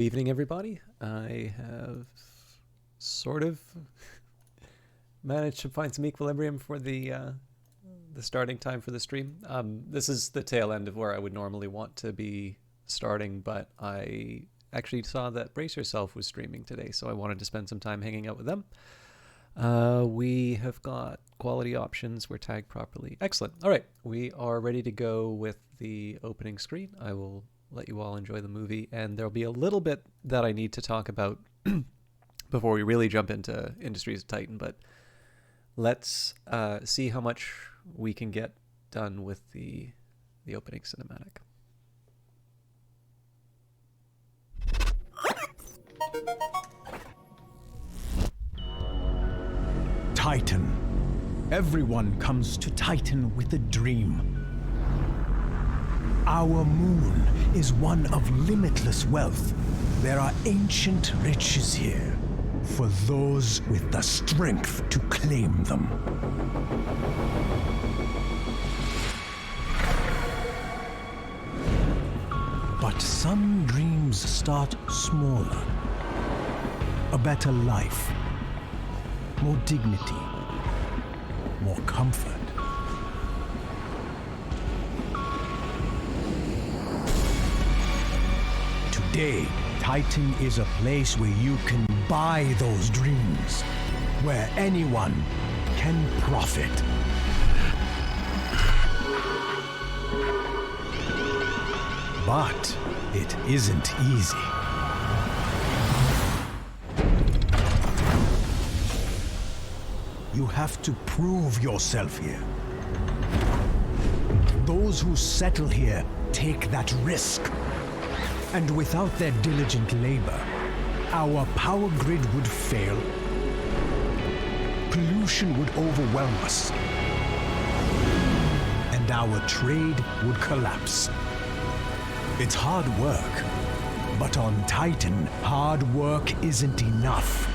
Evening, everybody. I have sort of managed to find some equilibrium for the starting time for the stream. This is the tail end of where I would normally want to be starting, but I actually saw that Brace Yourself was streaming today, so I wanted to spend some time hanging out with them. We have got quality options. We're tagged properly. Excellent. All right, we are ready to go with the opening screen. I will let you all enjoy the movie, and there'll be a little bit that I need to talk about before we really jump into Industries of Titan, but let's see how much we can get done with the opening cinematic. Titan. Everyone comes to Titan with a dream. Our moon is one of limitless wealth. There are ancient riches here for those with the strength to claim them. But some dreams start smaller. A better life, more dignity, more comfort. Today, Titan is a place where you can buy those dreams, where anyone can profit. But it isn't easy. You have to prove yourself here. Those who settle here take that risk. And without their diligent labor, our power grid would fail. Pollution would overwhelm us. And our trade would collapse. It's hard work, but on Titan, hard work isn't enough.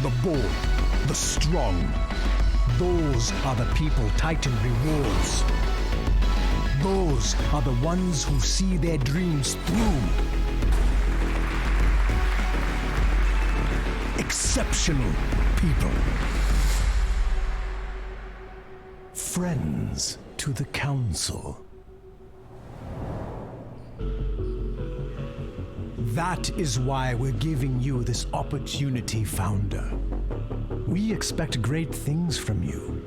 The bold, the strong, those are the people Titan rewards. Those are the ones who see their dreams through. Exceptional people. Friends to the Council. That is why we're giving you this opportunity, Founder. We expect great things from you.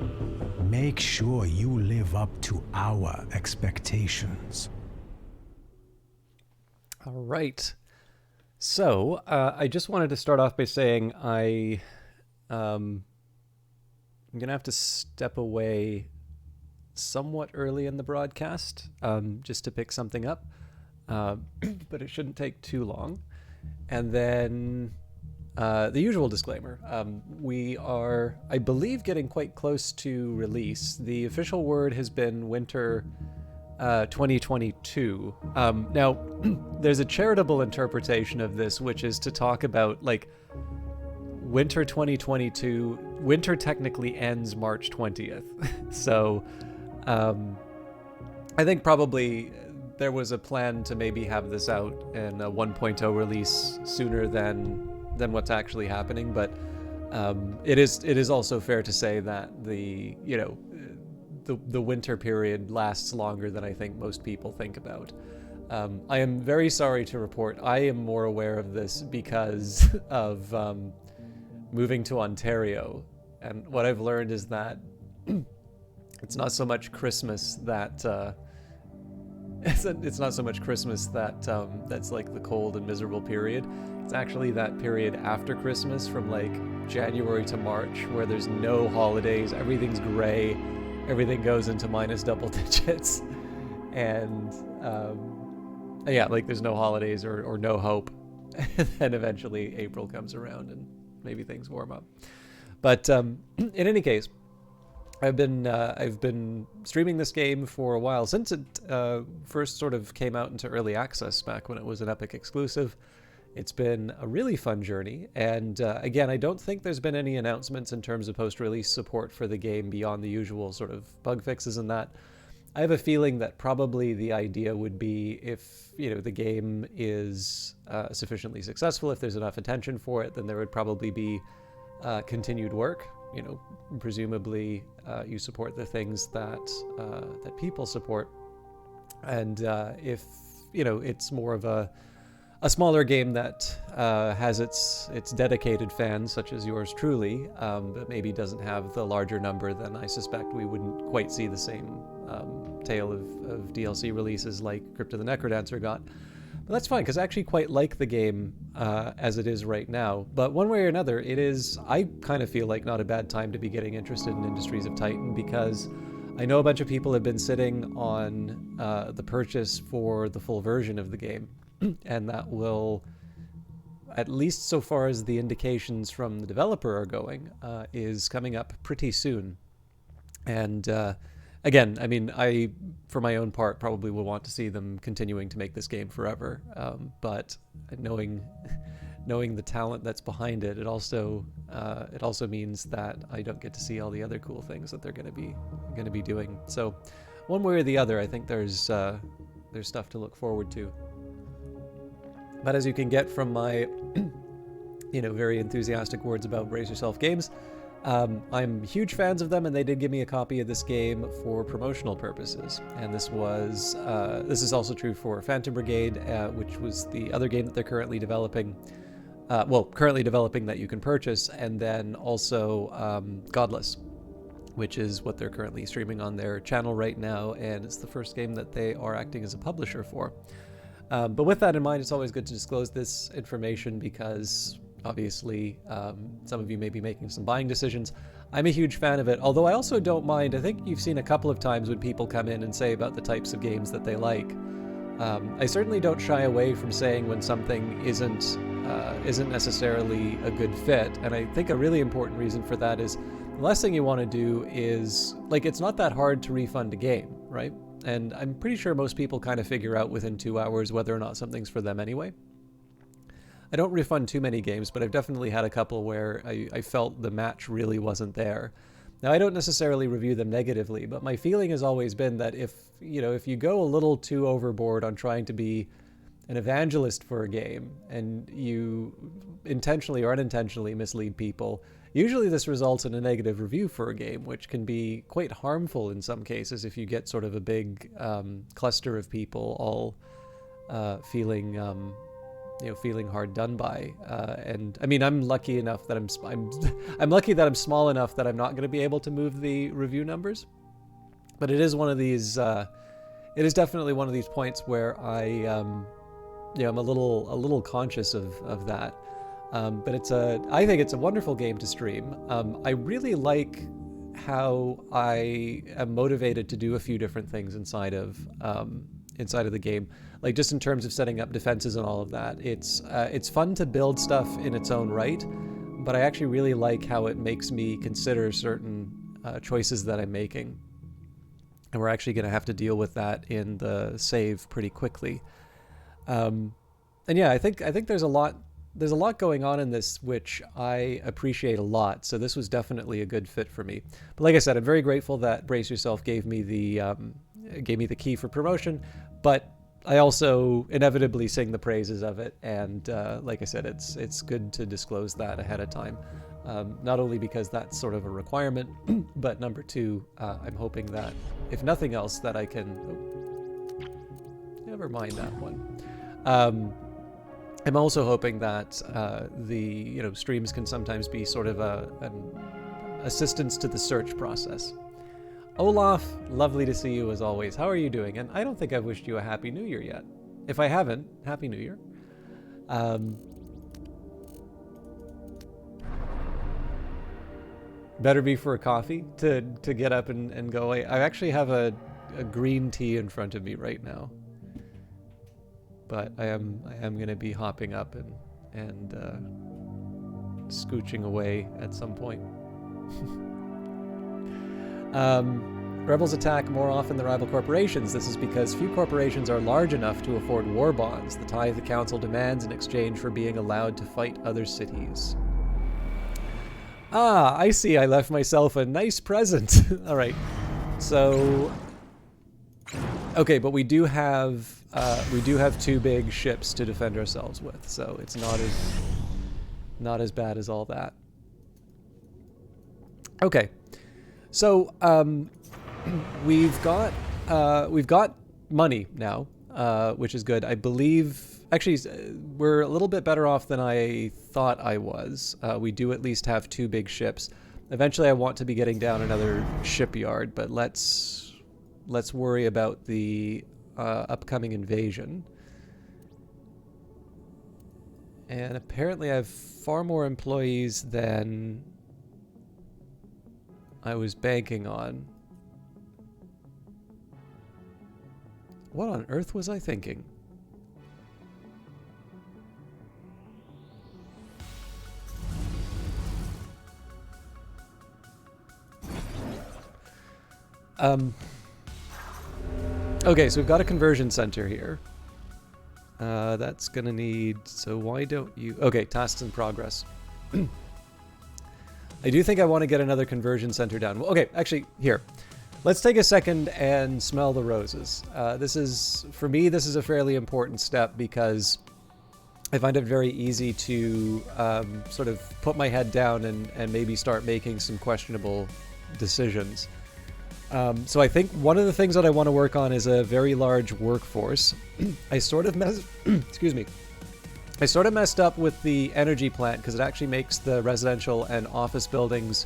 Make sure you live up to our expectations. All right. So I just wanted to start off by saying I'm going to have to step away somewhat early in the broadcast just to pick something up, but it shouldn't take too long. And then the usual disclaimer. We are, I believe, getting quite close to release. The official word has been winter 2022. Now, there's a charitable interpretation of this, which is to talk about, like, winter 2022. Winter technically ends March 20th. So, I think probably there was a plan to maybe have this out in a 1.0 release sooner than what's actually happening, but it is also fair to say that the winter period lasts longer than I think most people think about. I am very sorry to report I am more aware of this because of moving to Ontario, and what I've learned is that it's not so much Christmas that it's not so much Christmas that that's like the cold and miserable period. It's actually that period after Christmas from like January to March where there's no holidays, everything's gray, everything goes into minus double digits, and yeah, like there's no holidays or no hope. And then eventually April comes around and maybe things warm up. But in any case, I've been streaming this game for a while, since it first sort of came out into early access back when it was an Epic exclusive. It's been a really fun journey, and again, I don't think there's been any announcements in terms of post-release support for the game beyond the usual sort of bug fixes and that. I have a feeling that probably the idea would be if, the game is sufficiently successful, if there's enough attention for it, then there would probably be continued work. Presumably you support the things that people support. And if, it's more of a smaller game that has its dedicated fans, such as yours truly, but maybe doesn't have the larger number, then I suspect we wouldn't quite see the same tale of DLC releases like Crypt of the Necrodancer got. But that's fine, because I actually quite like the game as it is right now. But one way or another, I kind of feel like not a bad time to be getting interested in Industries of Titan, because I know a bunch of people have been sitting on the purchase for the full version of the game, and that will, at least so far as the indications from the developer are going, is coming up pretty soon. And again, I mean, I, for my own part, probably will want to see them continuing to make this game forever. But knowing the talent that's behind it, it also means that I don't get to see all the other cool things that they're going to be doing. So, one way or the other, I think there's stuff to look forward to. But as you can get from my, very enthusiastic words about Brace Yourself Games, I'm huge fans of them, and they did give me a copy of this game for promotional purposes. And this is also true for Phantom Brigade, which was the other game that they're currently developing. Currently developing that you can purchase, and then also Godless, which is what they're currently streaming on their channel right now, and it's the first game that they are acting as a publisher for. But with that in mind, it's always good to disclose this information because obviously some of you may be making some buying decisions. I'm a huge fan of it, although I also don't mind. I think you've seen a couple of times when people come in and say about the types of games that they like. I certainly don't shy away from saying when something isn't necessarily a good fit, and I think a really important reason for that is the last thing you want to do is, it's not that hard to refund a game, right? And I'm pretty sure most people kind of figure out within 2 hours whether or not something's for them anyway. I don't refund too many games, but I've definitely had a couple where I felt the match really wasn't there. Now, I don't necessarily review them negatively, but my feeling has always been that if you go a little too overboard on trying to be an evangelist for a game and you intentionally or unintentionally mislead people, usually this results in a negative review for a game, which can be quite harmful in some cases if you get sort of a big cluster of people all feeling hard done by. And I mean, I'm lucky enough that I'm lucky that I'm small enough that I'm not going to be able to move the review numbers. But it is one of these. It is definitely one of these points where I'm a little conscious of that. But I think it's a wonderful game to stream. I really like how I am motivated to do a few different things inside of the game, like just in terms of setting up defenses and all of that. It's fun to build stuff in its own right, but I actually really like how it makes me consider certain choices that I'm making, and we're actually going to have to deal with that in the save pretty quickly. And yeah, I think there's a lot going on in this which I appreciate a lot. So this was definitely a good fit for me. But like I said, I'm very grateful that Brace Yourself gave me the key for promotion, but I also inevitably sing the praises of it. And like I said, it's good to disclose that ahead of time. Not only because that's sort of a requirement, but number two, I'm hoping that if nothing else that I can, never mind that one. I'm also hoping that the streams can sometimes be sort of an assistance to the search process. Olaf, lovely to see you as always. How are you doing? And I don't think I've wished you a Happy New Year yet. If I haven't, Happy New Year. Better be for a coffee to get up and go. I actually have a green tea in front of me right now. But I am going to be hopping up and scooching away at some point. Rebels attack more often than rival corporations. This is because few corporations are large enough to afford war bonds, the tithe the council demands in exchange for being allowed to fight other cities. Ah, I see. I left myself a nice present. All right. So Okay, but we do have two big ships to defend ourselves with, so it's not as bad as all that. Okay, so we've got money now, which is good. I believe actually we're a little bit better off than I thought I was. We do at least have two big ships. Eventually, I want to be getting down another shipyard, but let's worry about the upcoming invasion. And apparently, I have far more employees than I was banking on. What on earth was I thinking? Okay, so we've got a conversion center here. That's gonna need... So why don't you... Okay, tasks in progress. I do think I want to get another conversion center down. Well, okay, actually, here. Let's take a second and smell the roses. For me, this is a fairly important step because I find it very easy to sort of put my head down and maybe start making some questionable decisions. So I think one of the things that I want to work on is a very large workforce. I sort of excuse me. I sort of messed up with the energy plant because it actually makes the residential and office buildings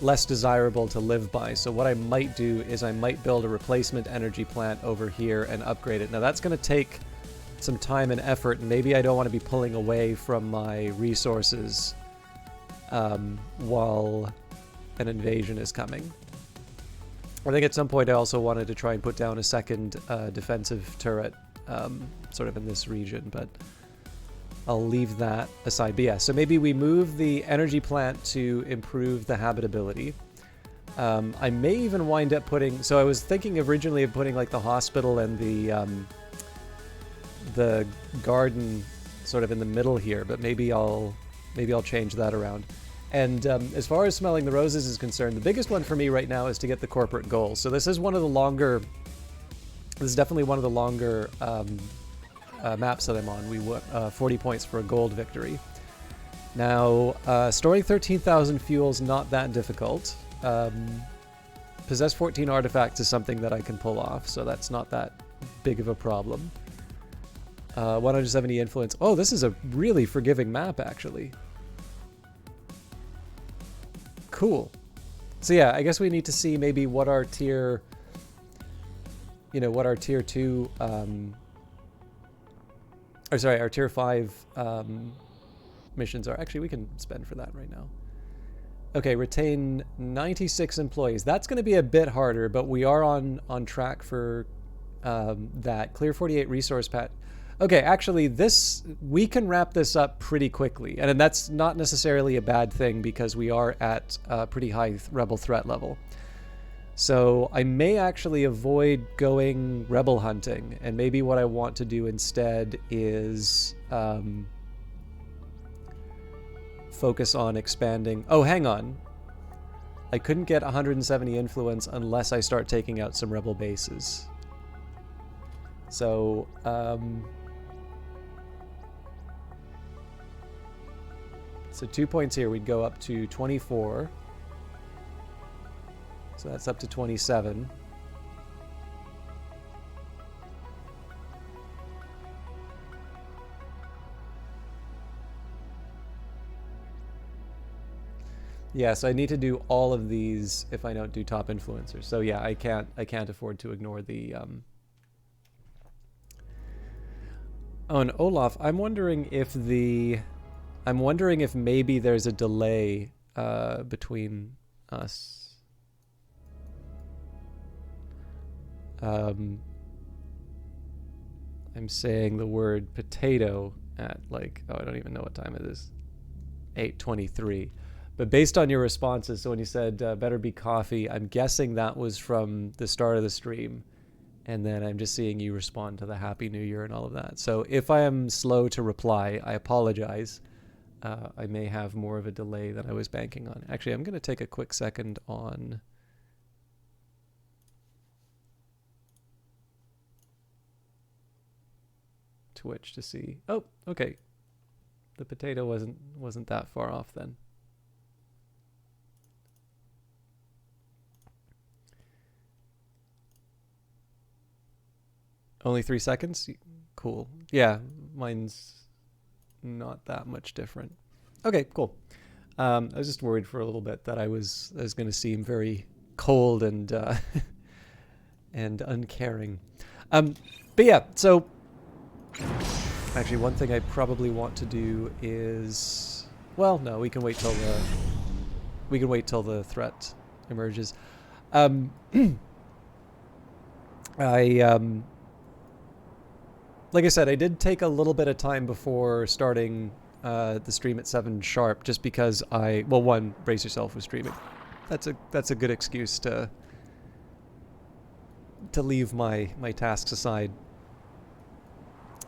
less desirable to live by. So what I might do is I might build a replacement energy plant over here and upgrade it. Now that's going to take some time and effort, and maybe I don't want to be pulling away from my resources while an invasion is coming. I think at some point I also wanted to try and put down a second defensive turret sort of in this region, but I'll leave that aside. But yeah, so maybe we move the energy plant to improve the habitability. I may even wind up putting... So I was thinking originally of putting like the hospital and the garden sort of in the middle here, but maybe I'll change that around. And as far as smelling the roses is concerned, the biggest one for me right now is to get the corporate goals. So this is one of the longer... This is definitely one of the longer maps that I'm on. We want 40 points for a gold victory. Now, storing 13,000 fuels, not that difficult. Possess 14 artifacts is something that I can pull off, so that's not that big of a problem. 170 influence. Oh, this is a really forgiving map, actually. Cool. So yeah, I guess we need to see maybe what our tier... You know, what our tier 2... Or sorry, our tier 5 missions are. Actually, we can spend for that right now. Okay, retain 96 employees. That's going to be a bit harder, but we are on track for that. Clear 48 resource pat. Okay, actually, we can wrap this up pretty quickly. And that's not necessarily a bad thing because we are at a pretty high rebel threat level. So I may actually avoid going rebel hunting, and maybe what I want to do instead is focus on expanding. Oh, hang on. I couldn't get 170 influence unless I start taking out some rebel bases. So, so 2 points here, we'd go up to 24. So that's up to 27. Yeah, so I need to do all of these if I don't do top influencers. So yeah, I can't afford to ignore the Oh, and Olaf, I'm wondering if maybe there's a delay between us. I'm saying the word potato at like, oh, I don't even know what time it is. 8:23. But based on your responses, so when you said better be coffee, I'm guessing that was from the start of the stream. And then I'm just seeing you respond to the Happy New Year and all of that. So if I am slow to reply, I apologize. I may have more of a delay than I was banking on. Actually, I'm going to take a quick second on... Twitch to see. Oh, okay. The potato wasn't that far off then. Only 3 seconds? Cool. Yeah, mine's not that much different. Okay, cool. I was just worried for a little bit that I was going to seem very cold and and uncaring. But yeah, so actually one thing I probably want to do is, well, no, we can wait till the threat emerges. Like I said, I did take a little bit of time before starting the stream at 7 sharp, just because well, one, brace yourself with streaming. That's a good excuse to leave my tasks aside.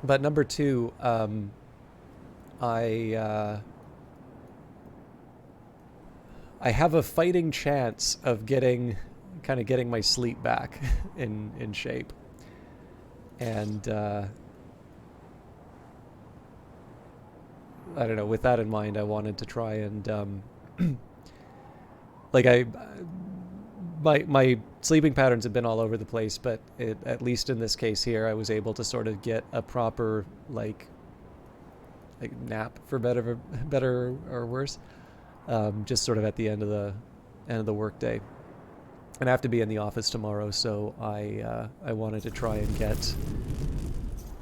But number two, I have a fighting chance of getting my sleep back in shape, and I don't know. With that in mind, I wanted to try and like my sleeping patterns have been all over the place, but at least in this case here, I was able to sort of get a proper like nap, for better or worse, just sort of at the end of the workday. And I have to be in the office tomorrow, so I wanted to try and get,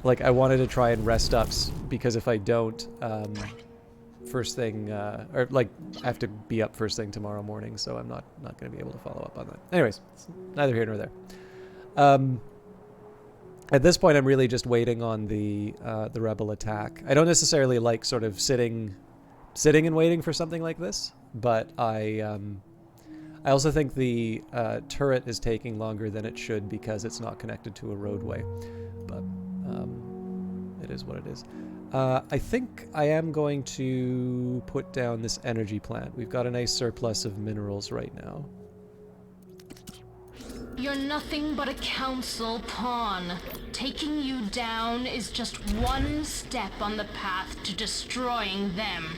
like, I wanted to try and rest up, because if I don't, first thing, or like, I have to be up first thing tomorrow morning, so I'm not going to be able to follow up on that. Anyways, it's neither here nor there. At this point, I'm really just waiting on the rebel attack. I don't necessarily like sort of sitting and waiting for something like this, but I also think the turret is taking longer than it should because it's not connected to a roadway, but it is what it is. I think I am going to put down this energy plant. We've got a nice surplus of minerals right now. You're nothing but a council pawn. Taking you down is just one step on the path to destroying them.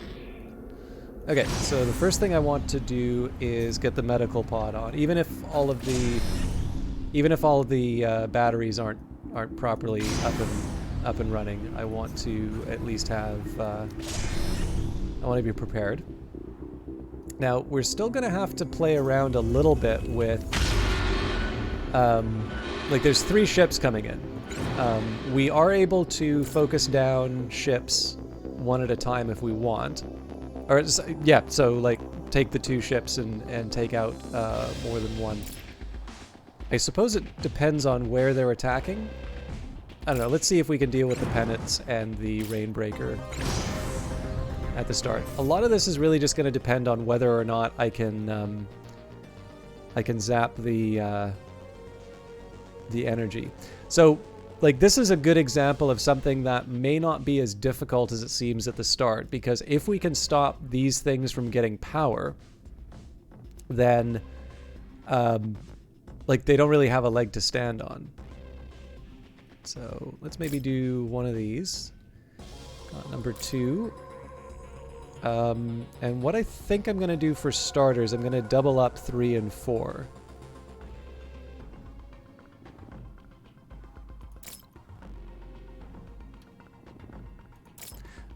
Okay, so the first thing I want to do is get the medical pod on. Even if all of the batteries aren't properly up and running, I want to at least have I want to be prepared. Now, we're still going to have to play around a little bit with like, there's 3 ships coming in. We are able to focus down ships one at a time if we want. Or, yeah, so, like, take the 2 ships and take out more than one. I suppose it depends on where they're attacking. I don't know, let's see if we can deal with the Pennants and the Rainbreaker at the start. A lot of this is really just going to depend on whether or not I can zap the energy. So, like, this is a good example of something that may not be as difficult as it seems at the start, because if we can stop these things from getting power, then like, they don't really have a leg to stand on. So let's maybe do one of these. Number 2. And what I think I'm going to do for starters, I'm going to double up 3 and 4.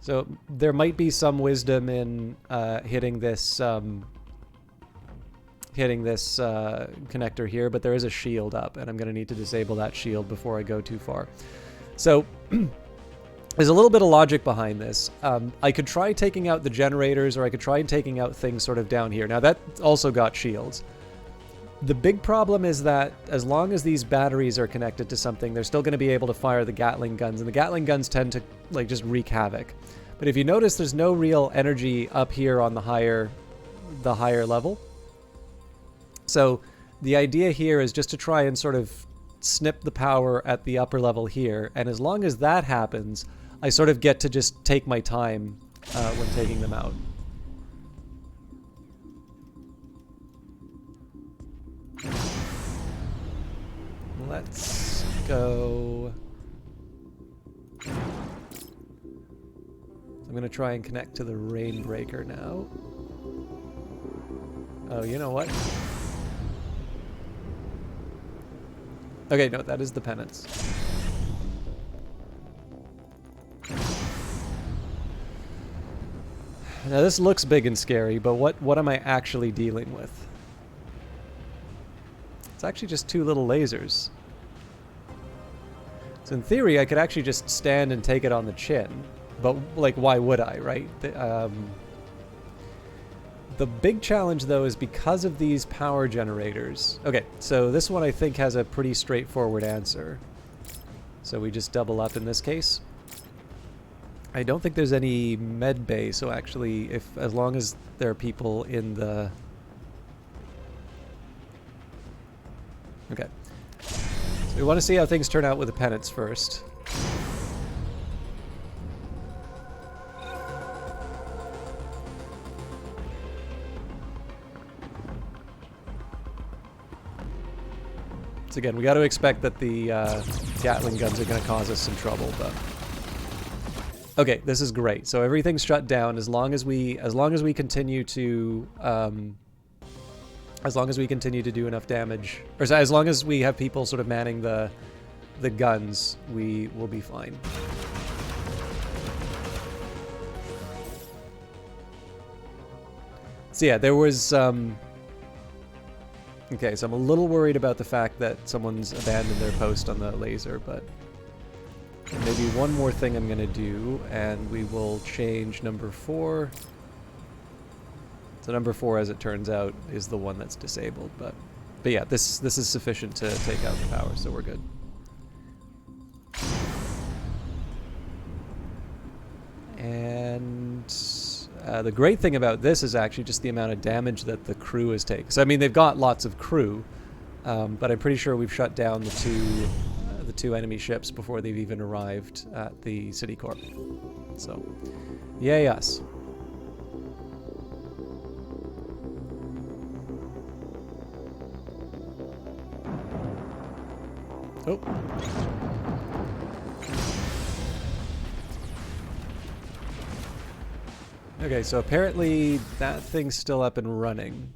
So there might be some wisdom in hitting this connector here, but there is a shield up, and I'm going to need to disable that shield before I go too far. So there's a little bit of logic behind this. I could try taking out the generators, or I could try taking out things sort of down here. Now, that also got shields. The big problem is that as long as these batteries are connected to something, they're still going to be able to fire the Gatling guns, and the Gatling guns tend to, like, just wreak havoc. But if you notice, there's no real energy up here on the higher level. So the idea here is just to try and sort of snip the power at the upper level here, and as long as that happens, I sort of get to just take my time when taking them out. Let's go I'm gonna try and connect to the Rainbreaker now. Oh, you know what? Okay, no, that is the penance. Now this looks big and scary, but what am I actually dealing with? It's actually just 2 little lasers. So in theory, I could actually just stand and take it on the chin, but like, why would I, right? The big challenge, though, is because of these power generators. Okay, so this one I think has a pretty straightforward answer. So we just double up in this case. I don't think there's any med bay, so actually, as long as there are people in the... Okay. So we want to see how things turn out with the penance first. So again, we got to expect that the Gatling guns are going to cause us some trouble, but... Okay, this is great. So everything's shut down as long as we continue to do enough damage, or as long as we have people sort of manning the guns, we will be fine. So yeah, there was okay, so I'm a little worried about the fact that someone's abandoned their post on the laser, but maybe one more thing I'm going to do, and we will change number 4. So number 4, as it turns out, is the one that's disabled, but yeah, this is sufficient to take out the power, so we're good. And the great thing about this is actually just the amount of damage that the crew has taken. So I mean, they've got lots of crew, but I'm pretty sure we've shut down the two enemy ships before they've even arrived at the City Corp. So, yay us. Oh. Okay, so apparently that thing's still up and running.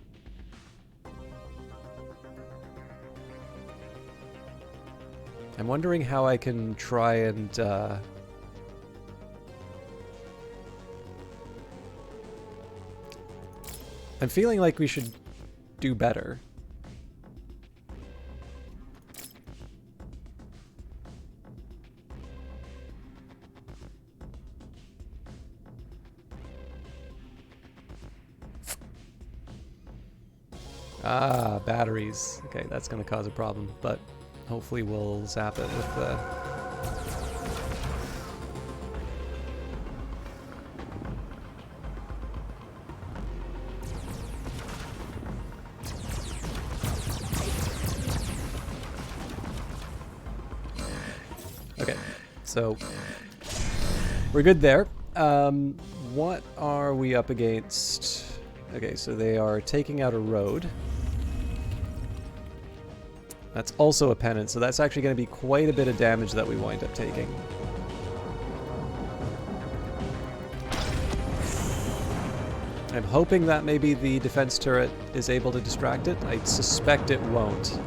I'm wondering how I can try and I'm feeling like we should do better. Ah, batteries. Okay, that's going to cause a problem, but hopefully we'll zap it with the... Okay, so we're good there. What are we up against? Okay, so they are taking out a road. That's also a pennant, so that's actually going to be quite a bit of damage that we wind up taking. I'm hoping that maybe the defense turret is able to distract it. I suspect it won't,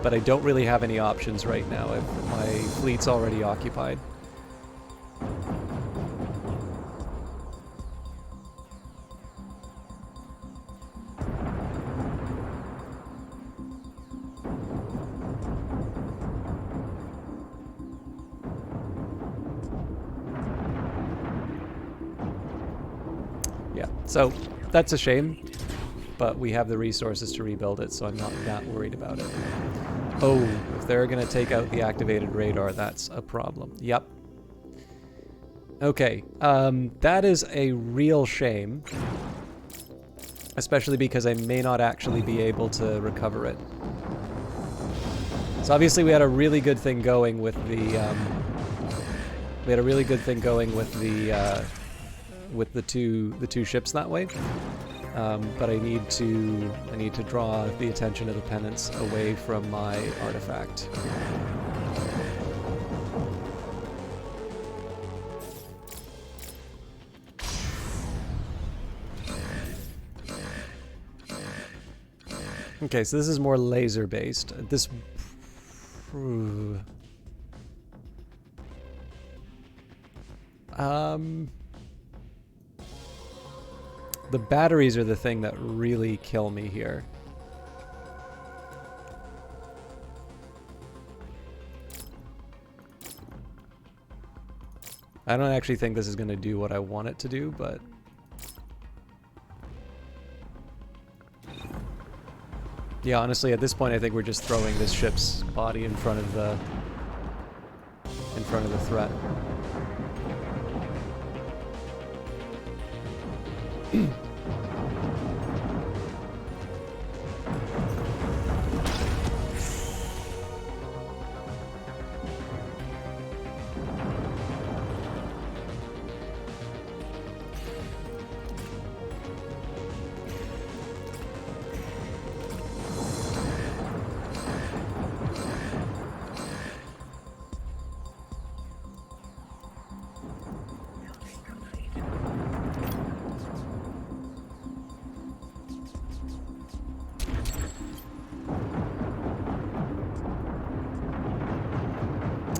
but I don't really have any options right now. My fleet's already occupied. So that's a shame, but we have the resources to rebuild it, so I'm not that worried about it. Oh, if they're going to take out the activated radar, that's a problem. Yep. Okay, that is a real shame, especially because I may not actually be able to recover it. So obviously we had a really good thing going with the with the two ships that way, but I need to draw the attention of the penance away from my artifact. Okay, so this is more laser based. This. The batteries are the thing that really kill me here. I don't actually think this is going to do what I want it to do, but... Yeah, honestly, at this point I think we're just throwing this ship's body in front of the threat.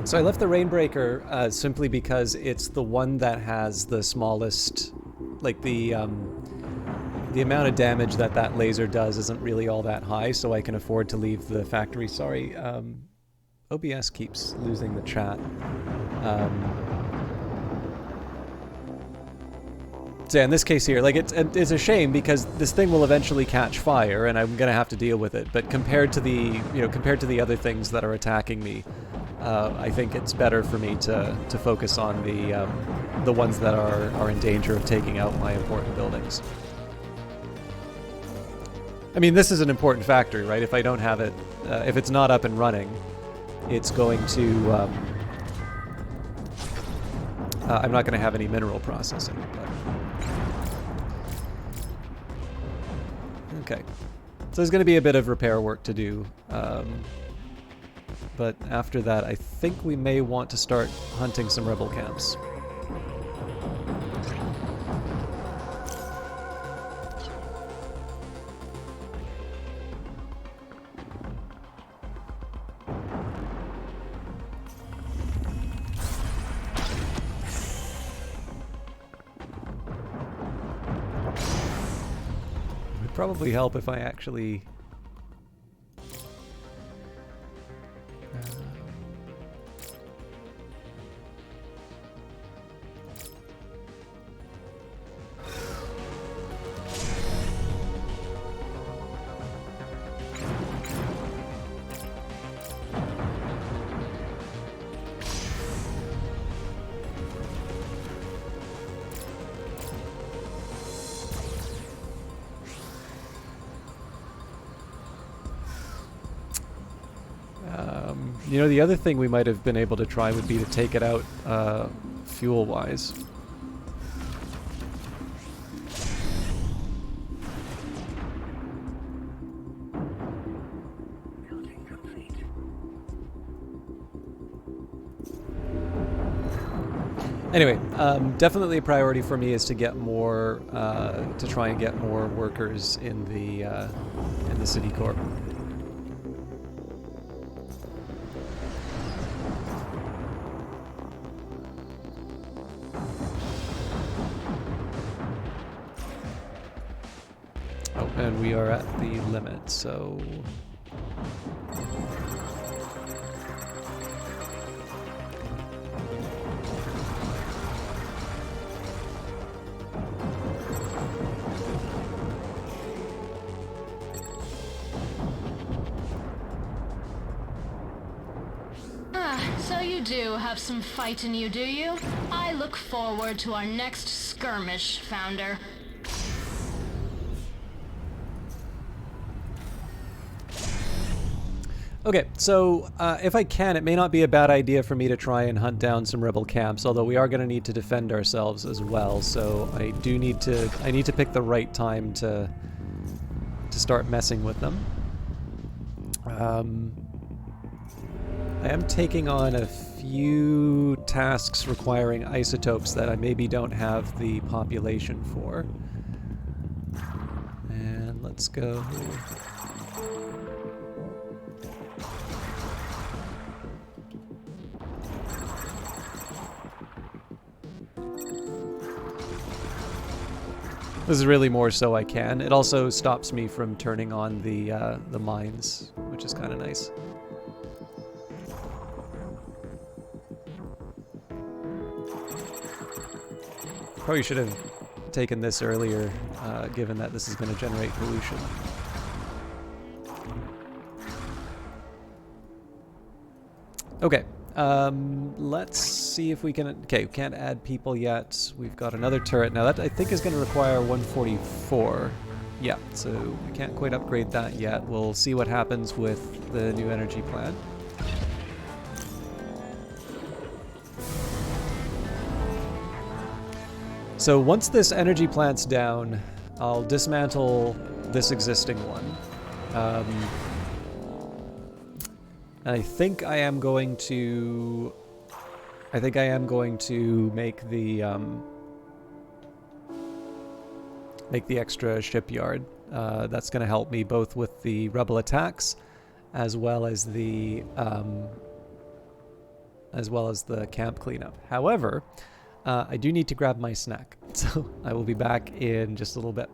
So I left the Rainbreaker simply because it's the one that has the smallest, like the amount of damage that that laser does isn't really all that high, so I can afford to leave the factory. Sorry, OBS keeps losing the chat. So yeah, in this case here, like it's a shame because this thing will eventually catch fire, and I'm gonna have to deal with it. But compared to the other things that are attacking me, I think it's better for me to focus on the ones that are in danger of taking out my important buildings. I mean, this is an important factory, right? If I don't have it, if it's not up and running, it's going to. I'm not going to have any mineral processing. But... Okay, so there's going to be a bit of repair work to do. But after that, I think we may want to start hunting some rebel camps. It would probably help if I actually... You know, the other thing we might have been able to try would be to take it out fuel-wise. Anyway, definitely a priority for me is to get more, to try and get more workers in the City Corp. And we are at the limit, so... So you do have some fight in you, do you? I look forward to our next skirmish, Founder. Okay, so if I can, it may not be a bad idea for me to try and hunt down some rebel camps, although we are going to need to defend ourselves as well, so I need to pick the right time to start messing with them. I am taking on a few tasks requiring isotopes that I maybe don't have the population for. And let's go... This is really more so I can. It also stops me from turning on the mines, which is kind of nice. Probably should have taken this earlier, given that this is going to generate pollution. Okay, let's see if we can... Okay, we can't add people yet. We've got another turret. Now that I think is going to require 144. Yeah, so we can't quite upgrade that yet. We'll see what happens with the new energy plant. So once this energy plant's down, I'll dismantle this existing one. And I think I am going to... make the extra shipyard. That's going to help me both with the rebel attacks, as well as the camp cleanup. However, I do need to grab my snack, so I will be back in just a little bit.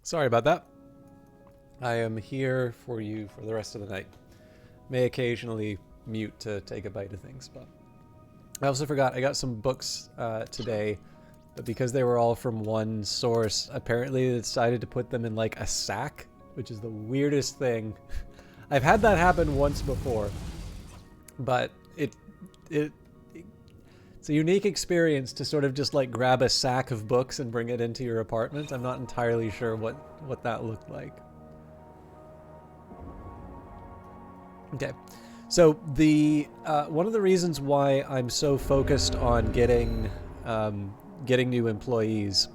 Sorry about that. I am here for you for the rest of the night. May occasionally mute to take a bite of things, but I also forgot I got some books today, but because they were all from one source, apparently they decided to put them in like a sack, which is the weirdest thing. I've had that happen once before, but it's a unique experience to sort of just like grab a sack of books and bring it into your apartment. I'm not entirely sure what that looked like. Okay, so the one of the reasons why I'm so focused on getting new employees,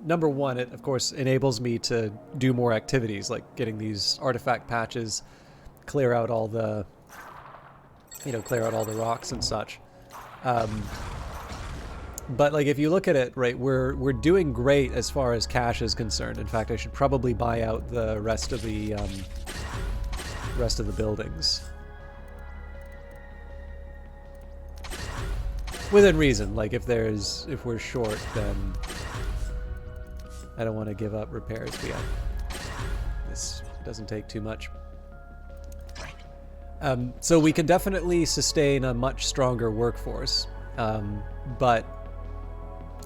number one, it of course enables me to do more activities like getting these artifact patches, clear out all the rocks and such. But like if you look at it, right, we're doing great as far as cash is concerned. In fact, I should probably buy out the rest of the buildings. Within reason, like if we're short, then I don't want to give up repairs, but yeah, this doesn't take too much. So we can definitely sustain a much stronger workforce, but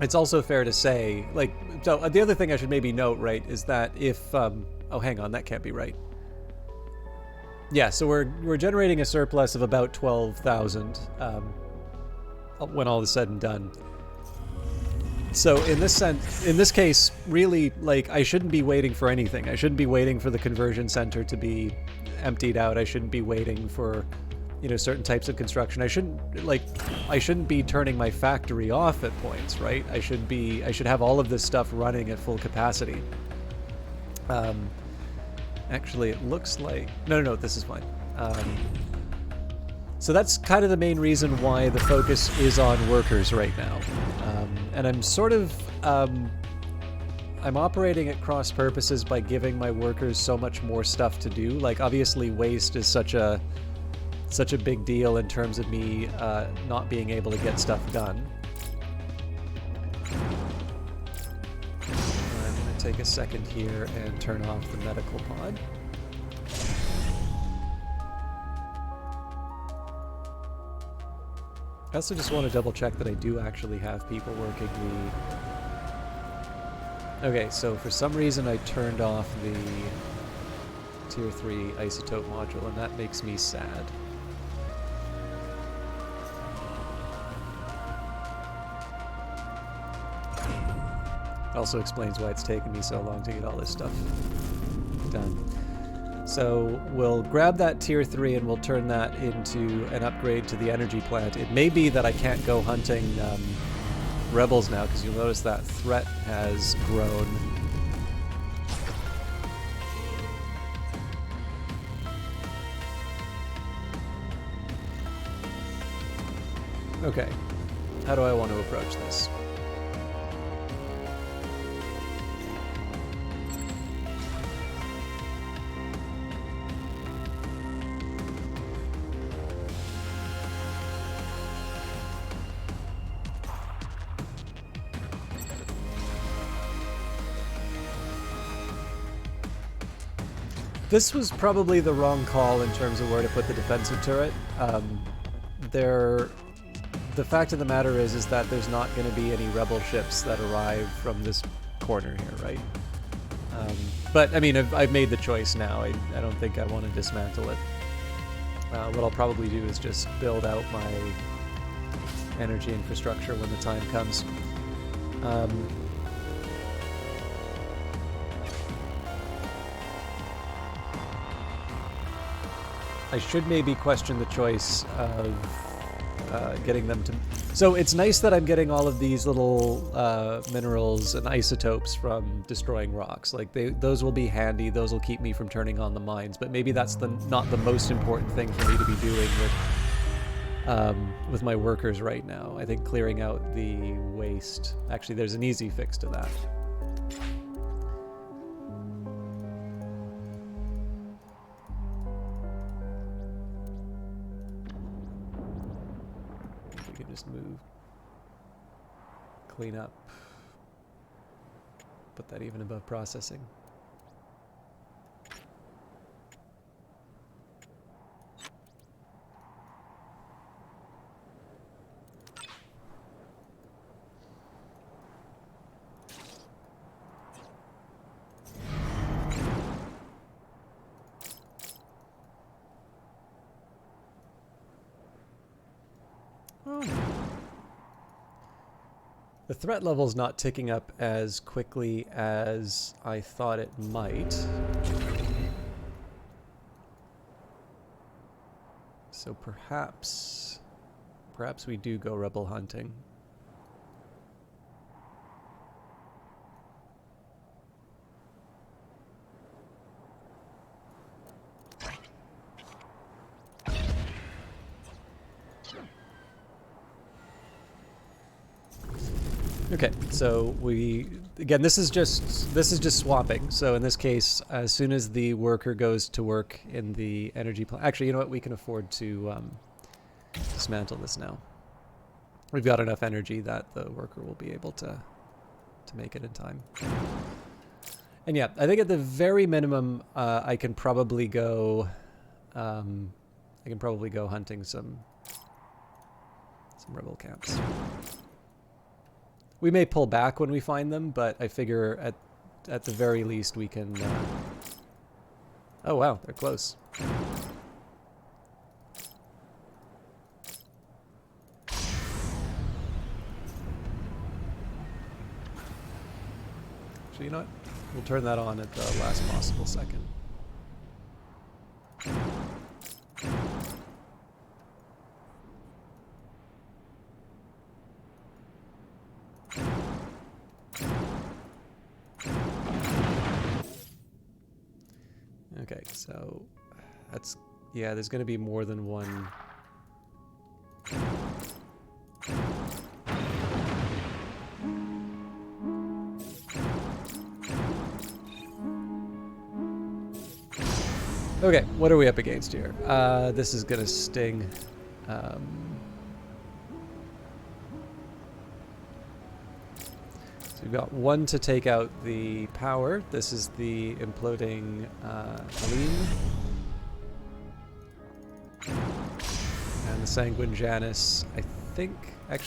it's also fair to say, like, so the other thing I should maybe note, right, is that if, oh, hang on, that can't be right. Yeah, so we're generating a surplus of about 12,000 when all is said and done. So in this case, really, like, I shouldn't be waiting for anything. I shouldn't be waiting for the conversion center to be emptied out. I shouldn't be waiting for, you know, certain types of construction. I shouldn't be turning my factory off at points, right? I should have all of this stuff running at full capacity. Actually, it looks like... No, this is fine. So that's kind of the main reason why the focus is on workers right now. And I'm sort of... I'm operating at cross purposes by giving my workers so much more stuff to do. Like, obviously, waste is such a big deal in terms of me not being able to get stuff done. Take a second here and turn off the medical pod. I also just want to double check that I do actually have people working the... Okay, so for some reason I turned off the Tier 3 isotope module, and that makes me sad. Also explains why it's taken me so long to get all this stuff done. So we'll grab that tier 3 and we'll turn that into an upgrade to the energy plant. It may be that I can't go hunting rebels now, because you'll notice that threat has grown. Okay, how do I want to approach this? This was probably the wrong call in terms of where to put the defensive turret. The fact of the matter is that there's not going to be any rebel ships that arrive from this corner here, right? But, I mean, I've made the choice now. I don't think I want to dismantle it. What I'll probably do is just build out my energy infrastructure when the time comes. I should maybe question the choice of getting them to... So it's nice that I'm getting all of these little minerals and isotopes from destroying rocks. Like, those will be handy, those will keep me from turning on the mines, but maybe that's not the most important thing for me to be doing with my workers right now. I think clearing out the waste... Actually, there's an easy fix to that. Move, clean up, put that even above processing. The threat level's not ticking up as quickly as I thought it might. So perhaps we do go rebel hunting. Okay, so again, this is just swapping. So in this case, as soon as the worker goes to work in the energy plant, actually, you know what? We can afford to dismantle this now. We've got enough energy that the worker will be able to make it in time. And yeah, I think at the very minimum, I can probably go hunting some rebel camps. We may pull back when we find them, but I figure at the very least we can... Oh wow, they're close. So you know what? We'll turn that on at the last possible second. Okay, so that's, yeah, there's going to be more than one. Okay, what are we up against here? This is going to sting. So we've got one to take out the power. This is the imploding Helene. And the Sanguine Janus, I think I'm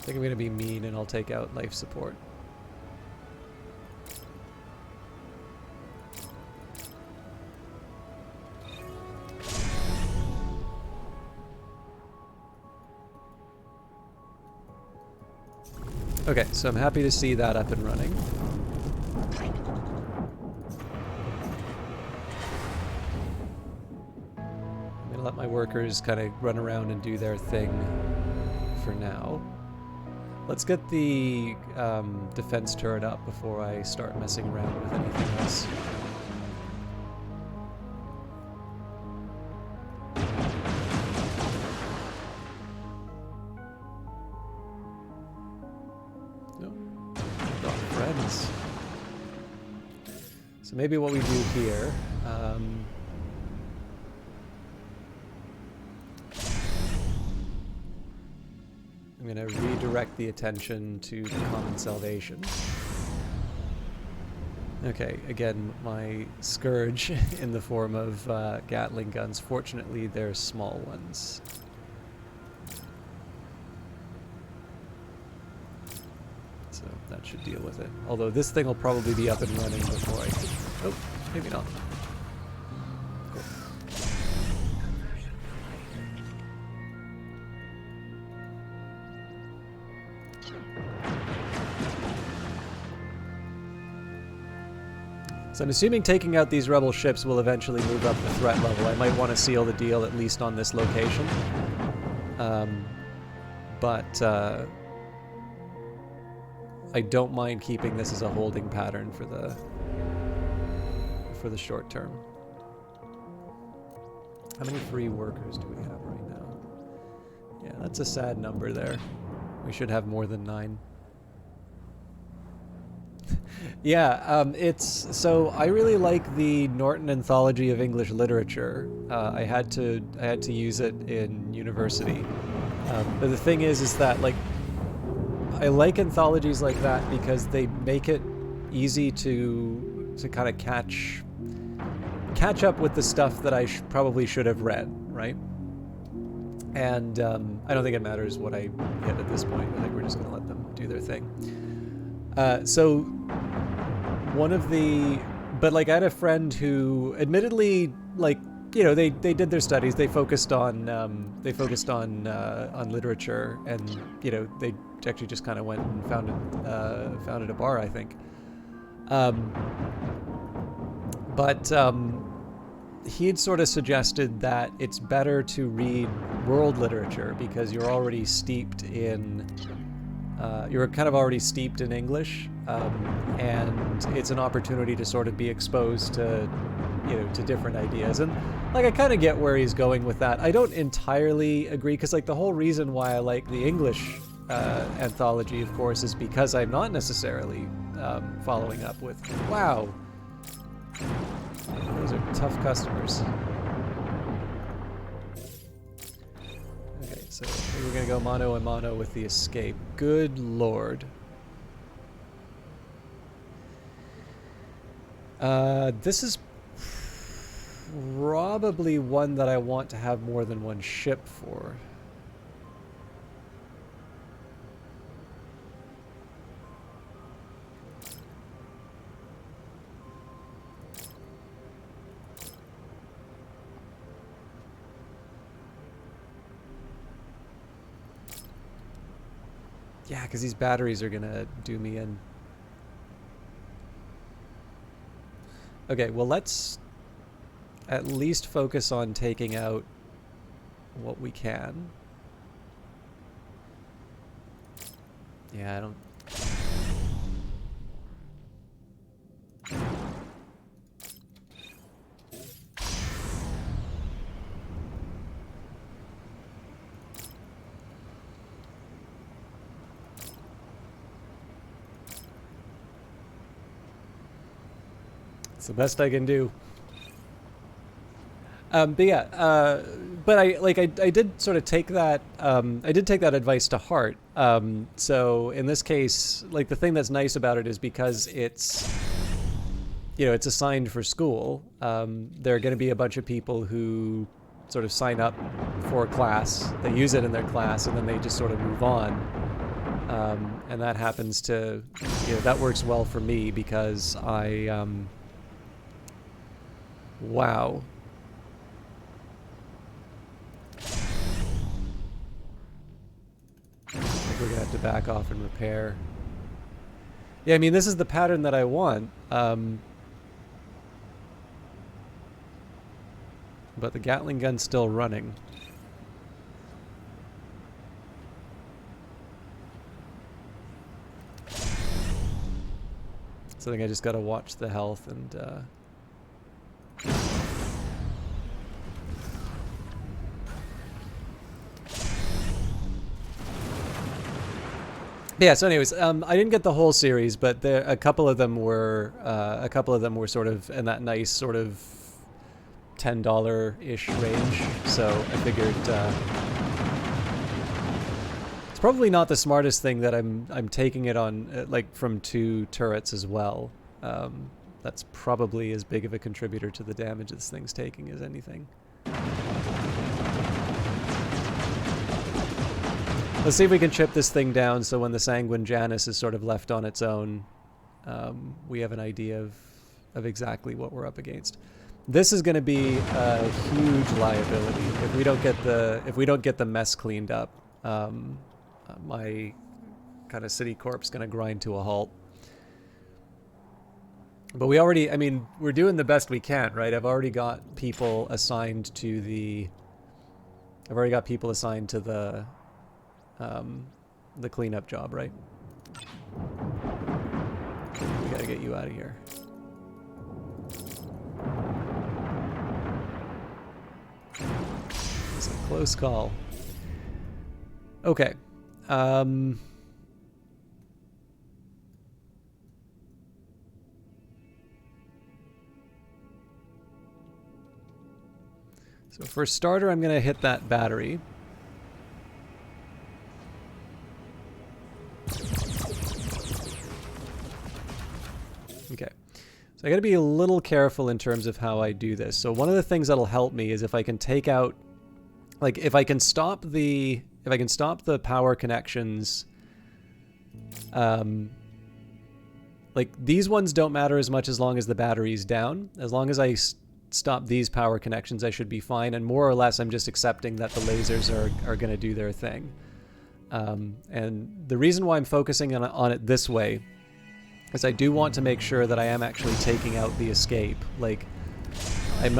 going to be mean and I'll take out life support. Okay, so I'm happy to see that up and running. I'm going to let my workers kind of run around and do their thing for now. Let's get the defense turret up before I start messing around with anything else. So maybe what we do here, I'm going to redirect the attention to the common salvation. Okay, again, my scourge in the form of Gatling guns. Fortunately, they're small ones. So that should deal with it. Although this thing will probably be up and running before I... Oh, maybe not. Cool. So I'm assuming taking out these rebel ships will eventually move up the threat level. I might want to seal the deal at least on this location. I don't mind keeping this as a holding pattern for the short term. How many free workers do we have right now? Yeah, that's a sad number there. We should have more than 9. Yeah, so I really like the Norton Anthology of English Literature. I had to use it in university. But the thing is that like I like anthologies like that because they make it easy to kind of catch up with the stuff that I probably should have read, right? And I don't think it matters what I hit at this point. I think we're just going to let them do their thing. So one of the... But like I had a friend who admittedly like you know, they did their studies. They focused on literature, and you know, they actually just kind of went and founded a bar, I think. But he had sort of suggested that it's better to read world literature because you're already steeped in you're kind of already steeped in English, and it's an opportunity to sort of be exposed to, you know, to different ideas. And like, I kind of get where he's going with that. I don't entirely agree, because like the whole reason why I like the English anthology, of course, is because I'm not necessarily following up with, wow, those are tough customers. Okay, so we're gonna go mano a mano with the escape. Good lord. This is probably one that I want to have more than one ship for. Yeah, because these batteries are gonna do me in. Okay, well, let's at least focus on taking out what we can. Yeah, I don't... It's the best I can do. But yeah, but I did sort of take that, I did take that advice to heart. So in this case, like, the thing that's nice about it is because it's, you know, it's assigned for school, there are going to be a bunch of people who sort of sign up for a class, they use it in their class, and then they just sort of move on. And that happens to, you know, that works well for me because I, wow. I think we're gonna have to back off and repair. Yeah, I mean, this is the pattern that I want. But the Gatling gun's still running. So I think I just gotta watch the health and, yeah, so anyways, I didn't get the whole series, but there a couple of them were sort of in that nice sort of $10-ish range. So I figured it's probably not the smartest thing that I'm taking it on like from 2 turrets as well. That's probably as big of a contributor to the damage this thing's taking as anything. Let's see if we can chip this thing down so when the Sanguine Janus is sort of left on its own, we have an idea of exactly what we're up against. This is going to be a huge liability if we don't get the mess cleaned up. My kind of city corp's going to grind to a halt. But we already, I mean, we're doing the best we can, right? I've already got people assigned to the cleanup job, right? We gotta get you out of here. It's a close call. Okay. So for starter, I'm gonna hit that battery. Okay, so I gotta be a little careful in terms of how I do this. So one of the things that'll help me is if I can take out, like, if I can stop the power connections, like, these ones don't matter as much as long as the battery's down. As long as I stop these power connections, I should be fine. And more or less, I'm just accepting that the lasers are going to do their thing. And the reason why I'm focusing on it this way is I do want to make sure that I am actually taking out the escape. Like, I'm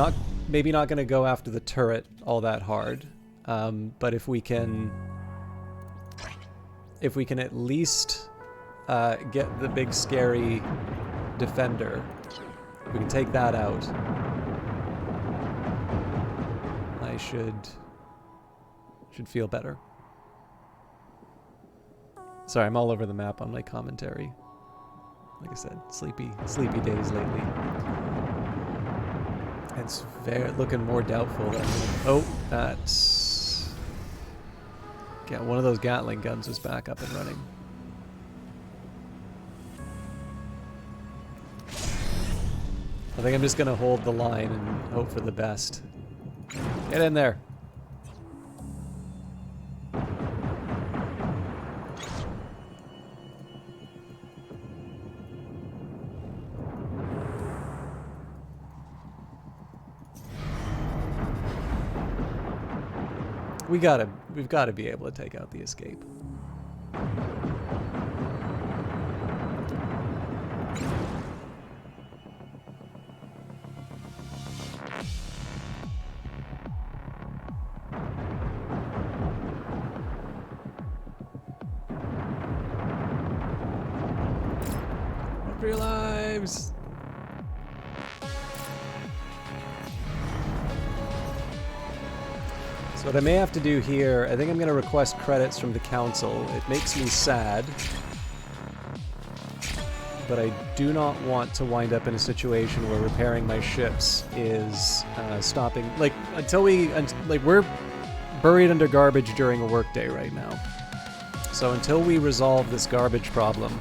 maybe not going to go after the turret all that hard, but if we can at least get the big scary defender, we can take that out, I should feel better. Sorry, I'm all over the map on my commentary. Like I said, sleepy days lately. It's looking more doubtful that that's... Yeah, one of those Gatling guns was back up and running. I think I'm just gonna hold the line and hope for the best. Get in there. We've got to be able to take out the escape. Run for your lives! So what I may have to do here, I think I'm going to request credits from the council. It makes me sad, but I do not want to wind up in a situation where repairing my ships is stopping. Like, we're buried under garbage during a workday right now. So until we resolve this garbage problem,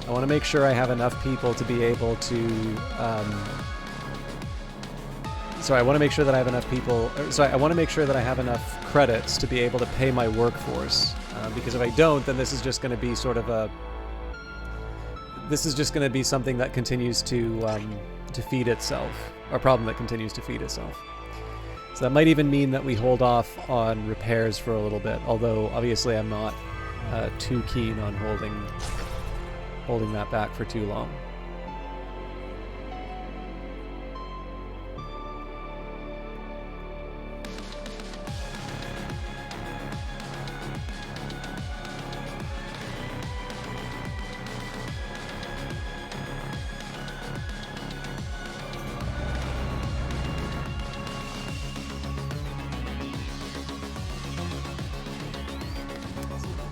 I want to make sure I have enough people to be able to... I want to make sure that I have enough people... I want to make sure that I have enough credits to be able to pay my workforce. Because if I don't, then this is just going to be sort of a... This is just going to be something that continues to feed itself. A problem that continues to feed itself. So that might even mean that we hold off on repairs for a little bit. Although, obviously, I'm not too keen on holding that back for too long.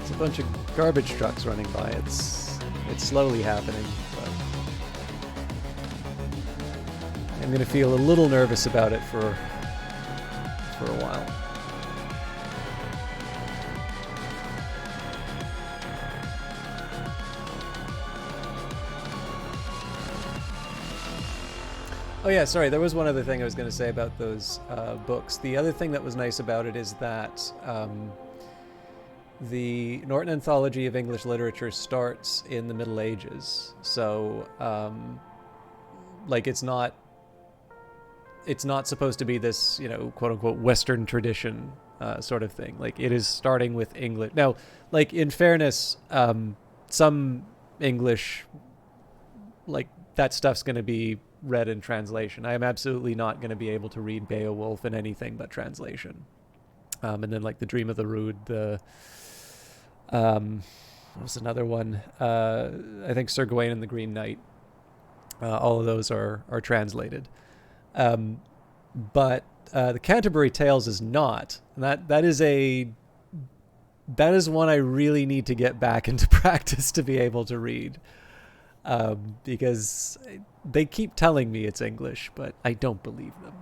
A bunch of garbage trucks running by. It's slowly happening, but I'm gonna feel a little nervous about it for a while. Oh yeah, sorry, there was one other thing I was going to say about those books. The other thing that was nice about it is that the Norton Anthology of English Literature starts in the Middle Ages, so like it's not supposed to be this, you know, quote unquote Western tradition sort of thing. Like, it is starting with English. Now, like, in fairness, some English, like, that stuff's going to be read in translation. I am absolutely not going to be able to read Beowulf in anything but translation. And then, like, The Dream of the Rood, what was another one? I think Sir Gawain and the Green Knight. All of those are translated. But the Canterbury Tales is not. And that is one I really need to get back into practice to be able to read. Because they keep telling me it's English, but I don't believe them.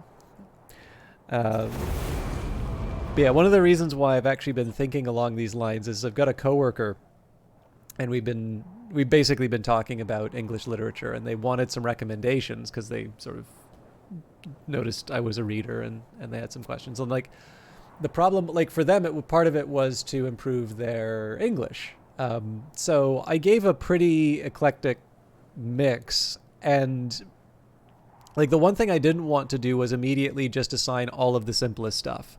But yeah, one of the reasons why I've actually been thinking along these lines is I've got a coworker, and we've basically been talking about English literature, and they wanted some recommendations because they sort of noticed I was a reader, and they had some questions. And like, the problem, like, for them, part of it was to improve their English. So I gave a pretty eclectic mix, and Like, the one thing I didn't want to do was immediately just assign all of the simplest stuff.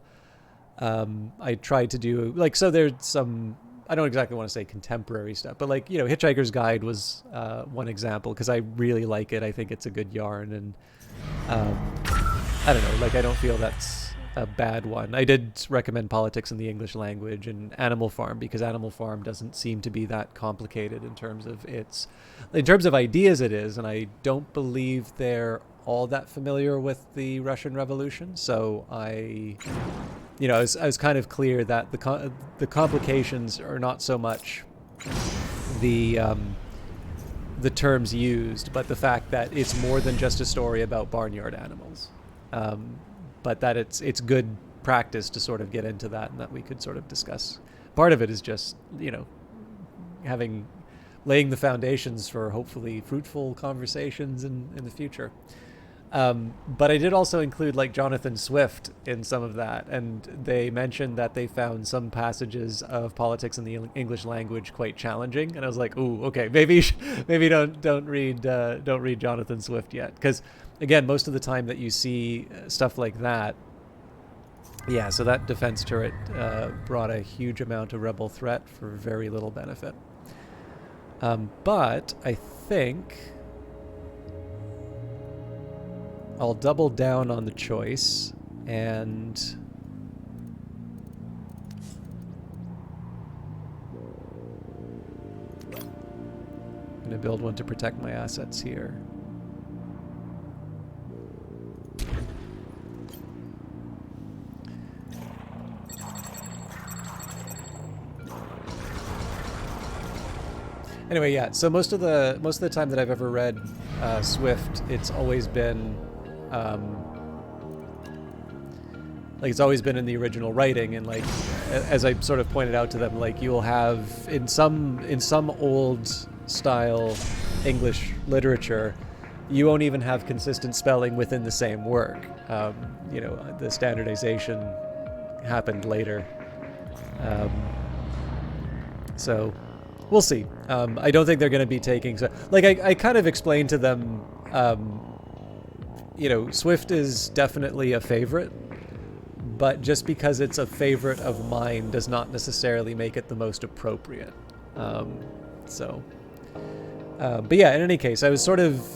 I tried to do, like, so there's some, I don't exactly want to say contemporary stuff, but like, Hitchhiker's Guide was one example because I really like it. I think it's a good yarn, and I don't know, like, I don't feel that's a bad one. I did recommend Politics in the English Language and Animal Farm because Animal Farm doesn't seem to be that complicated in terms of ideas it is, and I don't believe they're all that familiar with the Russian Revolution. So I was kind of clear that the complications are not so much the terms used, but the fact that it's more than just a story about barnyard animals. But that it's good practice to sort of get into that, and that we could sort of discuss. Part of it is just, laying the foundations for hopefully fruitful conversations in the future. But I did also include like Jonathan Swift in some of that, and they mentioned that they found some passages of Politics in the English Language quite challenging, and I was like, ooh, okay, maybe don't read Jonathan Swift yet, because again, most of the time that you see stuff like that, yeah, so that defense turret brought a huge amount of rebel threat for very little benefit. But I think I'll double down on the choice, and I'm going to build one to protect my assets here. Anyway, yeah. So most of the time that I've ever read Swift, it's always been it's always been in the original writing, and like as I sort of pointed out to them, like you'll have in some old style English literature, you won't even have consistent spelling within the same work. The standardization happened later, so. We'll see. I don't think they're going to be taking... So, like, I kind of explained to them, Swift is definitely a favorite, but just because it's a favorite of mine does not necessarily make it the most appropriate. But yeah, in any case, I was sort of...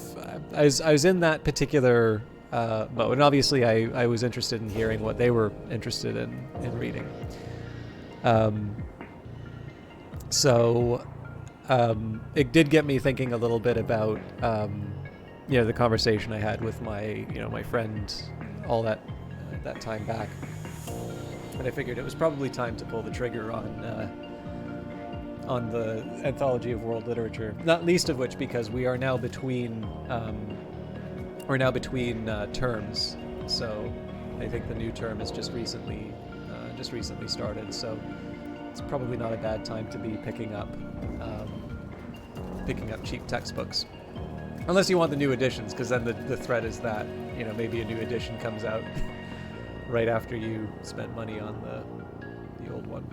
I was in that particular mode, and obviously I was interested in hearing what they were interested in reading. So it did get me thinking a little bit about, the conversation I had with my friend all that time back. And I figured it was probably time to pull the trigger on the Anthology of World Literature. Not least of which because we are now between terms. So I think the new term has just recently started. So it's probably not a bad time to be picking up cheap textbooks, unless you want the new editions, because then the threat is that maybe a new edition comes out right after you spent money on the old one.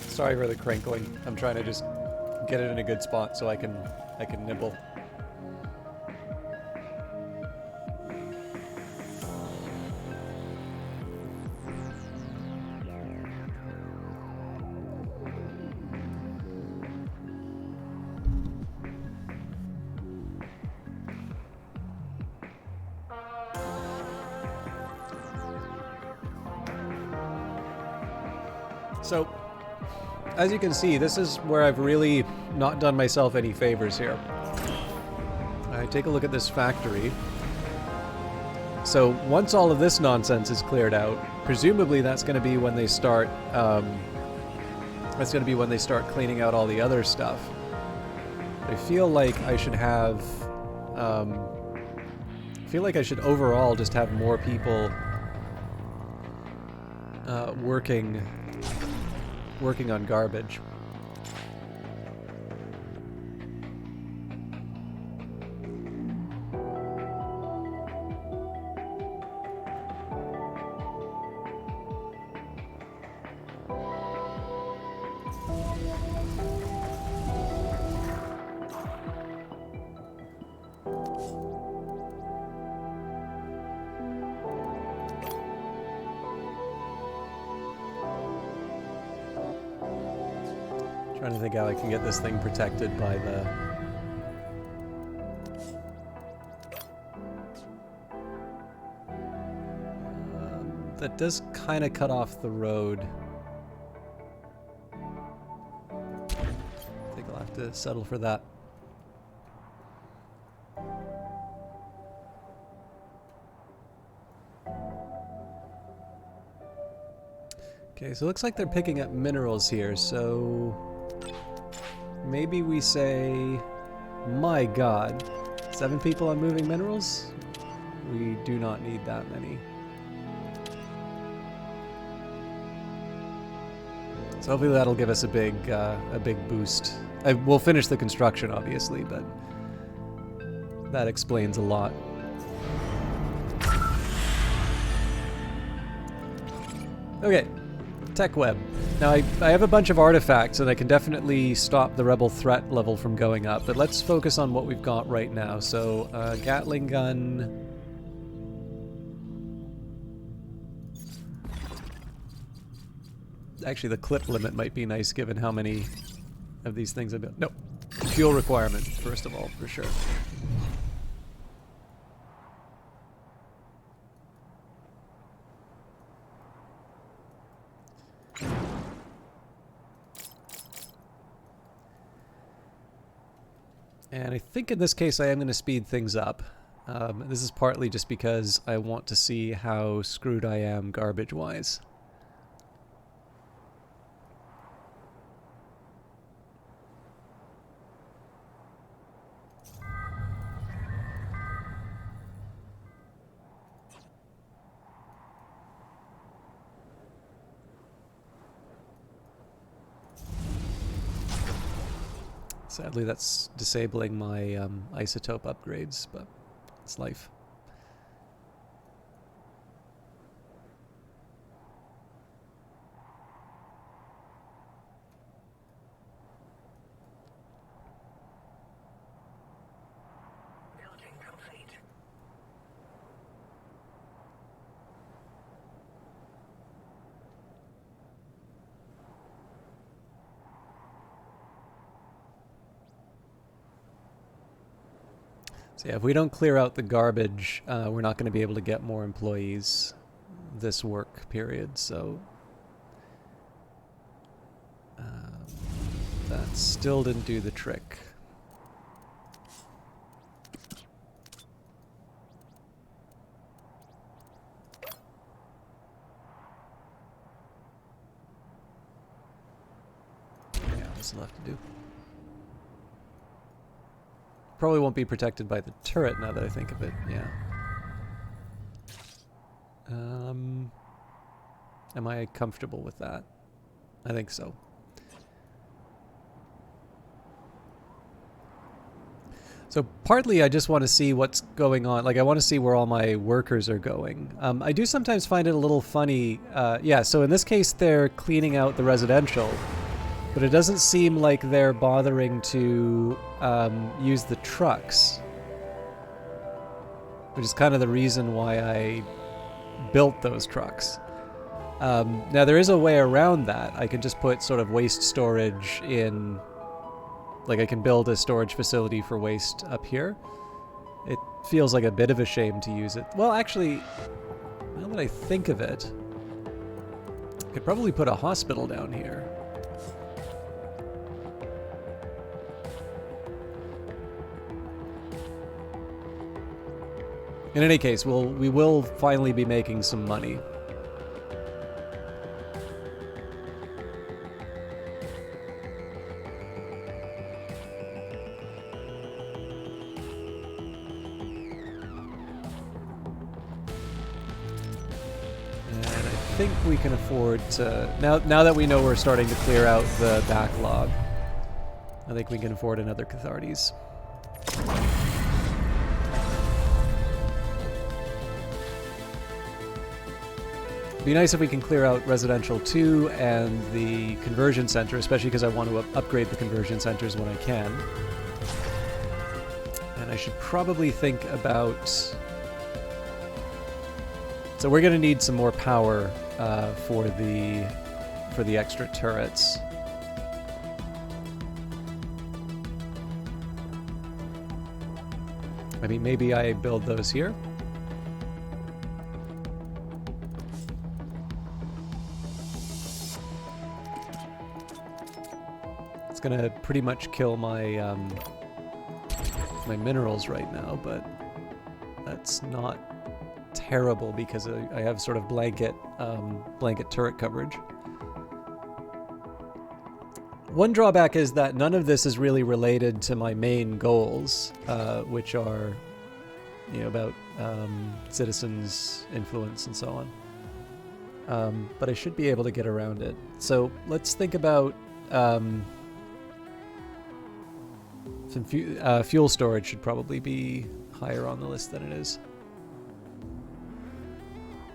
Sorry for the crinkling. I'm trying to just get it in a good spot so I can nibble. So, as you can see, this is where I've really not done myself any favors here. I take a look at this factory. So once all of this nonsense is cleared out, presumably that's going to be when they start. That's going to be when they start cleaning out all the other stuff. I feel like I should have. I feel like I should overall just have more people working on garbage. Trying to think how I can get this thing protected by the... that does kind of cut off the road. I think I'll have to settle for that. Okay, so it looks like they're picking up minerals here, so maybe we say, my god, 7 people on moving minerals? We do not need that many. So hopefully that'll give us a big boost. We'll finish the construction, obviously, but that explains a lot. Okay, tech web. Now I have a bunch of artifacts, and I can definitely stop the rebel threat level from going up. But let's focus on what we've got right now. So Gatling gun. Actually, the clip limit might be nice given how many of these things I've built. No, fuel requirement, first of all, for sure. And I think in this case I am going to speed things up. This is partly just because I want to see how screwed I am garbage-wise. Sadly, that's disabling my isotope upgrades, but it's life. Building complete. So yeah, if we don't clear out the garbage, we're not going to be able to get more employees this work period, so... that still didn't do the trick. Yeah, what's left to do? Probably won't be protected by the turret now that I think of it, yeah. Am I comfortable with that? I think so. So partly I just want to see what's going on. Like, I want to see where all my workers are going. I do sometimes find it a little funny. Yeah, so in this case they're cleaning out the residential. But it doesn't seem like they're bothering to use the trucks. Which is kind of the reason why I built those trucks. Now there is a way around that. I can just put sort of waste storage in... Like, I can build a storage facility for waste up here. It feels like a bit of a shame to use it. Well, actually, now that I think of it, I could probably put a hospital down here. In any case, we will finally be making some money. And I think we can afford to... Now that we know we're starting to clear out the backlog, I think we can afford another Cathartes. It'd be nice if we can clear out Residential 2 and the Conversion Center, especially because I want to upgrade the Conversion Centers when I can. And I should probably think about... So we're going to need some more power for the extra turrets. I mean, maybe I build those here. It's gonna pretty much kill my my minerals right now, but that's not terrible because I have sort of blanket turret coverage. One drawback is that none of this is really related to my main goals, which are, you know, about citizens' influence and so on. But I should be able to get around it. So let's think about some fuel storage should probably be higher on the list than it is.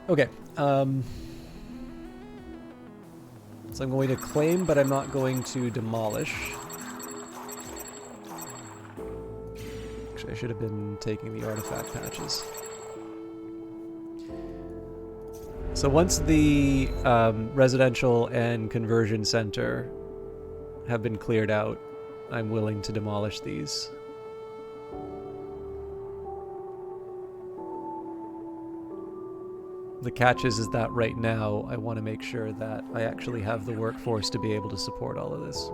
Okay. So I'm going to claim, but I'm not going to demolish. Actually, I should have been taking the artifact patches. So once the residential and conversion center have been cleared out, I'm willing to demolish these. The catch is that right now I want to make sure that I actually have the workforce to be able to support all of this.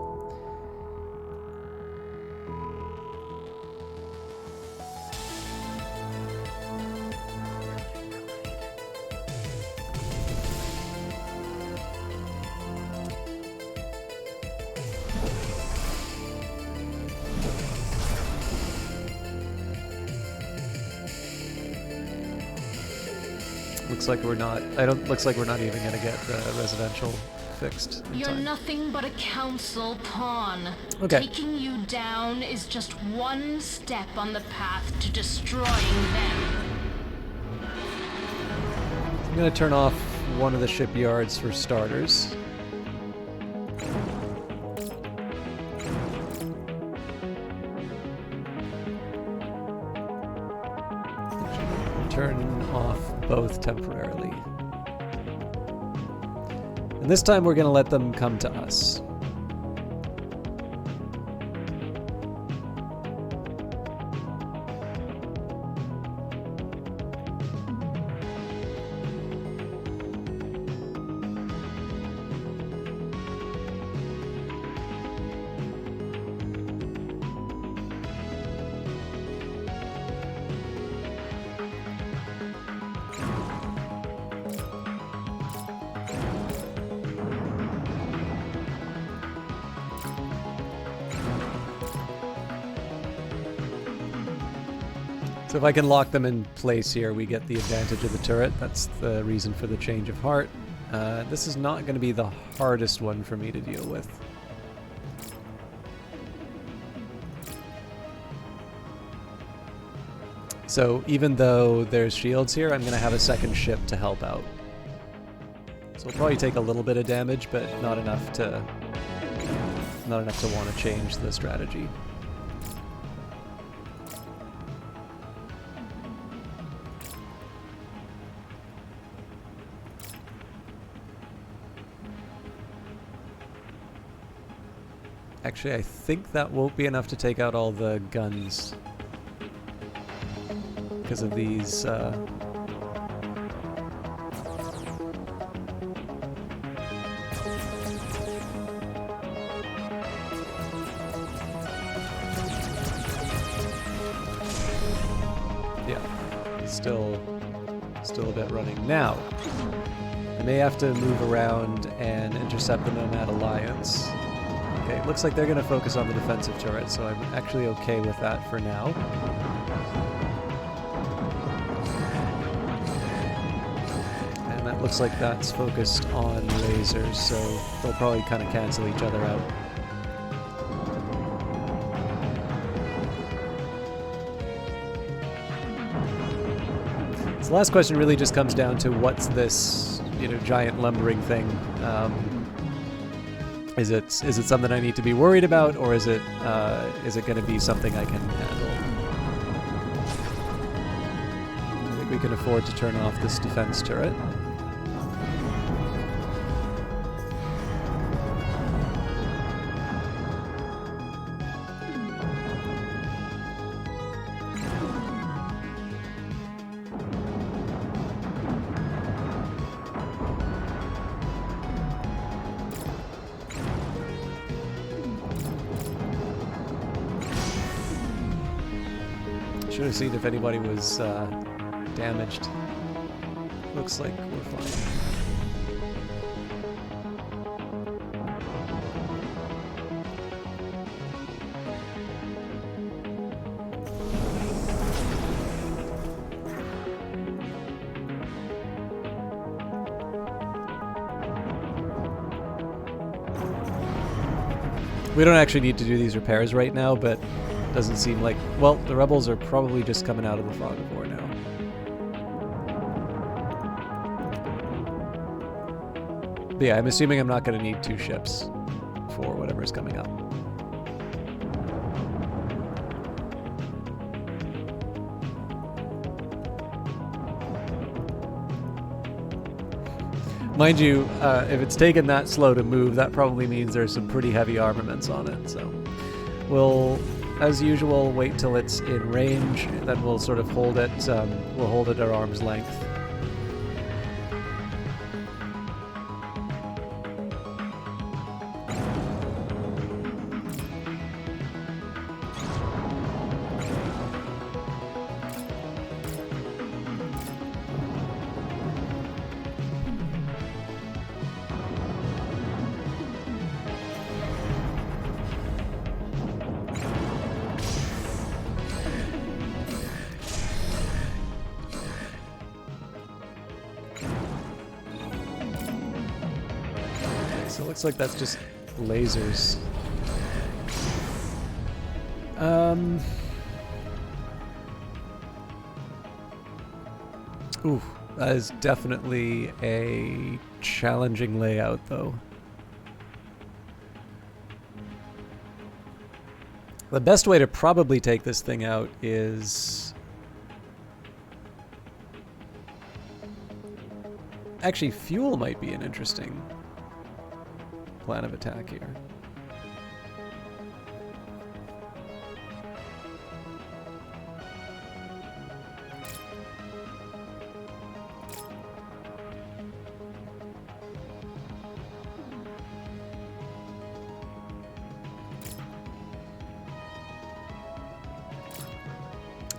Looks like we're not. Looks like we're not even gonna get the residential fixed in You're time. nothing but a council pawn. Okay. Taking you down is just one step on the path to destroying them. I'm gonna turn off one of the shipyards for starters. Turn off both temporarily. And this time we're going to let them come to us. So if I can lock them in place here, we get the advantage of the turret. That's the reason for the change of heart. This is not going to be the hardest one for me to deal with. So even though there's shields here, I'm going to have a second ship to help out. So we'll probably take a little bit of damage, but not enough to want to change the strategy. Actually, I think that won't be enough to take out all the guns because of these. Yeah, still a bit running. Now, I may have to move around and intercept the Nomad Alliance. Okay, it looks like they're going to focus on the defensive turret, so I'm actually okay with that for now. And that looks like that's focused on lasers, so they'll probably kind of cancel each other out. So the last question really just comes down to what's this, giant lumbering thing. Is it something I need to be worried about, or is it going to be something I can handle? I think we can afford to turn off this defense turret. Should have seen if anybody was damaged. Looks like we're fine. We don't actually need to do these repairs right now, but it doesn't seem like... Well, the rebels are probably just coming out of the fog of war now. But yeah, I'm assuming I'm not going to need 2 ships for whatever's coming up. Mind you, if it's taken that slow to move, that probably means there's some pretty heavy armaments on it, so we'll, as usual, wait till it's in range, then we'll sort of hold it, we'll hold it at arm's length. So it looks like that's just lasers. Ooh, that is definitely a challenging layout, though. The best way to probably take this thing out is... Actually, fuel might be an interesting plan of attack here.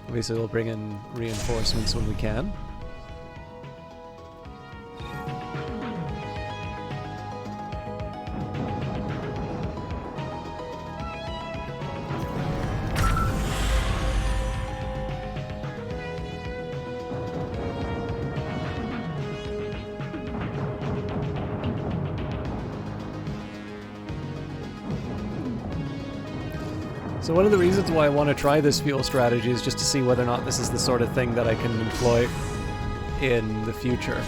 Obviously, we'll bring in reinforcements when we can. So one of the reasons why I want to try this fuel strategy is just to see whether or not this is the sort of thing that I can employ in the future.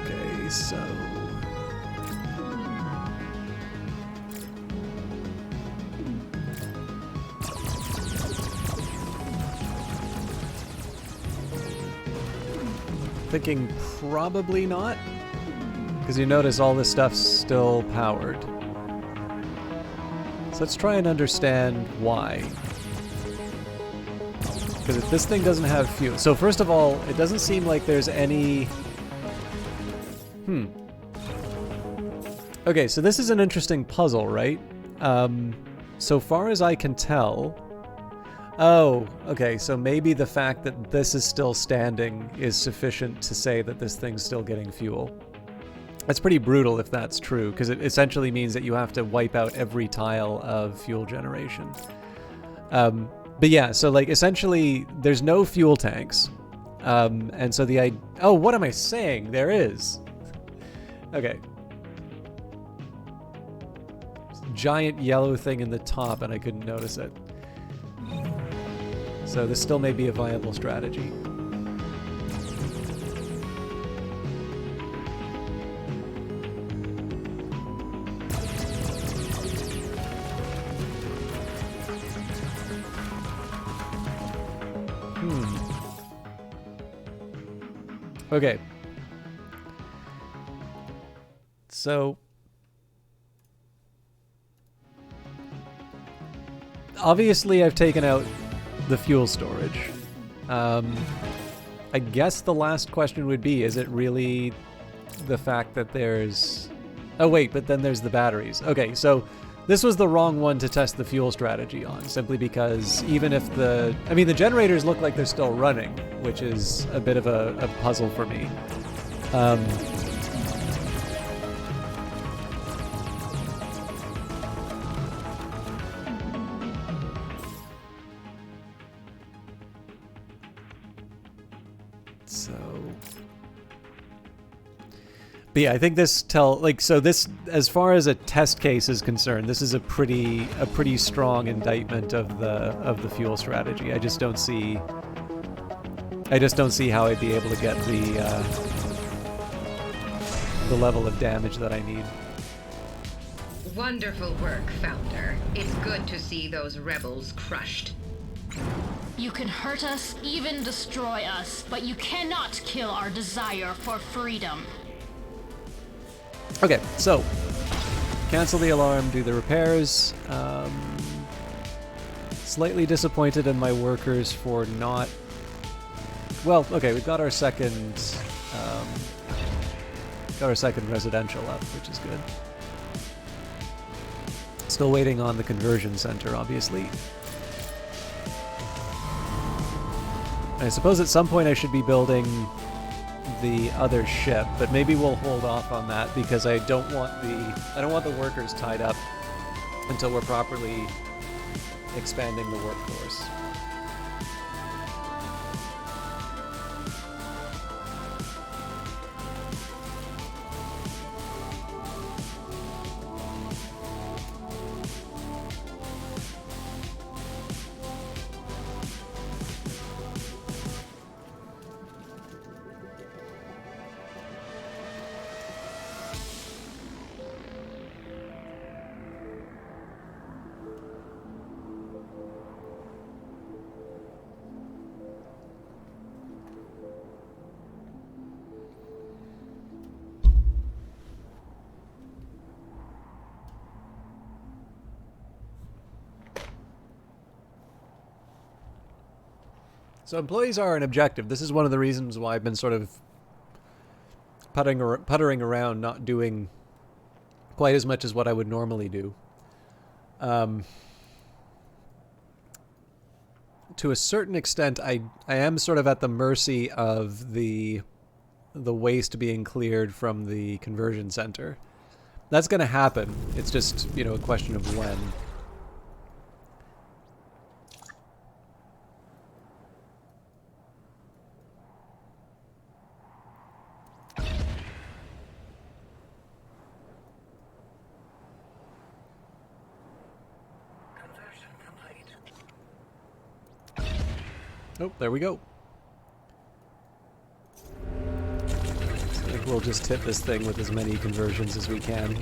Okay, so... Thinking probably not, because you notice all this stuff's still powered. So let's try and understand why. Because if this thing doesn't have fuel... So first of all, it doesn't seem like there's any... Okay, so this is an interesting puzzle, right? So far as I can tell... Oh, okay, so maybe the fact that this is still standing is sufficient to say that this thing's still getting fuel. That's pretty brutal if that's true, because it essentially means that you have to wipe out every tile of fuel generation. But yeah, so like essentially there's no fuel tanks. And so oh, what am I saying? There is. Okay. Giant yellow thing in the top and I couldn't notice it. So this still may be a viable strategy. Okay. So... obviously I've taken out the fuel storage. I guess the last question would be, is it really the fact that there's... Oh wait, but then there's the batteries. Okay, so this was the wrong one to test the fuel strategy on, simply because even if the... I mean, the generators look like they're still running, which is a bit of a puzzle for me. But yeah, I think this so this, as far as a test case is concerned, this is a pretty strong indictment of the fuel strategy. I just don't see how I'd be able to get the level of damage that I need. Wonderful work, Founder. It's good to see those rebels crushed. You can hurt us, even destroy us, but you cannot kill our desire for freedom. Okay, so cancel the alarm, do the repairs. Slightly disappointed in my workers for not... Well, okay, we've got our second residential up, which is good. Still waiting on the conversion center, obviously. I suppose at some point I should be building the other ship, but maybe we'll hold off on that because I don't want the workers tied up until we're properly expanding the workforce. So employees are an objective. This is one of the reasons why I've been sort of puttering around, not doing quite as much as what I would normally do. To a certain extent, I am sort of at the mercy of the waste being cleared from the conversion center. That's going to happen. It's just, you know, a question of when. Oh, there we go. I think we'll just hit this thing with as many conversions as we can.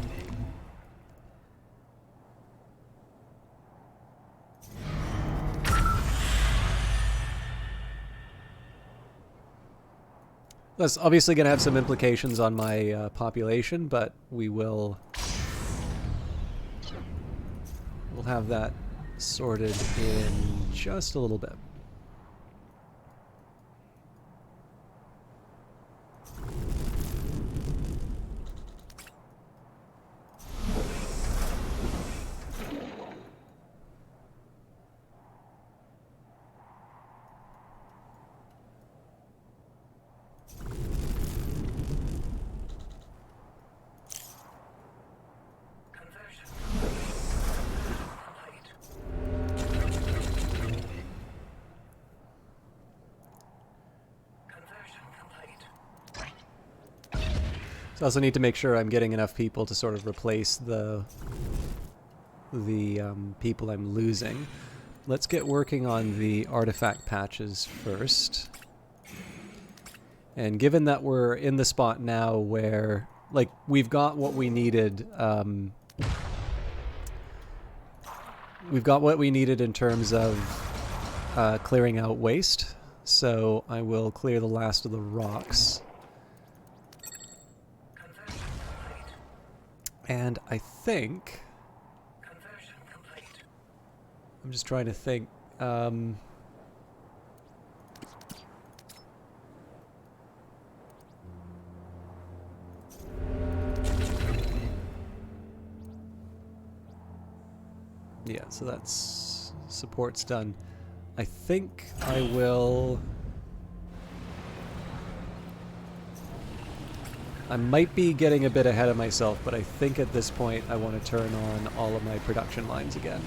That's obviously going to have some implications on my population, but we'll have that sorted in just a little bit. So I also need to make sure I'm getting enough people to sort of replace the people I'm losing. Let's get working on the artifact patches first. And given that we're in the spot now where, like, we've got what we needed, in terms of clearing out waste. So I will clear the last of the rocks. And I think... I'm just trying to think. Yeah, so that's support's done. I think I will... I might be getting a bit ahead of myself, but I think at this point I want to turn on all of my production lines again.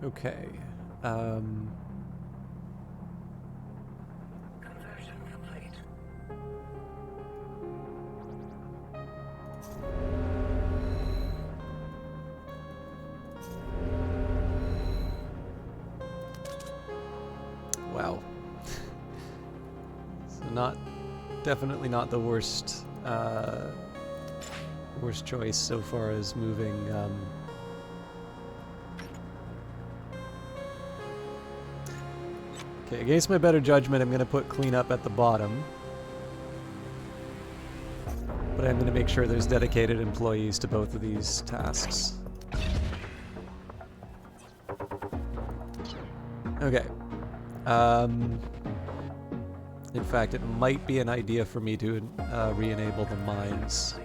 Okay. Conversion complete. Wow. So definitely not the worst, worst choice so far as moving, Okay, against my better judgment, I'm going to put cleanup at the bottom. But I'm going to make sure there's dedicated employees to both of these tasks. Okay. In fact, it might be an idea for me to re-enable the mines.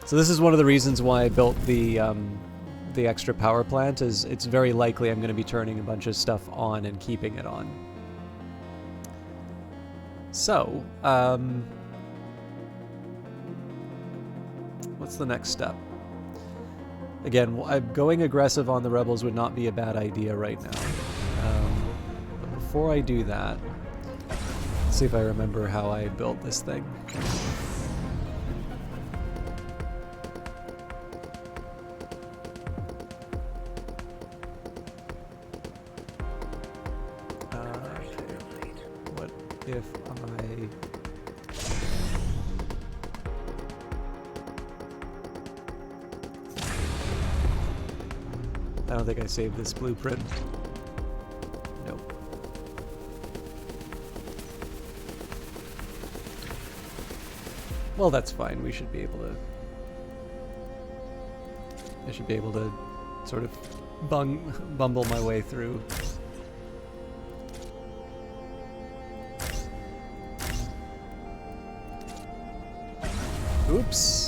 So this is one of the reasons why I built the extra power plant, is it's very likely I'm going to be turning a bunch of stuff on and keeping it on. So, what's the next step? Again, going aggressive on the rebels would not be a bad idea right now. But before I do that, let's see if I remember how I built this thing. If I don't think I saved this blueprint. Nope. Well, that's fine. We should be able to... I should be able to sort of bumble my way through. Oops.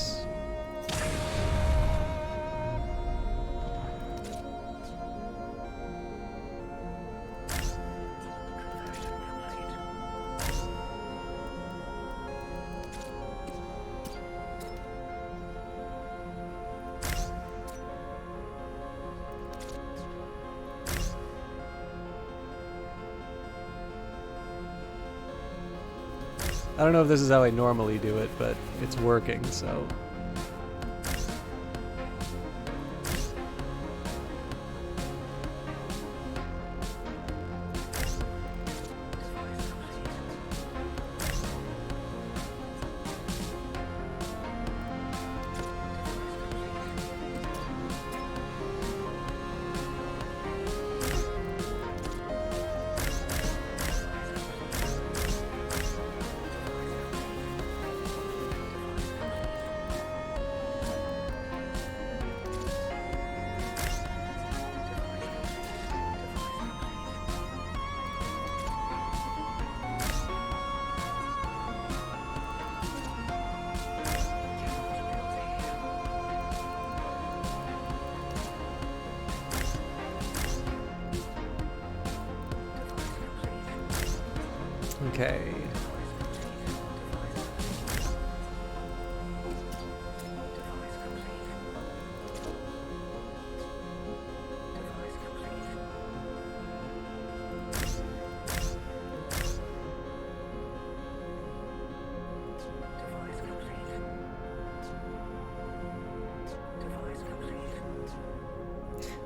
I don't know if this is how I normally do it, but it's working, so... Okay.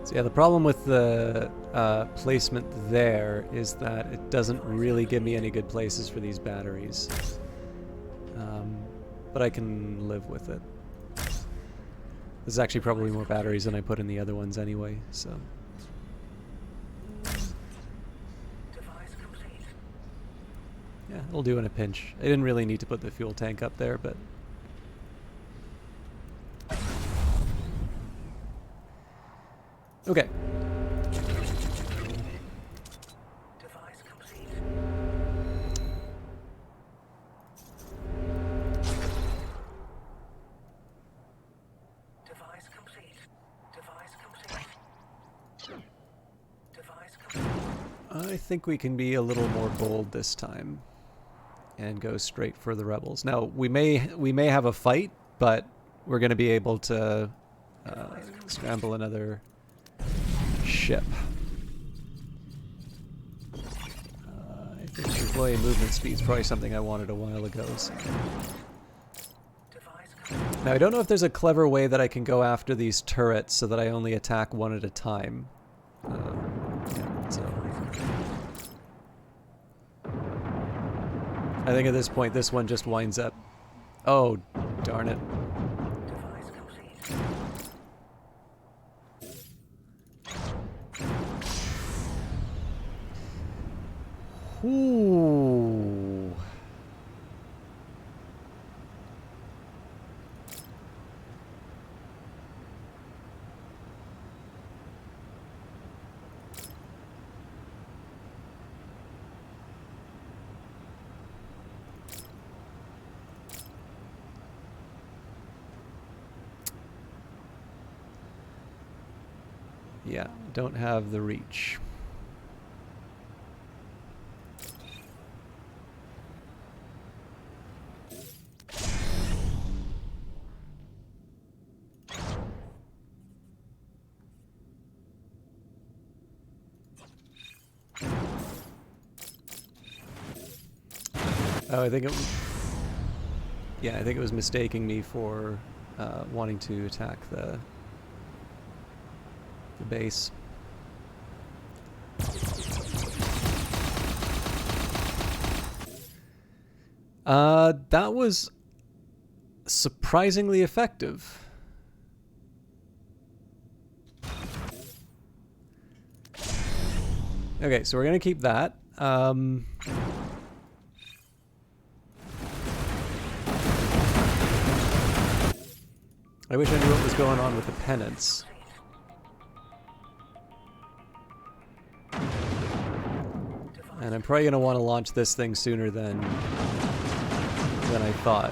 So yeah, the problem with the placement there is that it doesn't really give me any good places for these batteries. But I can live with it. There's actually probably more batteries than I put in the other ones anyway, so... Device complete. Yeah, it'll do in a pinch. I didn't really need to put the fuel tank up there, but... Okay. Device complete. Device complete. Device complete. Device complete. I think we can be a little more bold this time and go straight for the rebels. Now, we may have a fight, but we're going to be able to scramble another ship. I think employee movement speed is probably something I wanted a while ago. So. Now, I don't know if there's a clever way that I can go after these turrets so that I only attack one at a time. Yeah, so. I think at this point, this one just winds up... Oh, darn it. Device complete. Ooh. Yeah, don't have the reach. Oh, I think it... Yeah, I think it was mistaking me for wanting to attack the base. That was surprisingly effective. Okay, so we're gonna keep that. I wish I knew what was going on with the penance. And I'm probably gonna want to launch this thing sooner than I thought.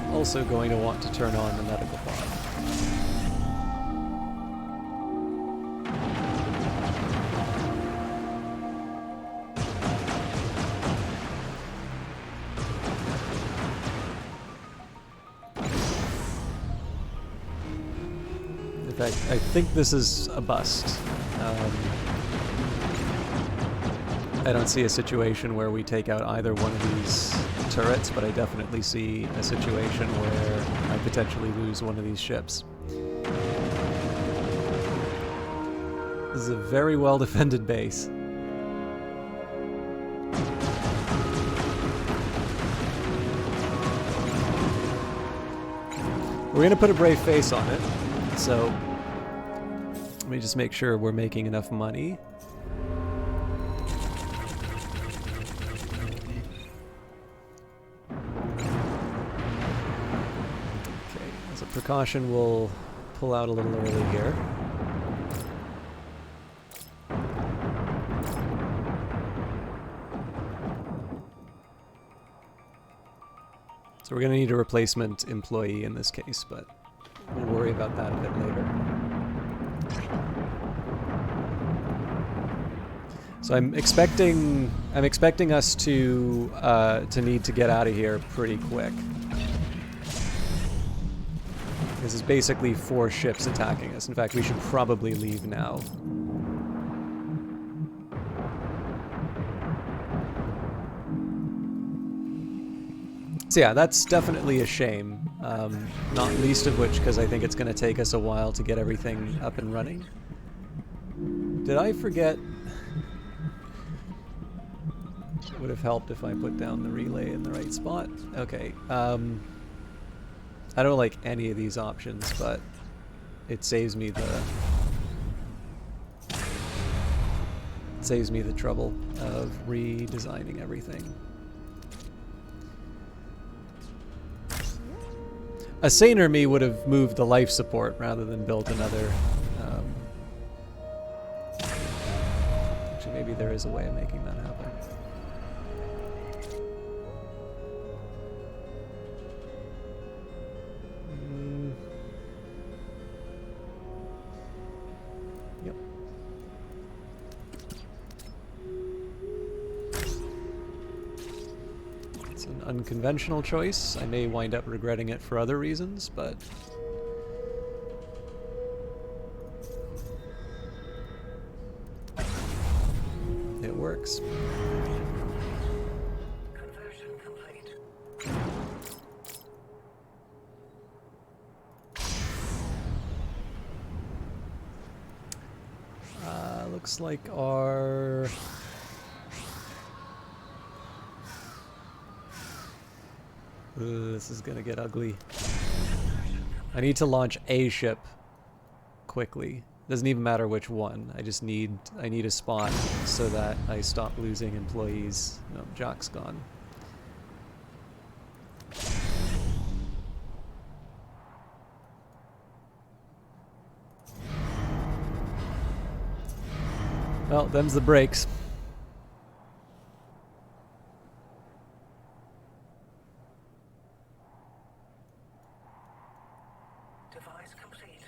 I'm also going to want to turn on the medical pod. In fact, I think this is a bust. I don't see a situation where we take out either one of these turrets, but I definitely see a situation where I potentially lose one of these ships. This is a very well defended base. We're going to put a brave face on it, so let me just make sure we're making enough money. Okay, as a precaution, we'll pull out a little early here. So we're going to need a replacement employee in this case, but we'll worry about that a bit later. So I'm expecting us to need to get out of here pretty quick. This is basically 4 ships attacking us. In fact, we should probably leave now. So yeah, that's definitely a shame. Not least of which because I think it's going to take us a while to get everything up and running. Did I forget? It would have helped if I put down the relay in the right spot. Okay. I don't like any of these options, but it saves me the trouble of redesigning everything. A saner me would have moved the life support rather than built another. Actually, maybe there is a way of making that happen. Yep. It's an unconventional choice. I may wind up regretting it for other reasons, but it works. Conversion complete. Looks like our... this is gonna get ugly. I need to launch a ship quickly. Doesn't even matter which one. I need a spot so that I stop losing employees. No, Jock's gone. Well, them's the breaks. Device complete.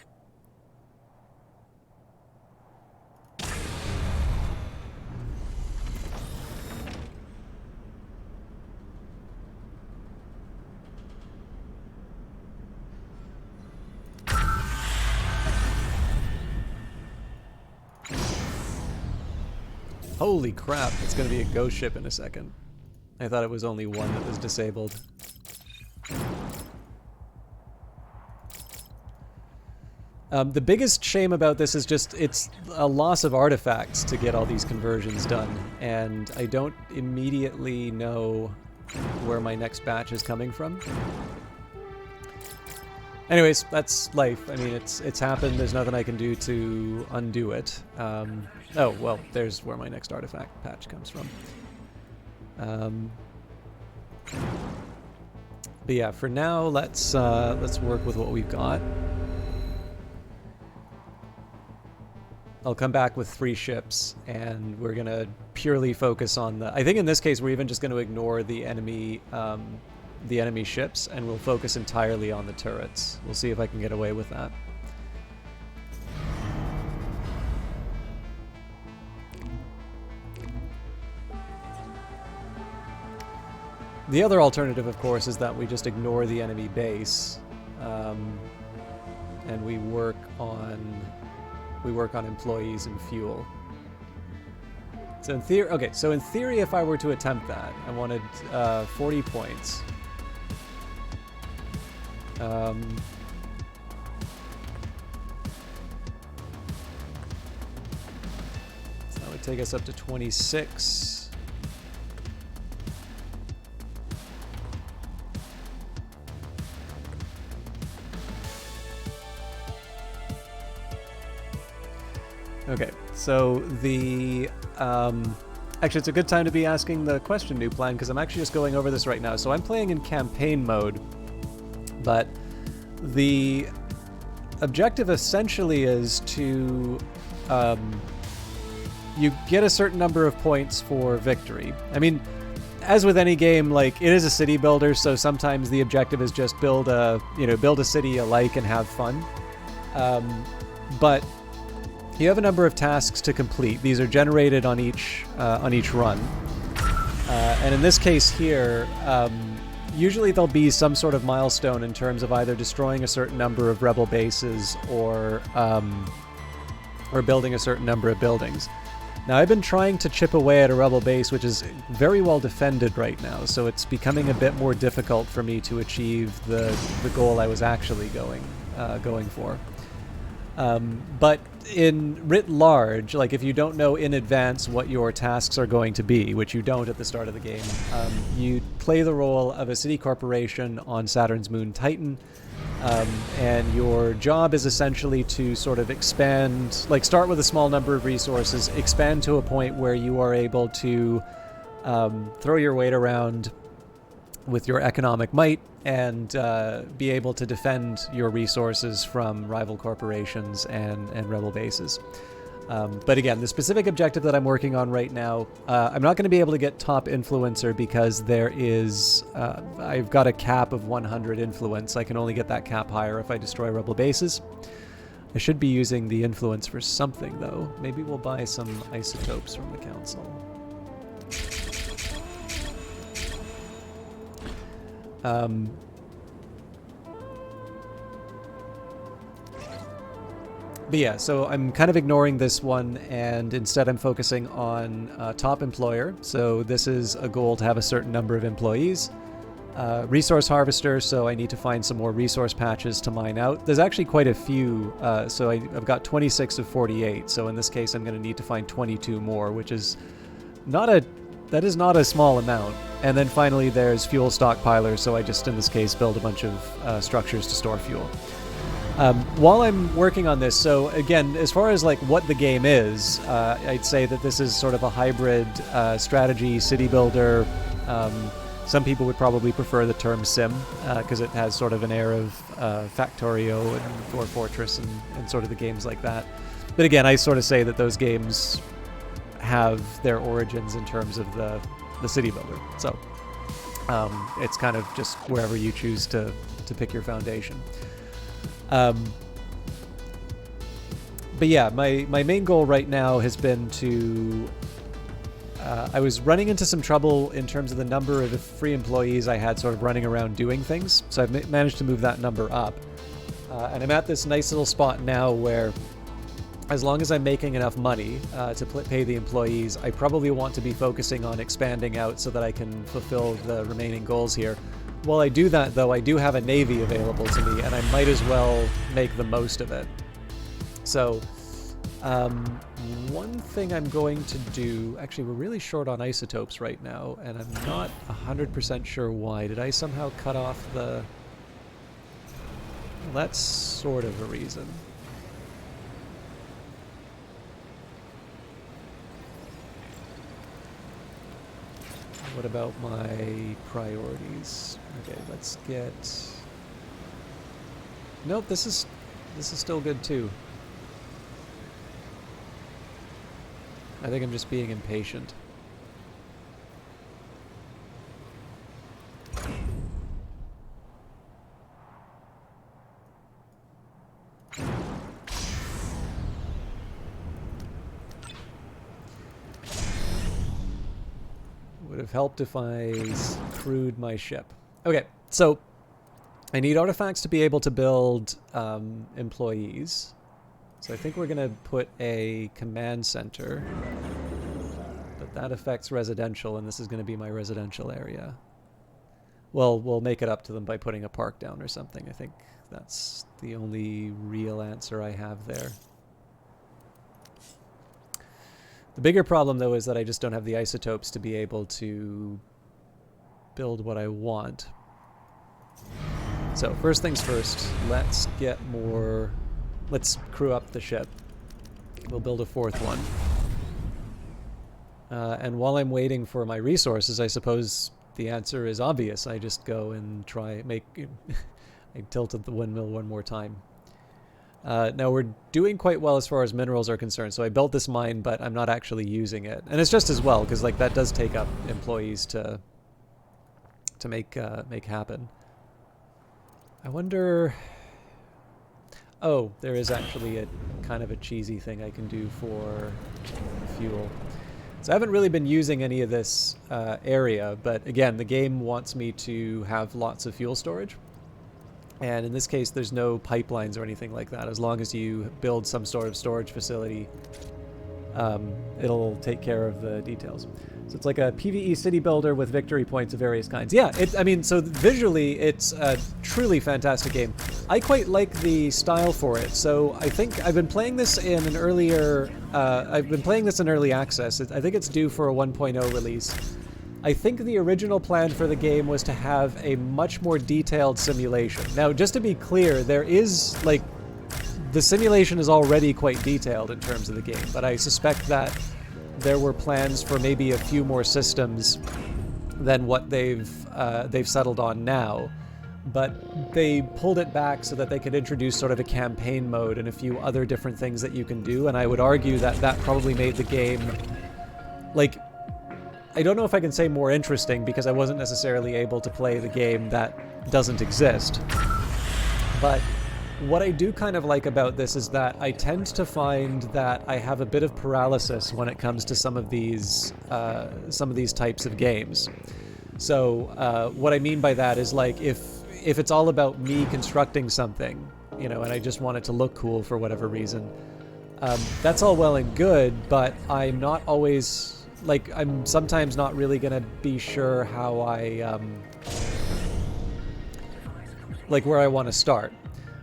Holy crap, it's gonna be a ghost ship in a second. I thought it was only one that was disabled. The biggest shame about this is just it's a loss of artifacts to get all these conversions done, and I don't immediately know where my next batch is coming from. Anyways, that's life. I mean, it's happened. There's nothing I can do to undo it. Oh, well, there's where my next artifact patch comes from. But yeah, for now, let's work with what we've got. I'll come back with 3 ships, and we're gonna purely focus on the... I think in this case, we're even just gonna ignore the enemy ships, and we'll focus entirely on the turrets. We'll see if I can get away with that. The other alternative, of course, is that we just ignore the enemy base, and we work on employees and fuel. So in theory, okay. So in theory, if I were to attempt that, I wanted 40 points. So that would take us up to 26. Okay, so the actually, it's a good time to be asking the question, New Plan, because I'm actually just going over this right now. So I'm playing in campaign mode, but the objective essentially is to you get a certain number of points for victory. I mean, as with any game, like, it is a city builder, so sometimes the objective is just build a city you like and have fun. But you have a number of tasks to complete. These are generated on each run, and in this case here, usually there'll be some sort of milestone in terms of either destroying a certain number of rebel bases or building a certain number of buildings. Now, I've been trying to chip away at a rebel base, which is very well defended right now, so it's becoming a bit more difficult for me to achieve the goal I was actually going for. But in writ large, like if you don't know in advance what your tasks are going to be, which you don't at the start of the game, you play the role of a city corporation on Saturn's moon Titan, and your job is essentially to sort of expand, like start with a small number of resources, expand to a point where you are able to throw your weight around with your economic might and be able to defend your resources from rival corporations and rebel bases. But again, the specific objective that I'm working on right now, I'm not going to be able to get top influencer because there is, I've got a cap of 100 influence. I can only get that cap higher if I destroy rebel bases. I should be using the influence for something though. Maybe we'll buy some isotopes from the council. But yeah, so I'm kind of ignoring this one, and instead I'm focusing on top employer. So this is a goal to have a certain number of employees. Resource harvester, so I need to find some more resource patches to mine out. There's actually quite a few, so I've got 26 of 48, so in this case I'm going to need to find 22 more, which is that is not a small amount. And then finally there's fuel stockpiler, so I just in this case build a bunch of structures to store fuel. While I'm working on this, so again, as far as like what the game is, I'd say that this is sort of a hybrid strategy city builder. Some people would probably prefer the term sim because it has sort of an air of Factorio and Dwarf Fortress and sort of the games like that. But again, I sort of say that those games have their origins in terms of the city builder. So it's kind of just wherever you choose to pick your foundation. But yeah, my main goal right now has been to... I was running into some trouble in terms of the number of free employees I had sort of running around doing things, so I've managed to move that number up. And I'm at this nice little spot now where, as long as I'm making enough money to pay the employees, I probably want to be focusing on expanding out so that I can fulfill the remaining goals here. While I do that, though, I do have a navy available to me, and I might as well make the most of it. So, one thing I'm going to do... Actually, we're really short on isotopes right now, and I'm not 100% sure why. Did I somehow cut off the... Well, that's sort of a reason. What about my priorities? Okay, let's get... Nope, this is still good too. I think I'm just being impatient. Would have helped if I crewed my ship. Okay, so I need artifacts to be able to build employees. So I think we're going to put a command center, but that affects residential, and this is going to be my residential area. Well, we'll make it up to them by putting a park down or something. I think that's the only real answer I have there. The bigger problem, though, is that I just don't have the isotopes to be able to build what I want. So first things first, let's get more... Let's crew up the ship. We'll build a fourth one. And while I'm waiting for my resources, I suppose the answer is obvious. I just go and try make... I tilted the windmill one more time. Now we're doing quite well as far as minerals are concerned. So I built this mine, but I'm not actually using it. And it's just as well, because like that does take up employees to make happen. I wonder... Oh, there is actually a kind of a cheesy thing I can do for fuel. So I haven't really been using any of this area, but again, the game wants me to have lots of fuel storage. And in this case, there's no pipelines or anything like that. As long as you build some sort of storage facility it'll take care of the details. So it's like a PvE city builder with victory points of various kinds. Yeah, I mean, so visually, it's a truly fantastic game. I quite like the style for it. So I think I've been playing this in an earlier, early access. I think it's due for a 1.0 release. I think the original plan for the game was to have a much more detailed simulation. Now, just to be clear, there is, like, the simulation is already quite detailed in terms of the game, but I suspect that there were plans for maybe a few more systems than what they've settled on now, but they pulled it back so that they could introduce sort of a campaign mode and a few other different things that you can do, and I would argue that that probably made the game, like, I don't know if I can say more interesting because I wasn't necessarily able to play the game that doesn't exist, but what I do kind of like about this is that I tend to find that I have a bit of paralysis when it comes to some of these types of games. So what I mean by that is, like, if it's all about me constructing something, you know, and I just want it to look cool for whatever reason, that's all well and good, but I'm not always, like, I'm sometimes not really gonna be sure how I, like, where I want to start.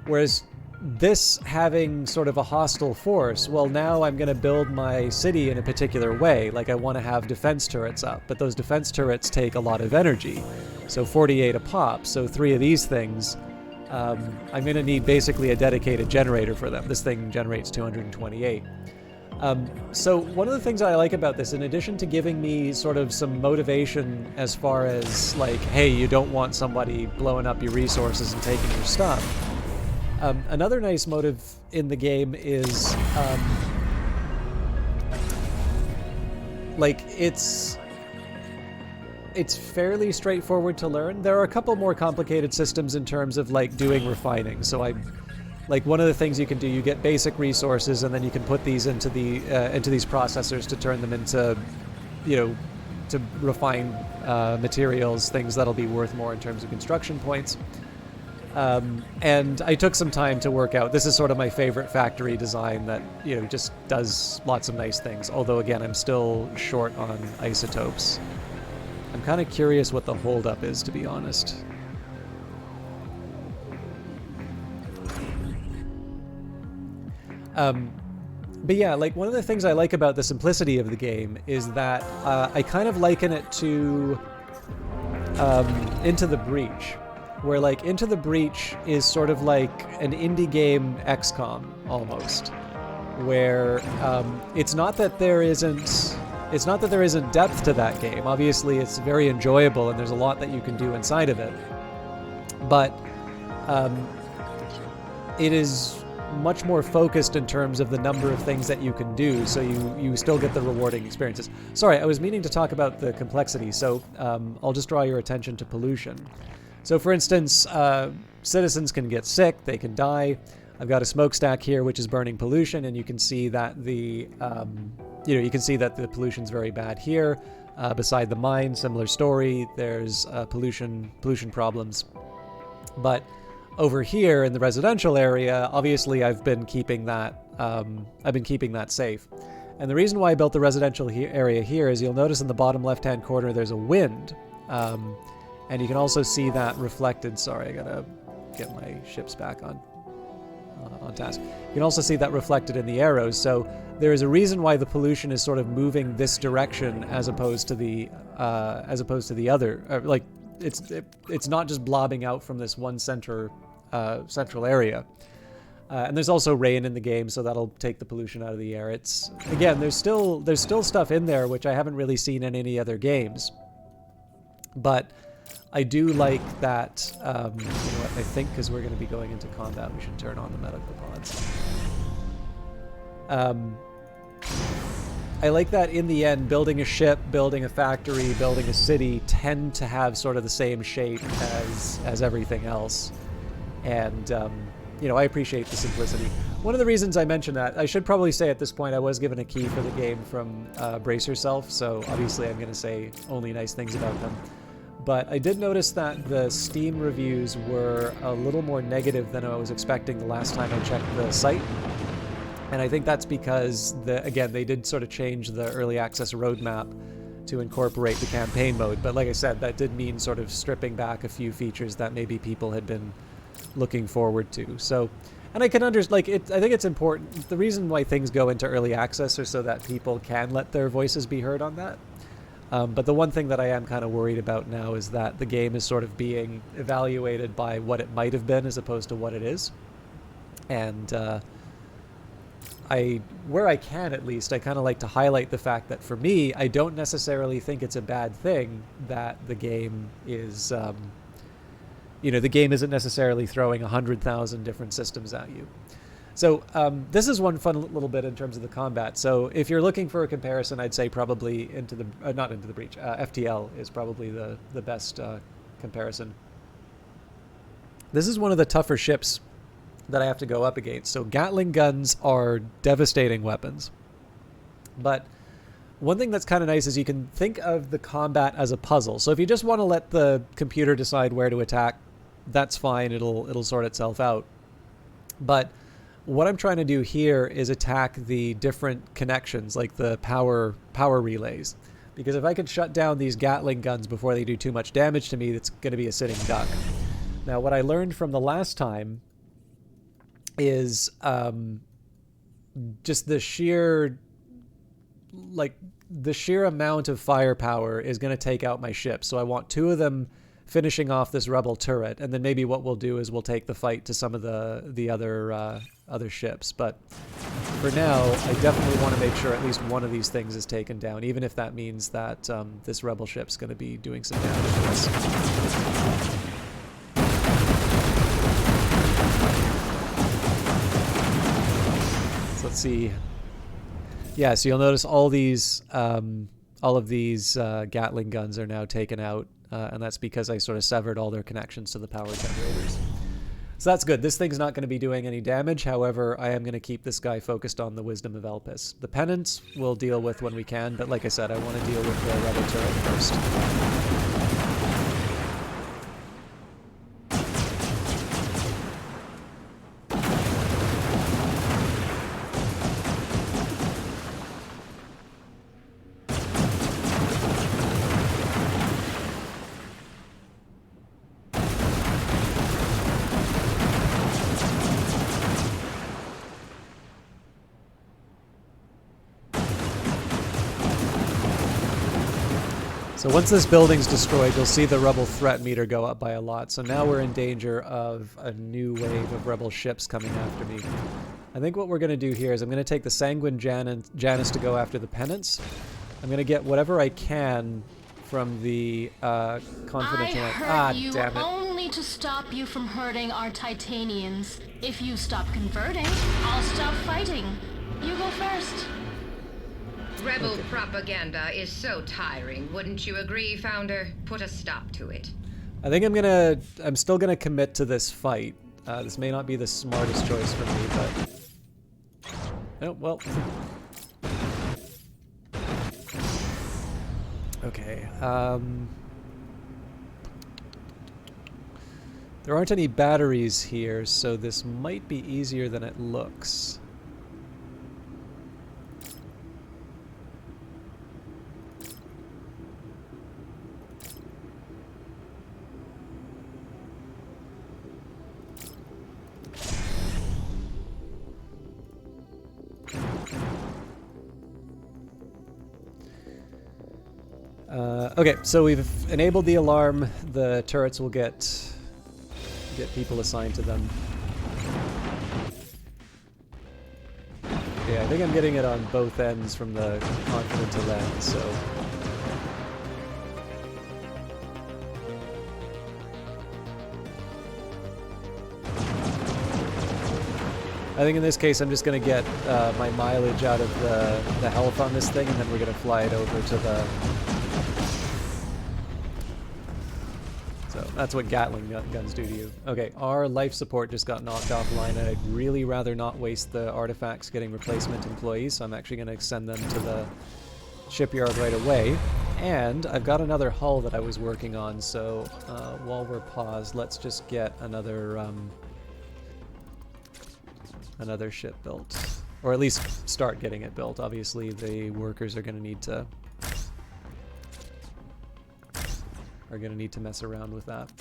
Whereas this having sort of a hostile force, well, now I'm going to build my city in a particular way. Like, I want to have defense turrets up, but those defense turrets take a lot of energy. So 48 a pop, so 3 of these things, I'm going to need basically a dedicated generator for them. This thing generates 228. So one of the things I like about this, in addition to giving me sort of some motivation as far as, like, hey, you don't want somebody blowing up your resources and taking your stuff, another nice motive in the game is, like, it's fairly straightforward to learn. There are a couple more complicated systems in terms of, like, doing refining. So like, one of the things you can do, you get basic resources, and then you can put these into these processors to turn them into, you know, to refine materials, things that'll be worth more in terms of construction points. And I took some time to work out. This is sort of my favorite factory design that, you know, just does lots of nice things. Although, again, I'm still short on isotopes. I'm kind of curious what the holdup is, to be honest. But yeah, like, one of the things I like about the simplicity of the game is that I kind of liken it to Into the Breach, where, like, Into the Breach is sort of like an indie game XCOM almost, where it's not that there isn't depth to that game. Obviously, it's very enjoyable and there's a lot that you can do inside of it, but it is much more focused in terms of the number of things that you can do, so you still get the rewarding experiences. Sorry, I was meaning to talk about the complexity, so I'll just draw your attention to pollution. So, for instance, citizens can get sick, they can die. I've got a smokestack here which is burning pollution, and you can see that the pollution's very bad here. Beside the mine, similar story. There's pollution problems, but over here in the residential area, obviously I've been keeping that safe. And the reason why I built the residential area here is, you'll notice in the bottom left-hand corner there's a wind, and you can also see that reflected. Sorry, I gotta get my ships back on task. You can also see that reflected in the arrows. So there is a reason why the pollution is sort of moving this direction as opposed to the other. Like, it's not just blobbing out from this one central area. And there's also rain in the game, so that'll take the pollution out of the air. It's, again, there's still stuff in there which I haven't really seen in any other games. But I do like that, you know what, I think because we're going to be going into combat, we should turn on the medical pods. I like that in the end, building a ship, building a factory, building a city tend to have sort of the same shape as everything else. And, you know, I appreciate the simplicity. One of the reasons I mentioned that, I should probably say at this point, I was given a key for the game from Brace Yourself, so obviously I'm going to say only nice things about them. But I did notice that the Steam reviews were a little more negative than I was expecting the last time I checked the site. And I think that's because, again, they did sort of change the early access roadmap to incorporate the campaign mode. But like I said, that did mean sort of stripping back a few features that maybe people had been looking forward to. So, and I can understand, I think it's important. The reason why things go into early access are so that people can let their voices be heard on that. But the one thing that I am kind of worried about now is that the game is sort of being evaluated by what it might have been as opposed to what it is. And where I can at least, I kind of like to highlight the fact that for me, I don't necessarily think it's a bad thing that the game is, the game isn't necessarily throwing 100,000 different systems at you. So this is one fun little bit in terms of the combat. So if you're looking for a comparison, I'd say probably not Into the Breach, FTL is probably the best comparison. This is one of the tougher ships that I have to go up against. So Gatling guns are devastating weapons. But one thing that's kind of nice is you can think of the combat as a puzzle. So if you just want to let the computer decide where to attack, that's fine. It'll sort itself out. But what I'm trying to do here is attack the different connections, like the power relays. Because if I can shut down these Gatling guns before they do too much damage to me, it's going to be a sitting duck. Now, what I learned from the last time is just the sheer amount of firepower is going to take out my ship. So I want 2 of them finishing off this rebel turret, and then maybe what we'll do is we'll take the fight to some of the other ships. But for now, I definitely want to make sure at least one of these things is taken down, even if that means that this rebel ship's going to be doing some damage to us. Let's see. Yeah, so you'll notice all of these Gatling guns are now taken out, and that's because I sort of severed all their connections to the power generators. So that's good. This thing's not going to be doing any damage. However, I am going to keep this guy focused on the Wisdom of Elpis. The Penance we'll deal with when we can, but like I said, I want to deal with the Rebel turret first. So once this building's destroyed, you'll see the Rebel threat meter go up by a lot. So now we're in danger of a new wave of Rebel ships coming after me. I think what we're going to do here is I'm going to take the Sanguine Janus to go after the Penance. I'm going to get whatever I can from the Confident... I hurt you only to stop you from hurting our Titanians. If you stop converting, I'll stop fighting. You go first. Rebel propaganda is so tiring, wouldn't you agree, Founder? Put a stop to it. I think I'm still gonna commit to this fight. This may not be the smartest choice for me, but... Oh, well. Okay, there aren't any batteries here, so this might be easier than it looks. Okay, so we've enabled the alarm. The turrets will get people assigned to them. Yeah, I think I'm getting it on both ends from the Continental lens, so... I think in this case I'm just going to get my mileage out of the health on this thing, and then we're going to fly it over to the... So that's what Gatling guns do to you. Okay, our life support just got knocked offline, and I'd really rather not waste the artifacts getting replacement employees, so I'm actually going to send them to the shipyard right away. And I've got another hull that I was working on, so while we're paused, let's just get another ship built. or at least start getting it built. Obviously, the workers are going to need to mess around with that.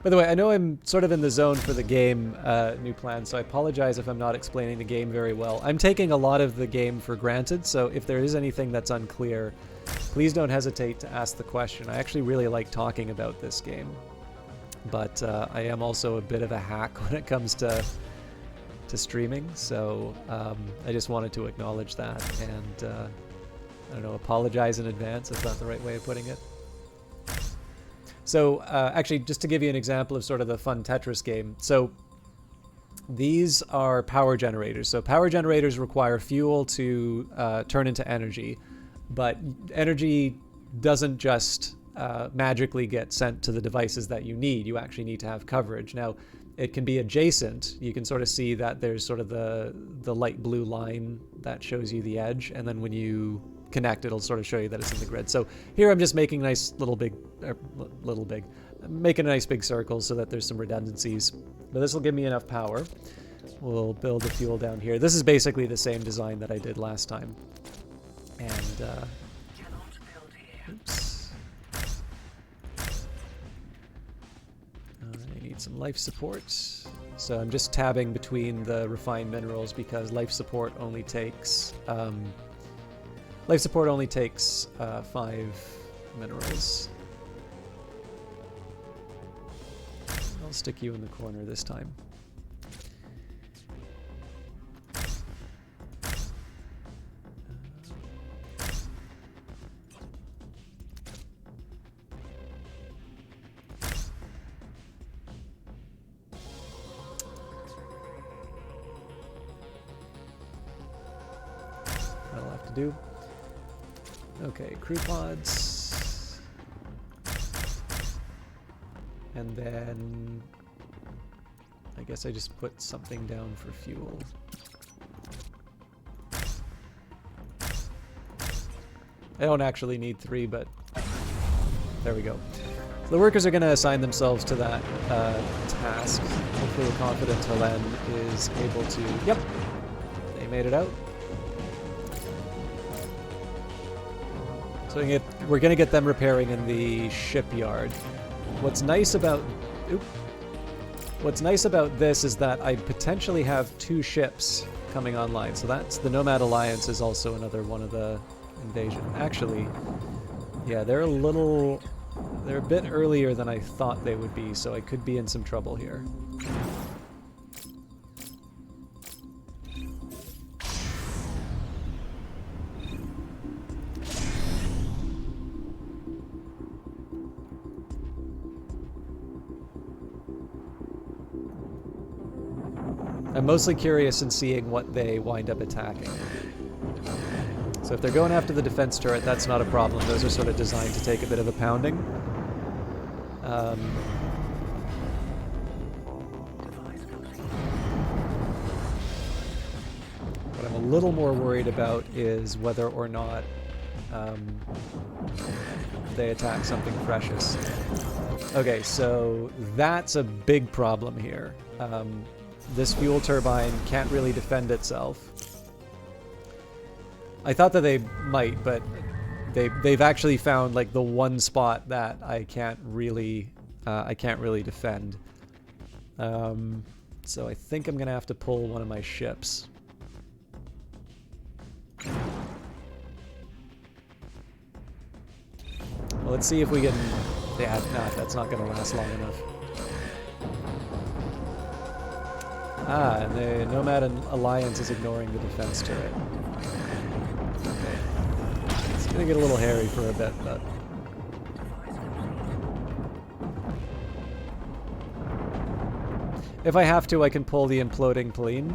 By the way, I know I'm sort of in the zone for the game, new plan, so I apologize if I'm not explaining the game very well. I'm taking a lot of the game for granted, so if there is anything that's unclear, please don't hesitate to ask the question. I actually really like talking about this game, but I am also a bit of a hack when it comes to streaming, so I just wanted to acknowledge that and I don't know, apologize in advance. Is that the right way of putting it? So actually, just to give you an example of sort of the fun Tetris game. So these are power generators. So power generators require fuel to turn into energy, but energy doesn't just magically get sent to the devices that you need. You actually need to have coverage. Now, it can be adjacent. You can sort of see that there's sort of the light blue line that shows you the edge, and then when you connect, it'll sort of show you that it's in the grid. So here I'm just making nice making a nice big circle so that there's some redundancies. But this will give me enough power. We'll build the fuel down here. This is basically the same design that I did last time. And oops. I need some life support. So I'm just tabbing between the refined minerals because life support only takes 5 minerals. I'll stick you in the corner this time. That'll have to do. Okay, crew pods. And then I guess I just put something down for fuel. I don't actually need 3, but there we go. So the workers are going to assign themselves to that task. Hopefully the confident Helen is able to... Yep, they made it out. So we're going to get them repairing in the shipyard. What's nice about this is that I potentially have 2 ships coming online. So that's the Nomad Alliance is also another one of the invasion. Actually, yeah, they're a bit earlier than I thought they would be, so I could be in some trouble here. I'm mostly curious in seeing what they wind up attacking. So if they're going after the defense turret, that's not a problem. Those are sort of designed to take a bit of a pounding. What I'm a little more worried about is whether or not they attack something precious. Okay, so that's a big problem here. This fuel turbine can't really defend itself. I thought that they might, but they've actually found like the one spot that I can't really defend. So I think I'm gonna have to pull one of my ships. Well, let's see if we can... Yeah, no, that's not gonna last long enough. Ah, and the Nomad Alliance is ignoring the defense turret. Okay. It's gonna get a little hairy for a bit, but... If I have to, I can pull the imploding plane,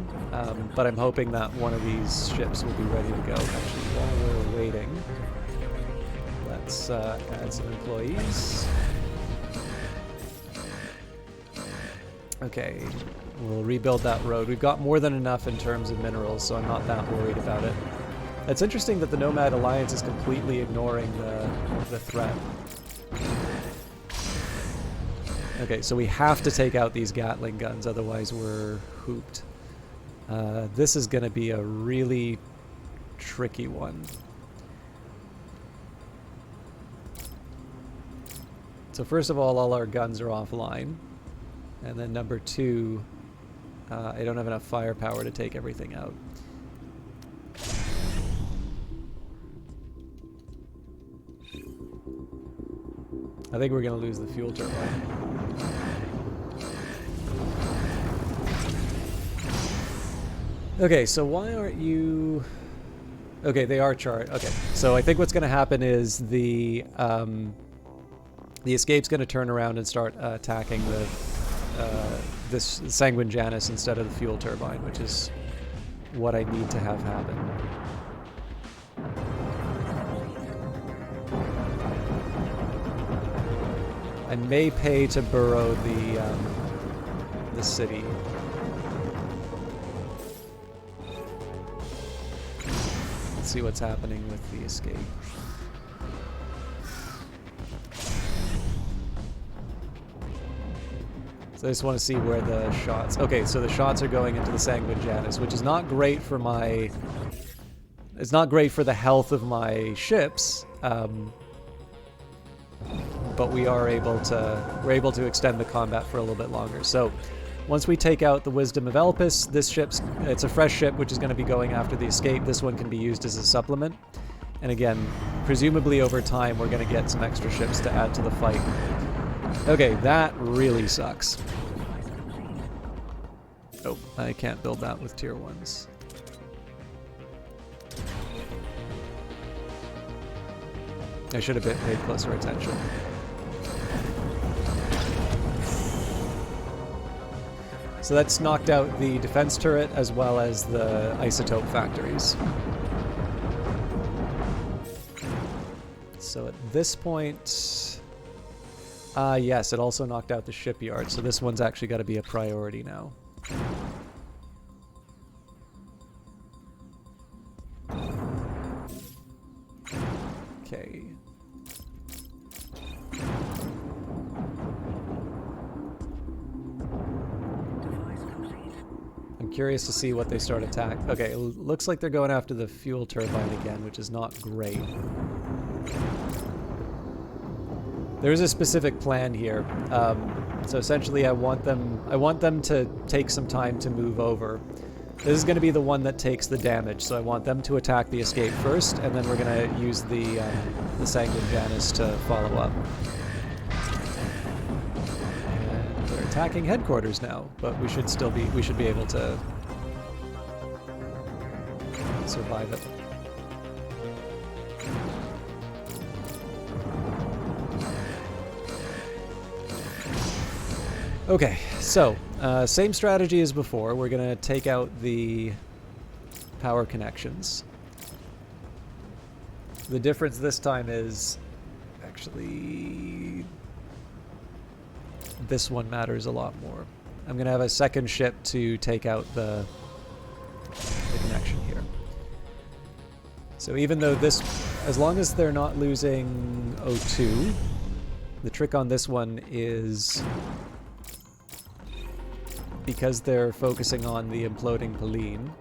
but I'm hoping that one of these ships will be ready to go. Actually, while we're waiting, let's add some employees. Okay. We'll rebuild that road. We've got more than enough in terms of minerals, so I'm not that worried about it. It's interesting that the Nomad Alliance is completely ignoring the threat. Okay, so we have to take out these Gatling guns, otherwise we're hooped. This is going to be a really tricky one. So first of all our guns are offline. And then number two, I don't have enough firepower to take everything out. I think we're going to lose the fuel turbine. Okay, so why aren't you... Okay, they are charged. Okay, so I think what's going to happen is the escape's going to turn around and start attacking this Sanguine Janus instead of the fuel turbine, which is what I need to have happen. I may pay to burrow the city. Let's see what's happening with the escape. So I just want to see where the shots... Okay, so the shots are going into the Sanguine Janus, which is not great for my... It's not great for the health of my ships, but we are able to... We're able to extend the combat for a little bit longer. So once we take out the Wisdom of Elpis, this ship's... It's a fresh ship, which is going to be going after the escape. This one can be used as a supplement. And again, presumably over time, we're going to get some extra ships to add to the fight. Okay, that really sucks. Oh, I can't build that with tier 1s. I should have paid closer attention. So that's knocked out the defense turret as well as the isotope factories. So at this point... yes, it also knocked out the shipyard, so this one's actually got to be a priority now. Okay. I'm curious to see what they start attack. Okay, it looks like they're going after the fuel turbine again, which is not great. There is a specific plan here. So essentially I want them to take some time to move over. This is going to be the one that takes the damage, so I want them to attack the escape first, and then we're going to use the Sanguine Janus to follow up. And they're attacking headquarters now, but we should be able to survive it. Okay, so same strategy as before. We're going to take out the power connections. The difference this time is actually this one matters a lot more. I'm going to have a second ship to take out the connection here. So even though this, as long as they're not losing O2, the trick on this one is... because they're focusing on the imploding Pauline.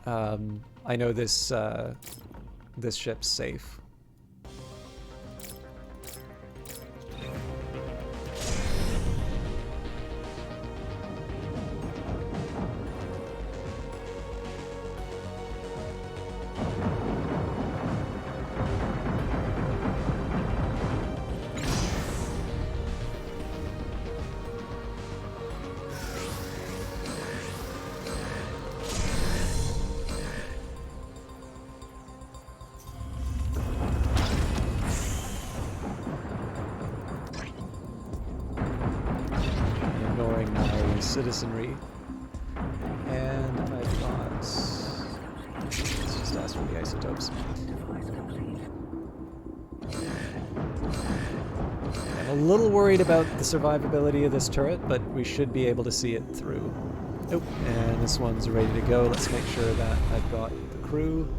I know this ship's safe. Citizenry, and I've got... Let's just ask for the isotopes. I'm a little worried about the survivability of this turret, but we should be able to see it through. Oh, and this one's ready to go. Let's make sure that I've got the crew.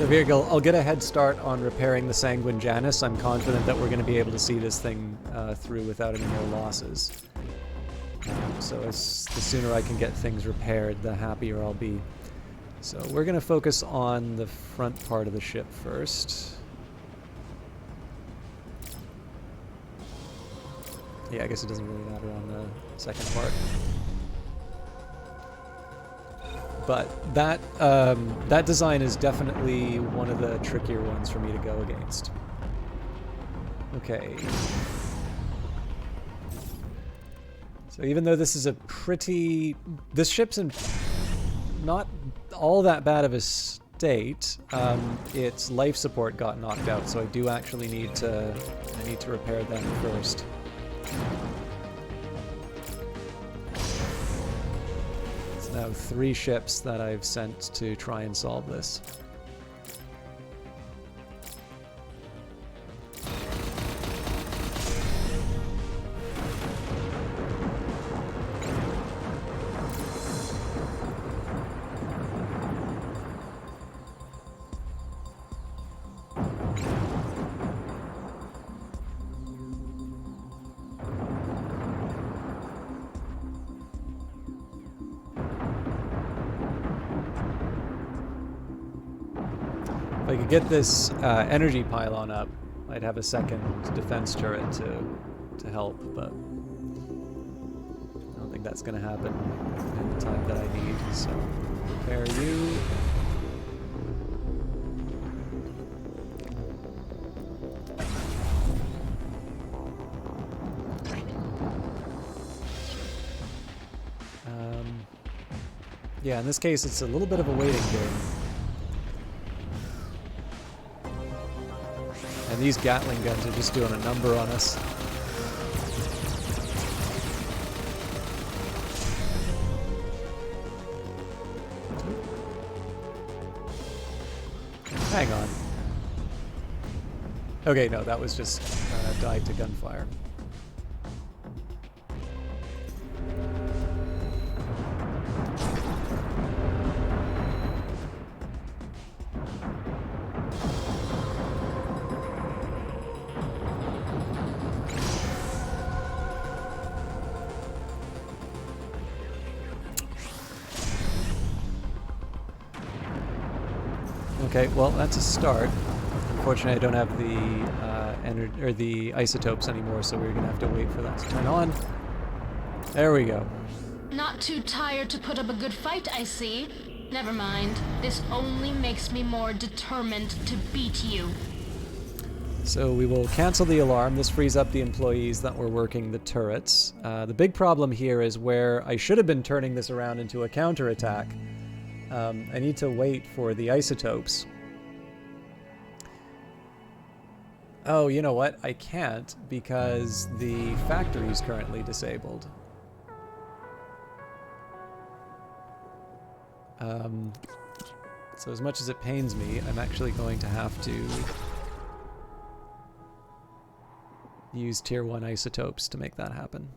So Virgil, I'll get a head start on repairing the Sanguine Janus. I'm confident that we're going to be able to see this thing through without any more losses. So the sooner I can get things repaired, the happier I'll be. So we're going to focus on the front part of the ship first. Yeah, I guess it doesn't really matter on the second part. But that design is definitely one of the trickier ones for me to go against. Okay. So even though this is a pretty... This ship's in not all that bad of a state, its life support got knocked out, so I do actually need to... I need to repair them first. It's now 3 ships that I've sent to try and solve this. If I could get this energy pylon up, I'd have a second defense turret to help, but I don't think that's going to happen in the time that I need, so repair you. Yeah, in this case, it's a little bit of a waiting game. And these Gatling guns are just doing a number on us. Hang on. Okay, no, that was just died to gunfire. Okay, well that's a start. Unfortunately, I don't have the the isotopes anymore, so we're gonna have to wait for that to turn on. There we go. Not too tired to put up a good fight, I see. Never mind. This only makes me more determined to beat you. So we will cancel the alarm. This frees up the employees that were working the turrets. The big problem here is where I should have been turning this around into a counterattack. I need to wait for the isotopes. Oh, you know what? I can't because the factory is currently disabled. So as much as it pains me, I'm actually going to have to use tier 1 isotopes to make that happen.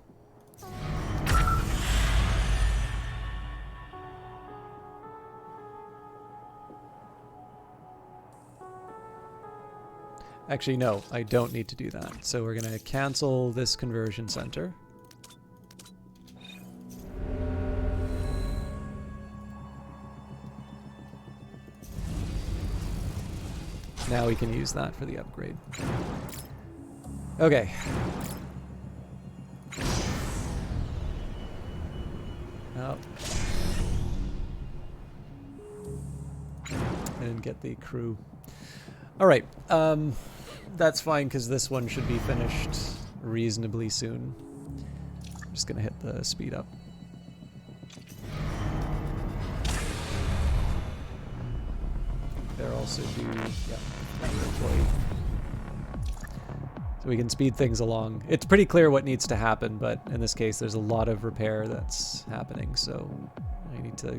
Actually, no, I don't need to do that. So we're going to cancel this conversion center. Now we can use that for the upgrade. Okay. Oh. I didn't get the crew. All right. That's fine because this one should be finished reasonably soon. I'm just going to hit the speed up. There also do, yeah, employee. So we can speed things along. It's pretty clear what needs to happen, but in this case there's a lot of repair that's happening, so I need to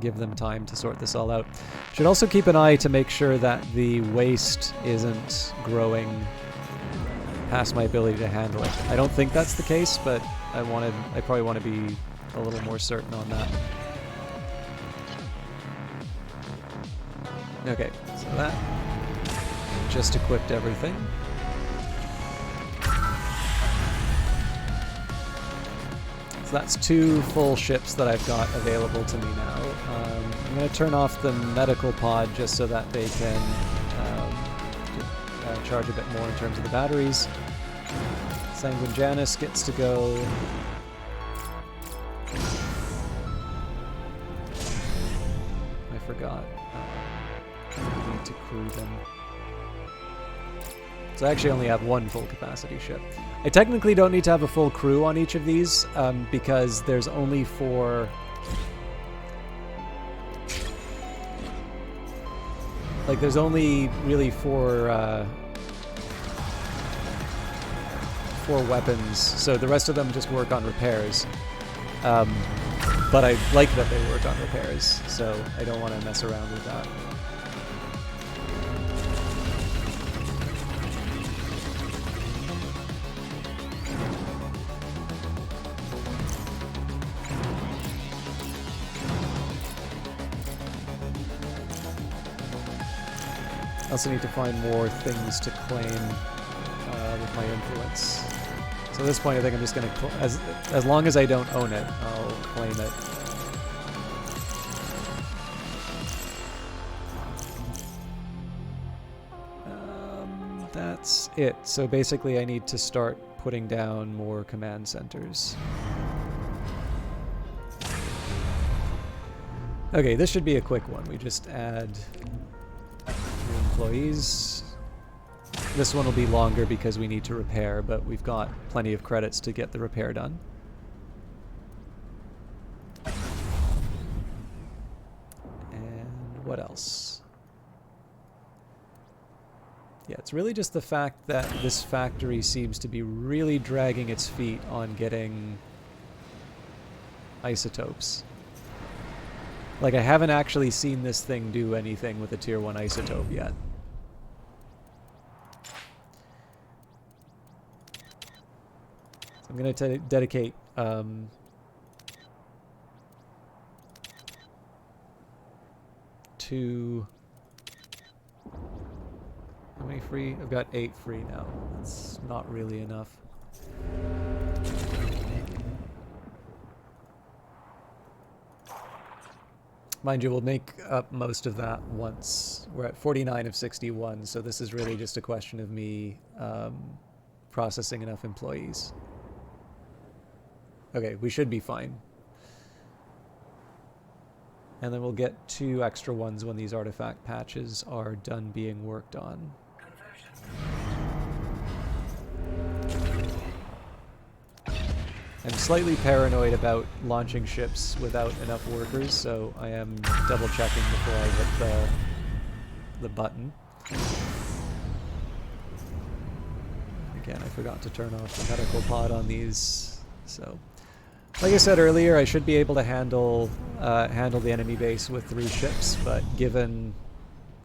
give them time to sort this all out. Should also keep an eye to make sure that the waste isn't growing past my ability to handle it. I don't think that's the case, but I probably want to be a little more certain on that. Okay, so that just equipped everything. So that's 2 full ships that I've got available to me now. I'm going to turn off the medical pod just so that they can charge a bit more in terms of the batteries. Sanguine Janus gets to go. I forgot. I need to crew them. So I actually only have 1 full capacity ship. I technically don't need to have a full crew on each of these because there's only 4... Like, there's only really 4 weapons, so the rest of them just work on repairs. But I like that they work on repairs, so I don't want to mess around with that. I also need to find more things to claim with my influence. So at this point, I think I'm just going to, as long as I don't own it, I'll claim it. That's it. So basically, I need to start putting down more command centers. Okay, this should be a quick one. We just add new employees. This one will be longer because we need to repair, but we've got plenty of credits to get the repair done. And what else? Yeah, it's really just the fact that this factory seems to be really dragging its feet on getting isotopes. Like, I haven't actually seen this thing do anything with a tier 1 isotope yet. I'm going to dedicate to... How many free? I've got 8 free now. That's not really enough. Mind you, we'll make up most of that once. We're at 49 of 61, so this is really just a question of me processing enough employees. Okay, we should be fine. And then we'll get 2 extra ones when these artifact patches are done being worked on. I'm slightly paranoid about launching ships without enough workers, so I am double checking before I hit the button. Again, I forgot to turn off the medical pod on these, so... Like I said earlier, I should be able to handle the enemy base with 3 ships, but given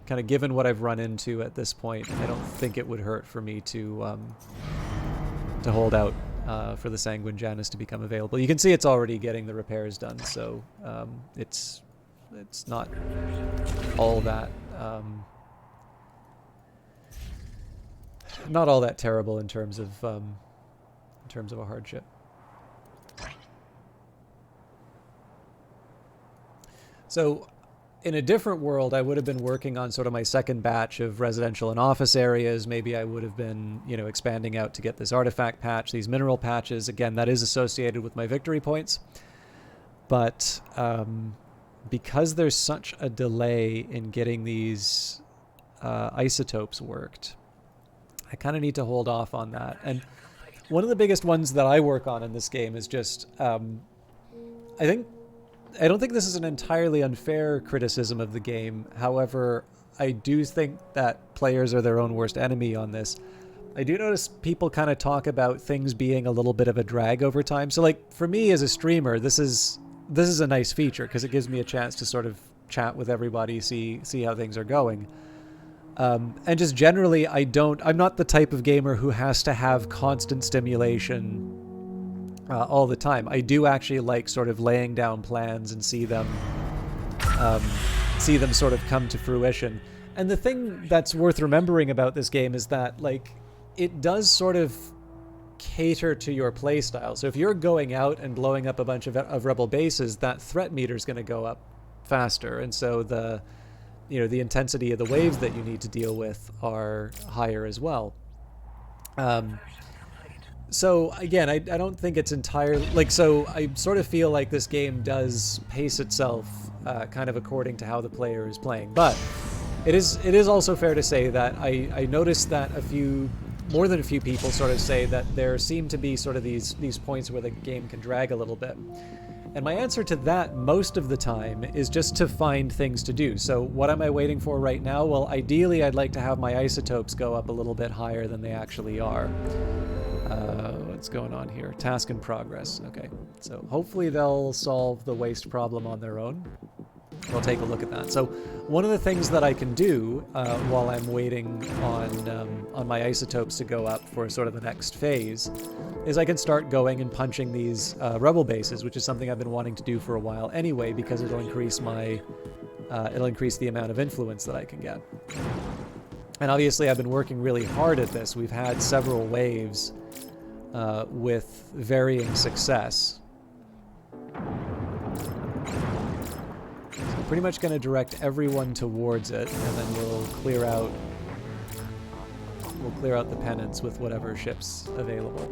what I've run into at this point, I don't think it would hurt for me to hold out for the Sanguine Janus to become available. You can see it's already getting the repairs done, so it's not all that terrible in terms of a hardship. So, in a different world, I would have been working on sort of my second batch of residential and office areas. Maybe I would have been, you know, expanding out to get this artifact patch, these mineral patches. Again, that is associated with my victory points. But because there's such a delay in getting these isotopes worked, I kind of need to hold off on that. And one of the biggest ones that I work on in this game is just, I don't think this is an entirely unfair criticism of the game. However, I do think that players are their own worst enemy on this. I do notice people kind of talk about things being a little bit of a drag over time. So, like, for me as a streamer, this is a nice feature because it gives me a chance to sort of chat with everybody, see how things are going. And just generally, I'm not the type of gamer who has to have constant stimulation all the time. I do actually like sort of laying down plans and see them see them sort of come to fruition. And the thing that's worth remembering about this game is that, like, it does sort of cater to your playstyle. So if you're going out and blowing up a bunch of rebel bases, that threat meter is going to go up faster, and so the intensity of the waves that you need to deal with are higher as well. So again, I don't think it's entirely like, so I sort of feel like this game does pace itself kind of according to how the player is playing, but it is also fair to say that I noticed that more than a few people sort of say that there seem to be sort of these points where the game can drag a little bit. And my answer to that most of the time is just to find things to do. So what am I waiting for right now? Well, ideally I'd like to have my isotopes go up a little bit higher than they actually are. What's going on here? Task in progress. Okay, so hopefully they'll solve the waste problem on their own. We'll take a look at that. So one of the things that I can do while I'm waiting on my isotopes to go up for sort of the next phase is I can start going and punching these rebel bases, which is something I've been wanting to do for a while anyway, because it'll increase the amount of influence that I can get. And obviously I've been working really hard at this. We've had several waves with varying success. Pretty much going to direct everyone towards it, and then we'll clear out the pennants with whatever ships available.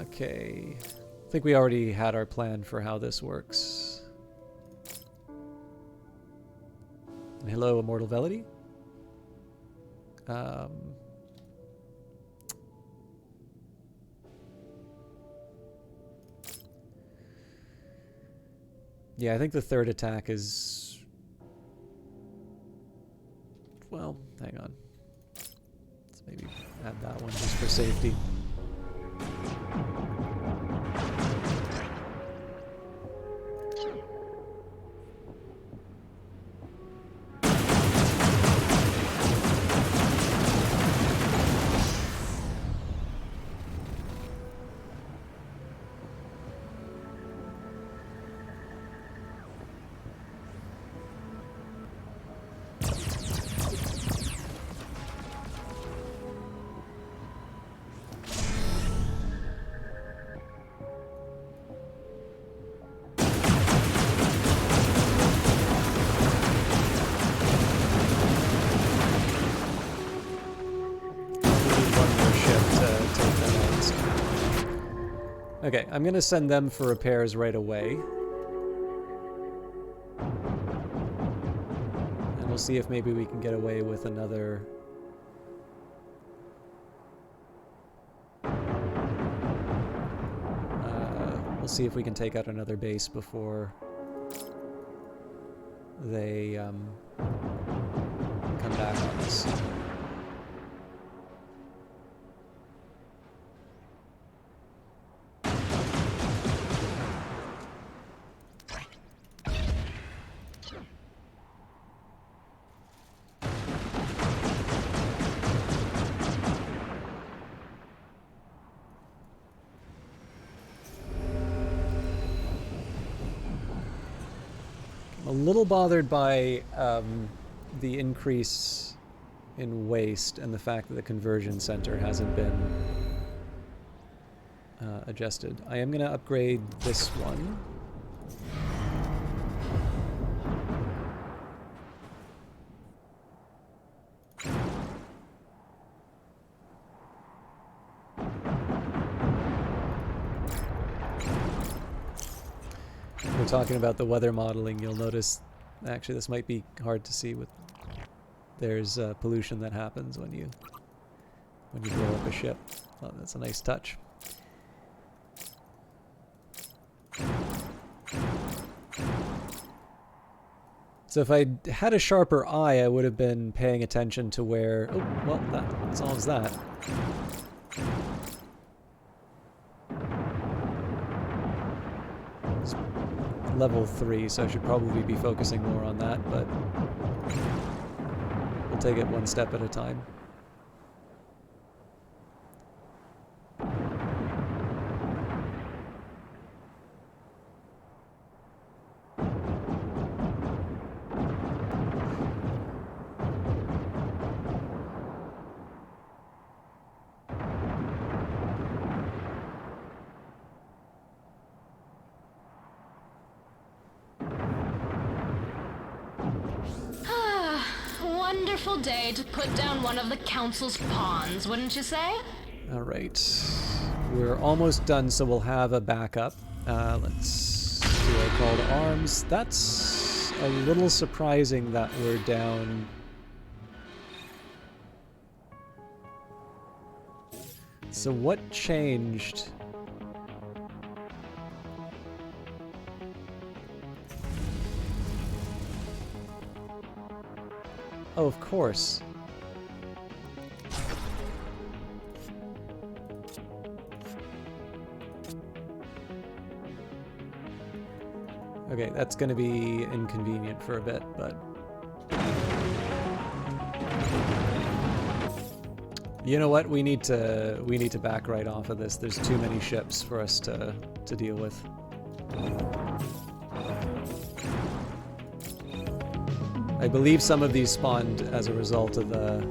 Okay, I think we already had our plan for how this works. And hello, Immortal Velity. Yeah, I think the third attack is... Well, hang on. Let's maybe add that one just for safety. Okay, I'm going to send them for repairs right away. And we'll see if maybe we can get away with another... we'll see if we can take out another base before they come back on us. A little bothered by the increase in waste and the fact that the conversion center hasn't been adjusted. I am going to upgrade this one. We're talking about the weather modeling. You'll notice, actually this might be hard to see, with there's pollution that happens when you blow up a ship. Oh, that's a nice touch. So if I had a sharper eye, I would have been paying attention to where... Oh, well, that solves that. level 3, so I should probably be focusing more on that, but we'll take it one step at a time. Wonderful day to put down one of the council's pawns, wouldn't you say? All right, we're almost done, so we'll have a backup. Let's do our call to arms. That's a little surprising that we're down. So what changed? Oh, of course. Okay, that's going to be inconvenient for a bit, but you know what? We need to back right off of this. There's too many ships for us to deal with. I believe some of these spawned as a result of the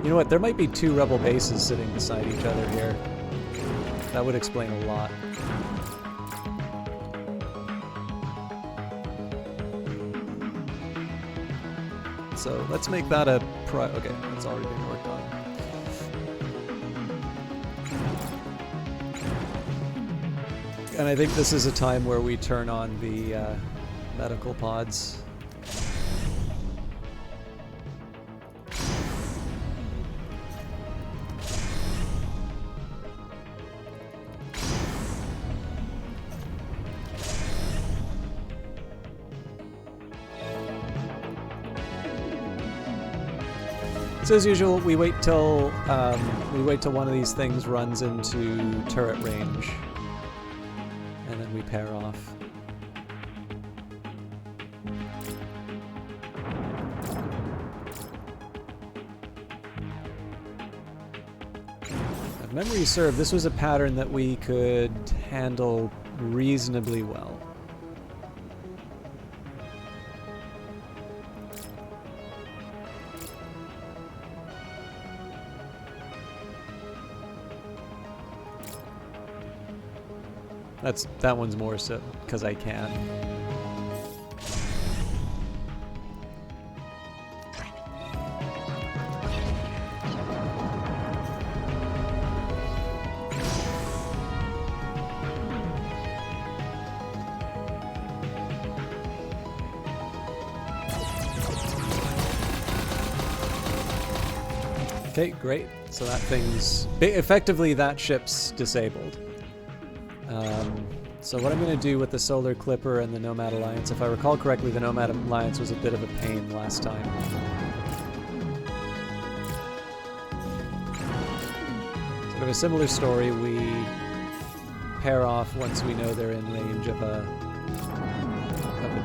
you know what, there might be 2 rebel bases sitting beside each other here. That would explain a lot. So let's make that a okay, that's already been worked on. And I think this is a time where we turn on the medical pods. So as usual, we wait till one of these things runs into turret range. And then we pair off. If memory served, this was a pattern that we could handle reasonably well. That one's more so because I can. Okay, great. So that thing's effectively that ship's disabled. So what I'm going to do with the Solar Clipper and the Nomad Alliance, if I recall correctly, the Nomad Alliance was a bit of a pain last time. Sort of a similar story, we pair off once we know they're in range of a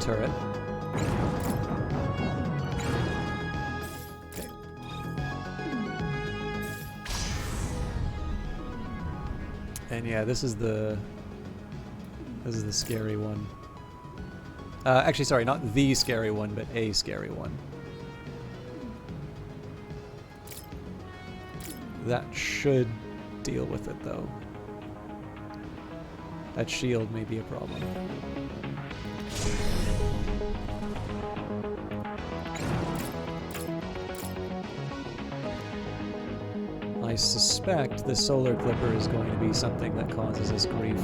turret. Okay. And yeah, this is the scary one. Actually, sorry, not the scary one, but a scary one. That should deal with it, though. That shield may be a problem. I suspect the Solar Clipper is going to be something that causes us grief.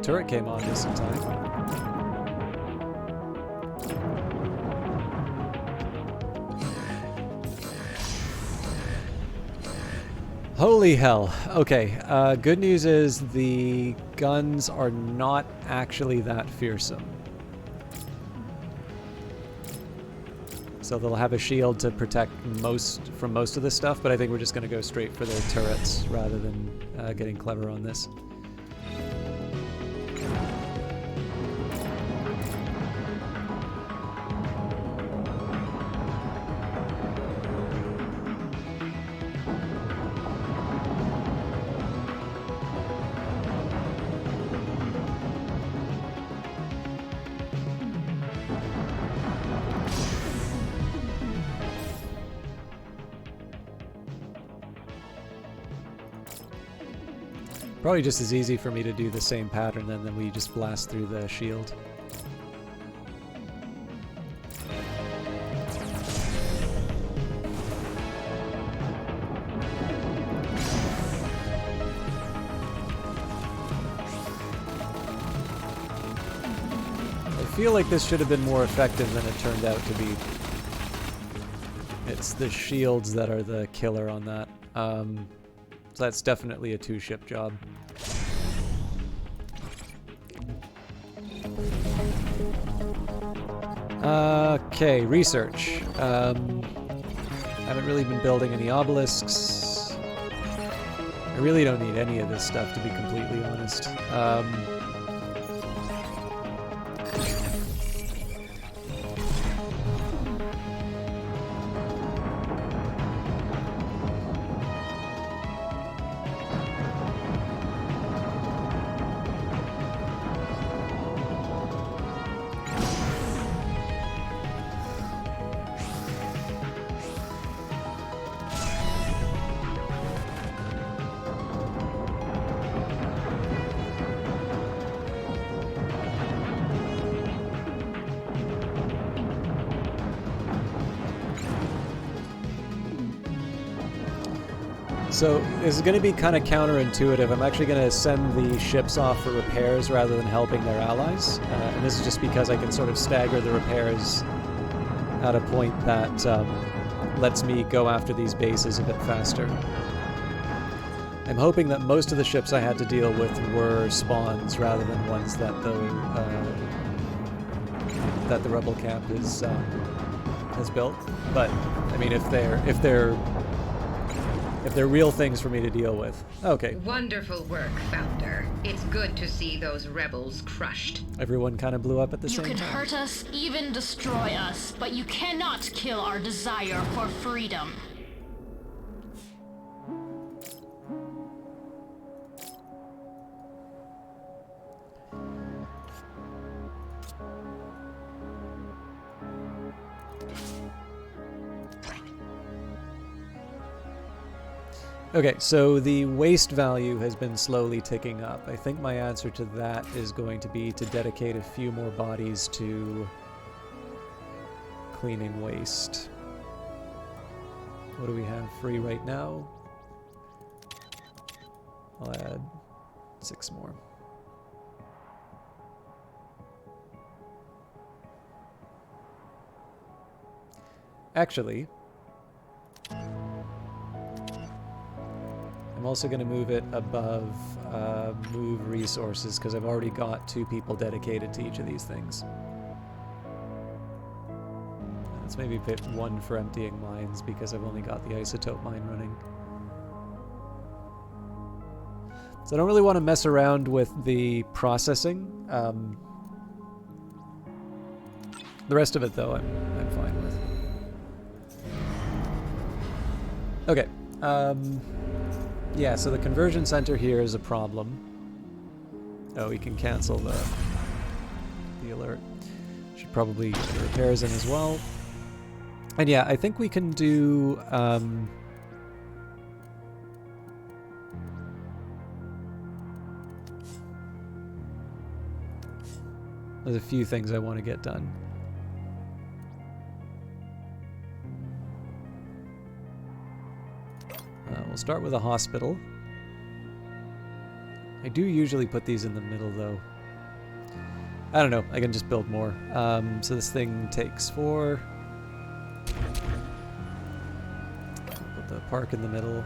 Turret came on just in time. Holy hell. Okay, good news is the guns are not actually that fearsome. So they'll have a shield to protect from most of this stuff, but I think we're just going to go straight for their turrets rather than getting clever on this. Probably just as easy for me to do the same pattern then we just blast through the shield. I feel like this should have been more effective than it turned out to be. It's the shields that are the killer on that. So that's definitely a two-ship job. Okay, research. Haven't really been building any obelisks. I really don't need any of this stuff, to be completely honest. So this is going to be kind of counterintuitive. I'm actually going to send the ships off for repairs rather than helping their allies. And this is just because I can sort of stagger the repairs at a point that lets me go after these bases a bit faster. I'm hoping that most of the ships I had to deal with were spawns rather than ones that the rebel camp has built. But I mean, if they're real things for me to deal with. Okay. Wonderful work, Founder. It's good to see those rebels crushed. Everyone kind of blew up at the same time. You could hurt us, even destroy us, but you cannot kill our desire for freedom. Okay, so the waste value has been slowly ticking up. I think my answer to that is going to be to dedicate a few more bodies to cleaning waste. What do we have free right now? I'll add 6 more. Actually, I'm also going to move it above move resources because I've already got 2 people dedicated to each of these things. Let's maybe put 1 for emptying mines because I've only got the isotope mine running. So I don't really want to mess around with the processing. The rest of it, though, I'm fine with. Okay. Yeah, so the conversion center here is a problem. Oh, we can cancel the alert. Should probably get the repairs in as well. And yeah, I think we can do... there's a few things I want to get done. We'll start with a hospital. I do usually put these in the middle, though. I don't know. I can just build more. So this thing takes 4. Put the park in the middle.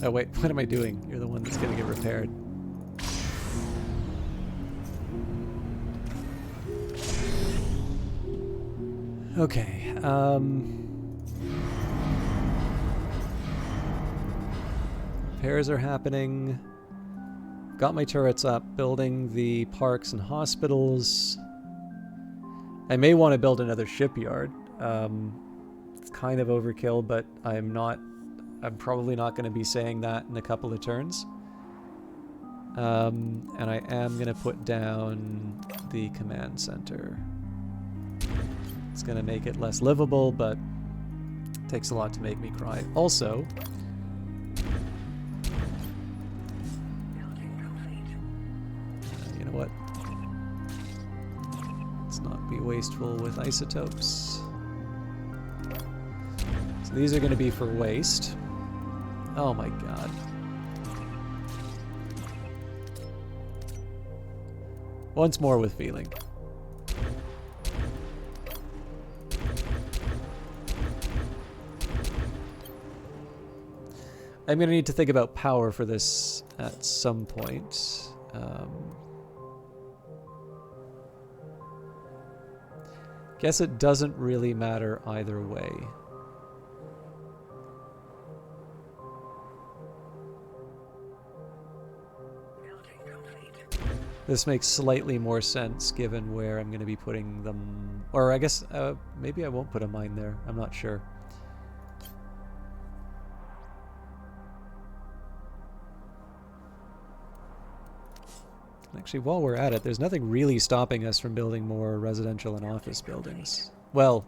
Oh wait, what am I doing? You're the one that's gonna get repaired. Okay, repairs are happening. Got my turrets up, building the parks and hospitals. I may want to build another shipyard. It's kind of overkill, but I'm probably not going to be saying that in a couple of turns. And I am going to put down the command center. It's going to make it less livable, but it takes a lot to make me cry. Also, you know what? Let's not be wasteful with isotopes. So these are going to be for waste. Oh my god. Once more with feeling. I'm going to need to think about power for this at some point. Guess it doesn't really matter either way. This makes slightly more sense given where I'm going to be putting them. Or I guess maybe I won't put a mine there. I'm not sure. Actually, while we're at it, there's nothing really stopping us from building more residential and office buildings. Well,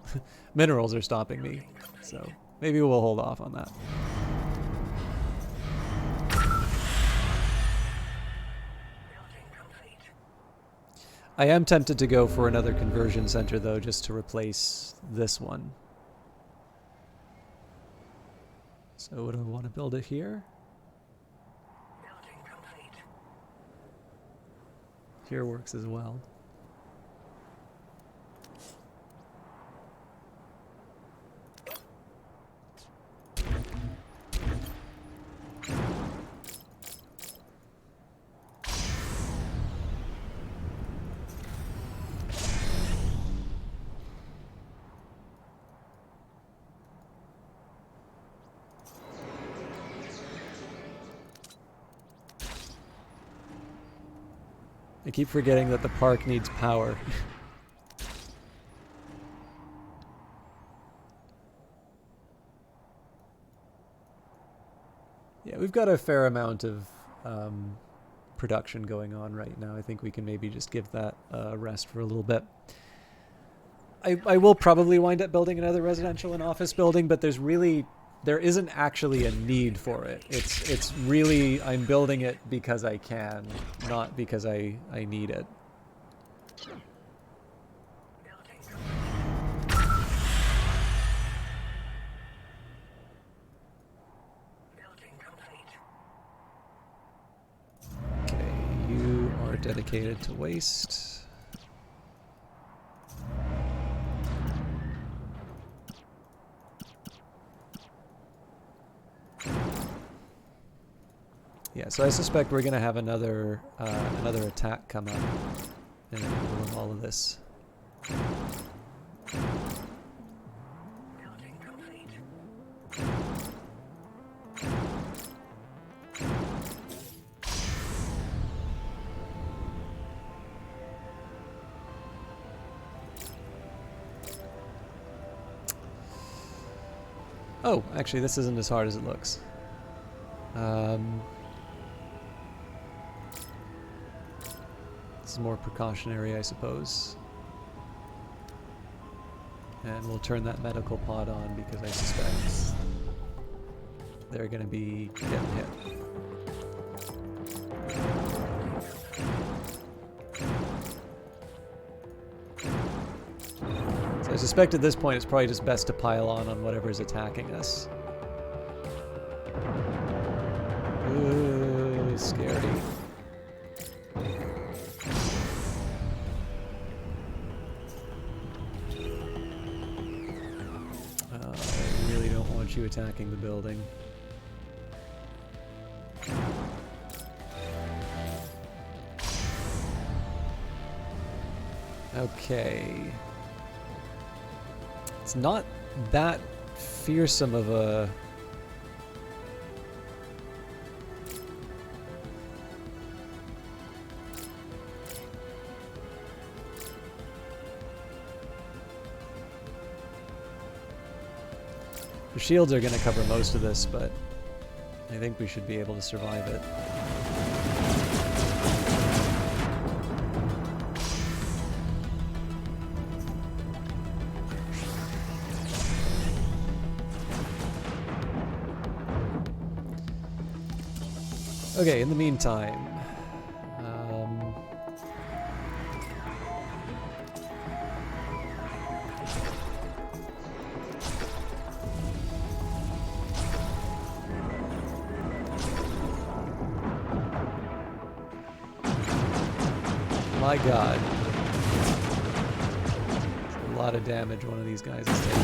minerals are stopping me, so maybe we'll hold off on that. I am tempted to go for another conversion center, though, just to replace this one. So would I want to build it here? Here works as well. I keep forgetting that the park needs power. Yeah, we've got a fair amount of production going on right now. I think we can maybe just give that a rest for a little bit. I will probably wind up building another residential and office building, but there isn't actually a need for it. It's really, I'm building it because I can, not because I need it. Okay, you are dedicated to waste. Yeah, so I suspect we're going to have another attack come up in the middle of all of this. Oh, actually, this isn't as hard as it looks. This is more precautionary, I suppose. And we'll turn that medical pod on because I suspect they're going to be getting hit. So I suspect at this point it's probably just best to pile on whatever's attacking us. Ooh, scary. I really don't want you attacking the building. Okay. It's not that fearsome of a... The shields are going to cover most of this, but I think we should be able to survive it. Okay, in the meantime, my god. That's a lot of damage one of these guys is taking.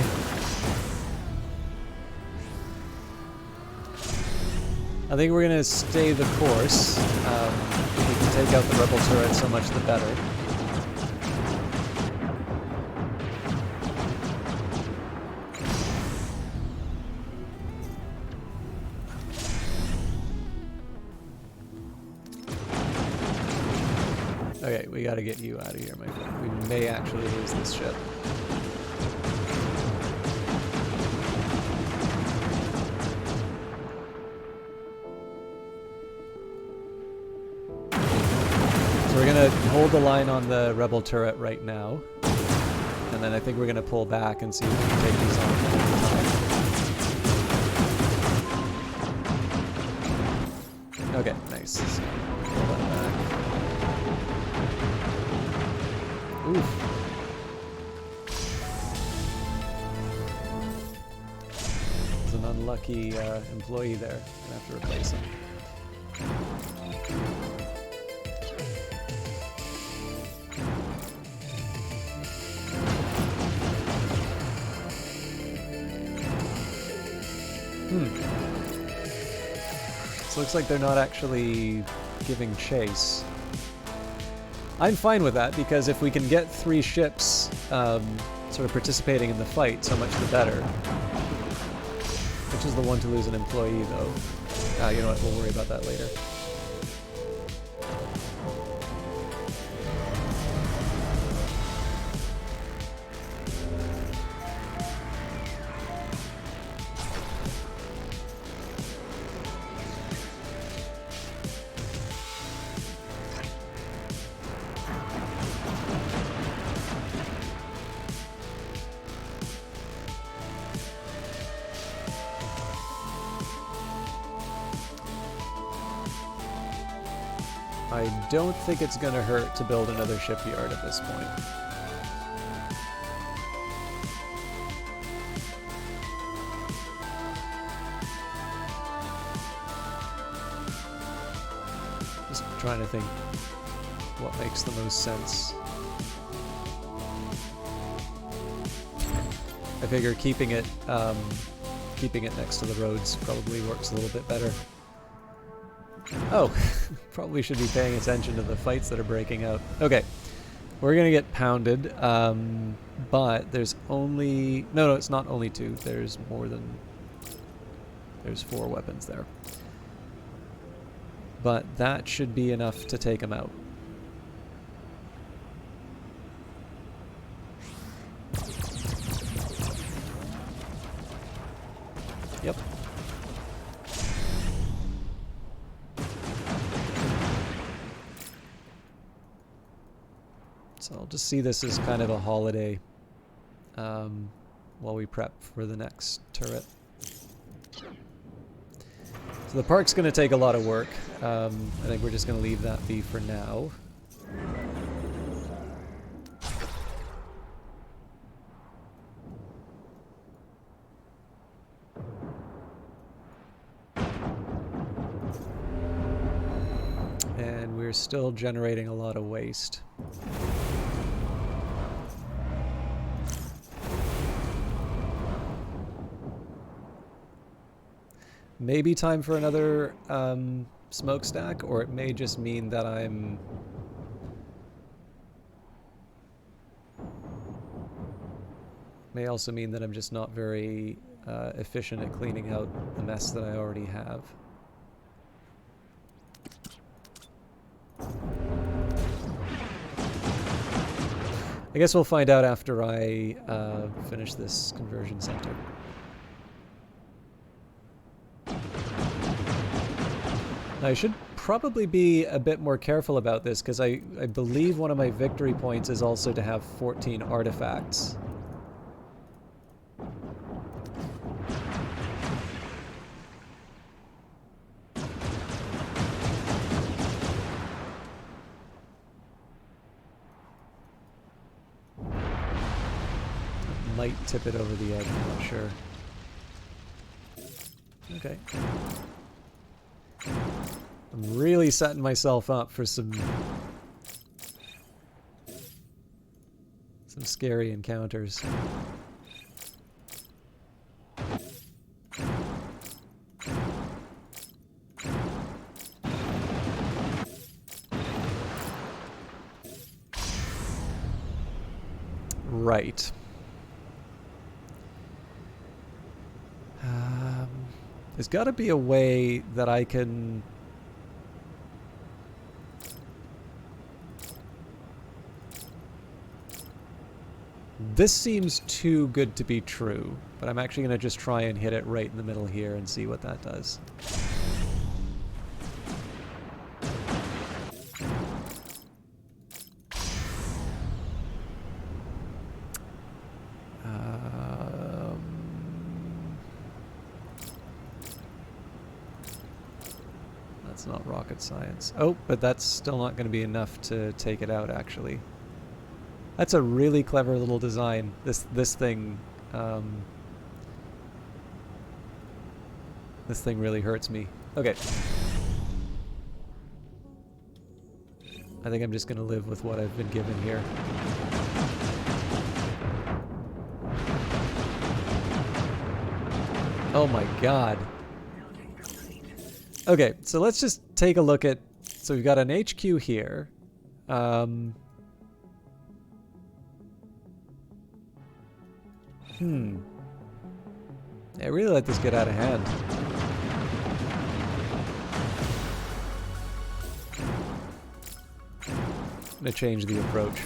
I think we're gonna stay the course. If we can take out the rebel turret, so much the better. Okay, we gotta get you out of here, my friend. We may actually lose this ship. We're gonna hold the line on the rebel turret right now, and then I think we're gonna pull back and see if we can take these on one at a time. Okay, nice. So, pull that back. Oof. There's an unlucky employee there. Gonna have to replace him. So looks like they're not actually giving chase. I'm fine with that, because if we can get 3 ships sort of participating in the fight, so much the better. Which is the one to lose an employee, though. You know what, we'll worry about that later. I don't think it's going to hurt to build another shipyard at this point. Just trying to think what makes the most sense. I figure keeping it next to the roads probably works a little bit better. Oh, probably should be paying attention to the fights that are breaking out. Okay, we're gonna get pounded, but there's only... No, it's not only 2. There's more than... There's 4 weapons there. But that should be enough to take them out. Yep. So I'll just see this as kind of a holiday while we prep for the next turret. So the park's going to take a lot of work. I think we're just going to leave that be for now. And we're still generating a lot of waste. Maybe time for another smokestack, or it may just mean that I'm may also mean that I'm just not very efficient at cleaning out the mess that I already have. I guess we'll find out after I finish this conversion center. Now, I should probably be a bit more careful about this, because I believe one of my victory points is also to have 14 artifacts. Might tip it over the edge, I'm not sure. Okay. I'm really setting myself up for some scary encounters. Right. There's got to be a way that I can... This seems too good to be true, but I'm actually going to just try and hit it right in the middle here and see what that does. That's not rocket science. Oh, but that's still not going to be enough to take it out, actually. That's a really clever little design. This thing really hurts me. Okay. I think I'm just gonna live with what I've been given here. Oh my god. Okay, so let's just take a look at... So we've got an HQ here. I really let this get out of hand. I'm gonna change the approach.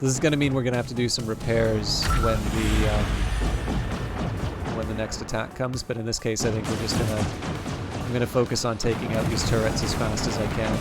This is gonna mean we're gonna have to do some repairs when the next attack comes, but in this case I think we're just gonna... I'm gonna focus on taking out these turrets as fast as I can.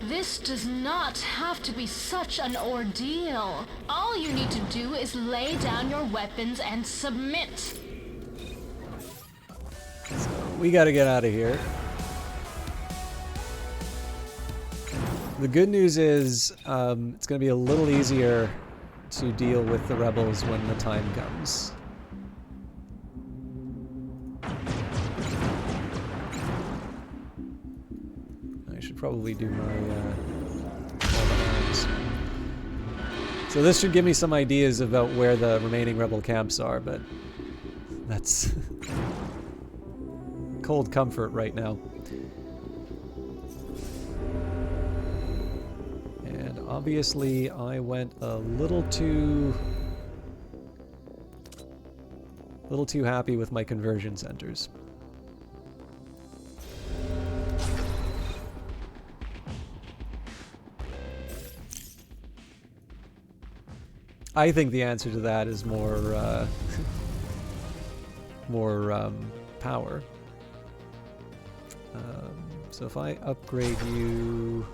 This does not have to be such an ordeal. All you need to do is lay down your weapons and submit. So we gotta get out of here. The good news is it's gonna be a little easier to deal with the rebels when the time comes. Probably do my arms. So this should give me some ideas about where the remaining rebel camps are, but that's cold comfort right now. And obviously I went a little too little too happy with my conversion centers. I think the answer to that is more more power. So if I upgrade you,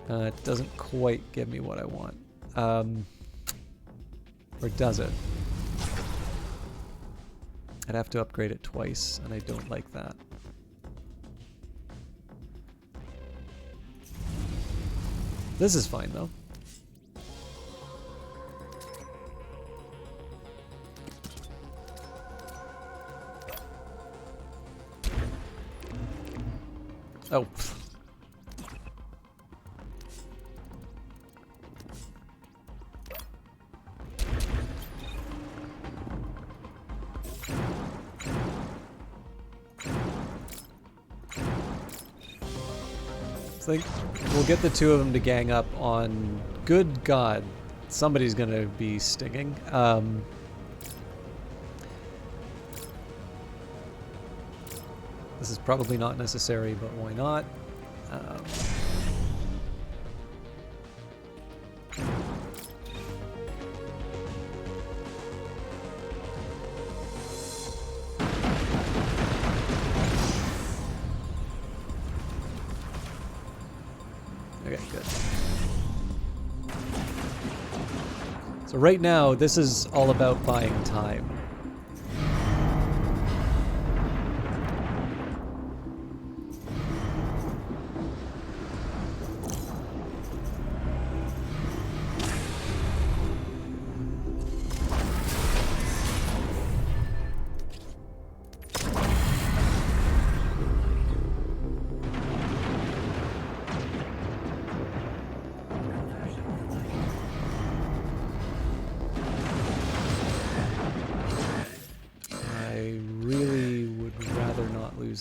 it doesn't quite give me what I want. Or does it? I'd have to upgrade it twice, and I don't like that. This is fine though. Oh. I think we'll get the two of them to gang up on... Good God. Somebody's gonna be stinging. This is probably not necessary, but why not? Okay, good. So right now, this is all about buying time.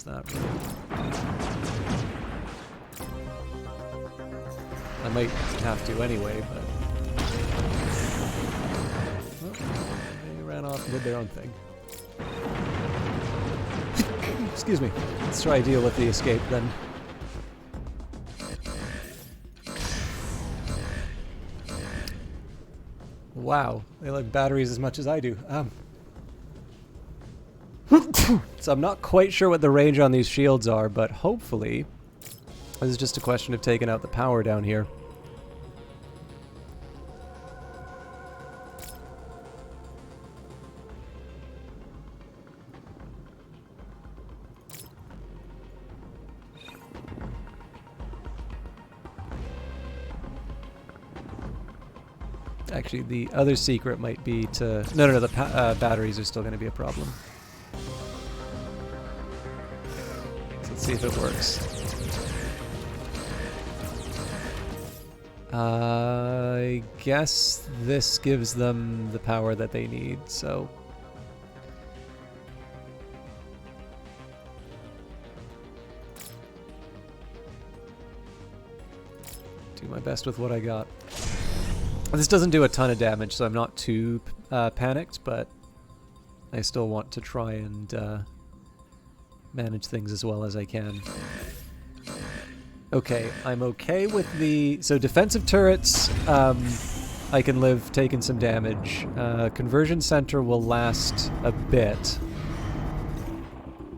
That road. I might have to anyway, but well, they ran off and did their own thing. Excuse me. Let's try to deal with the escape then. Wow, they like batteries as much as I do. So I'm not quite sure what the range on these shields are, but hopefully this is just a question of taking out the power down here. Actually, the other secret might be to... No, the batteries are still going to be a problem. Let's see if it works. I guess this gives them the power that they need, so... Do my best with what I got. This doesn't do a ton of damage, so I'm not too panicked, but I still want to try and manage things as well as I can. Okay, I'm okay with the... So defensive turrets, I can live taking some damage. Conversion center will last a bit.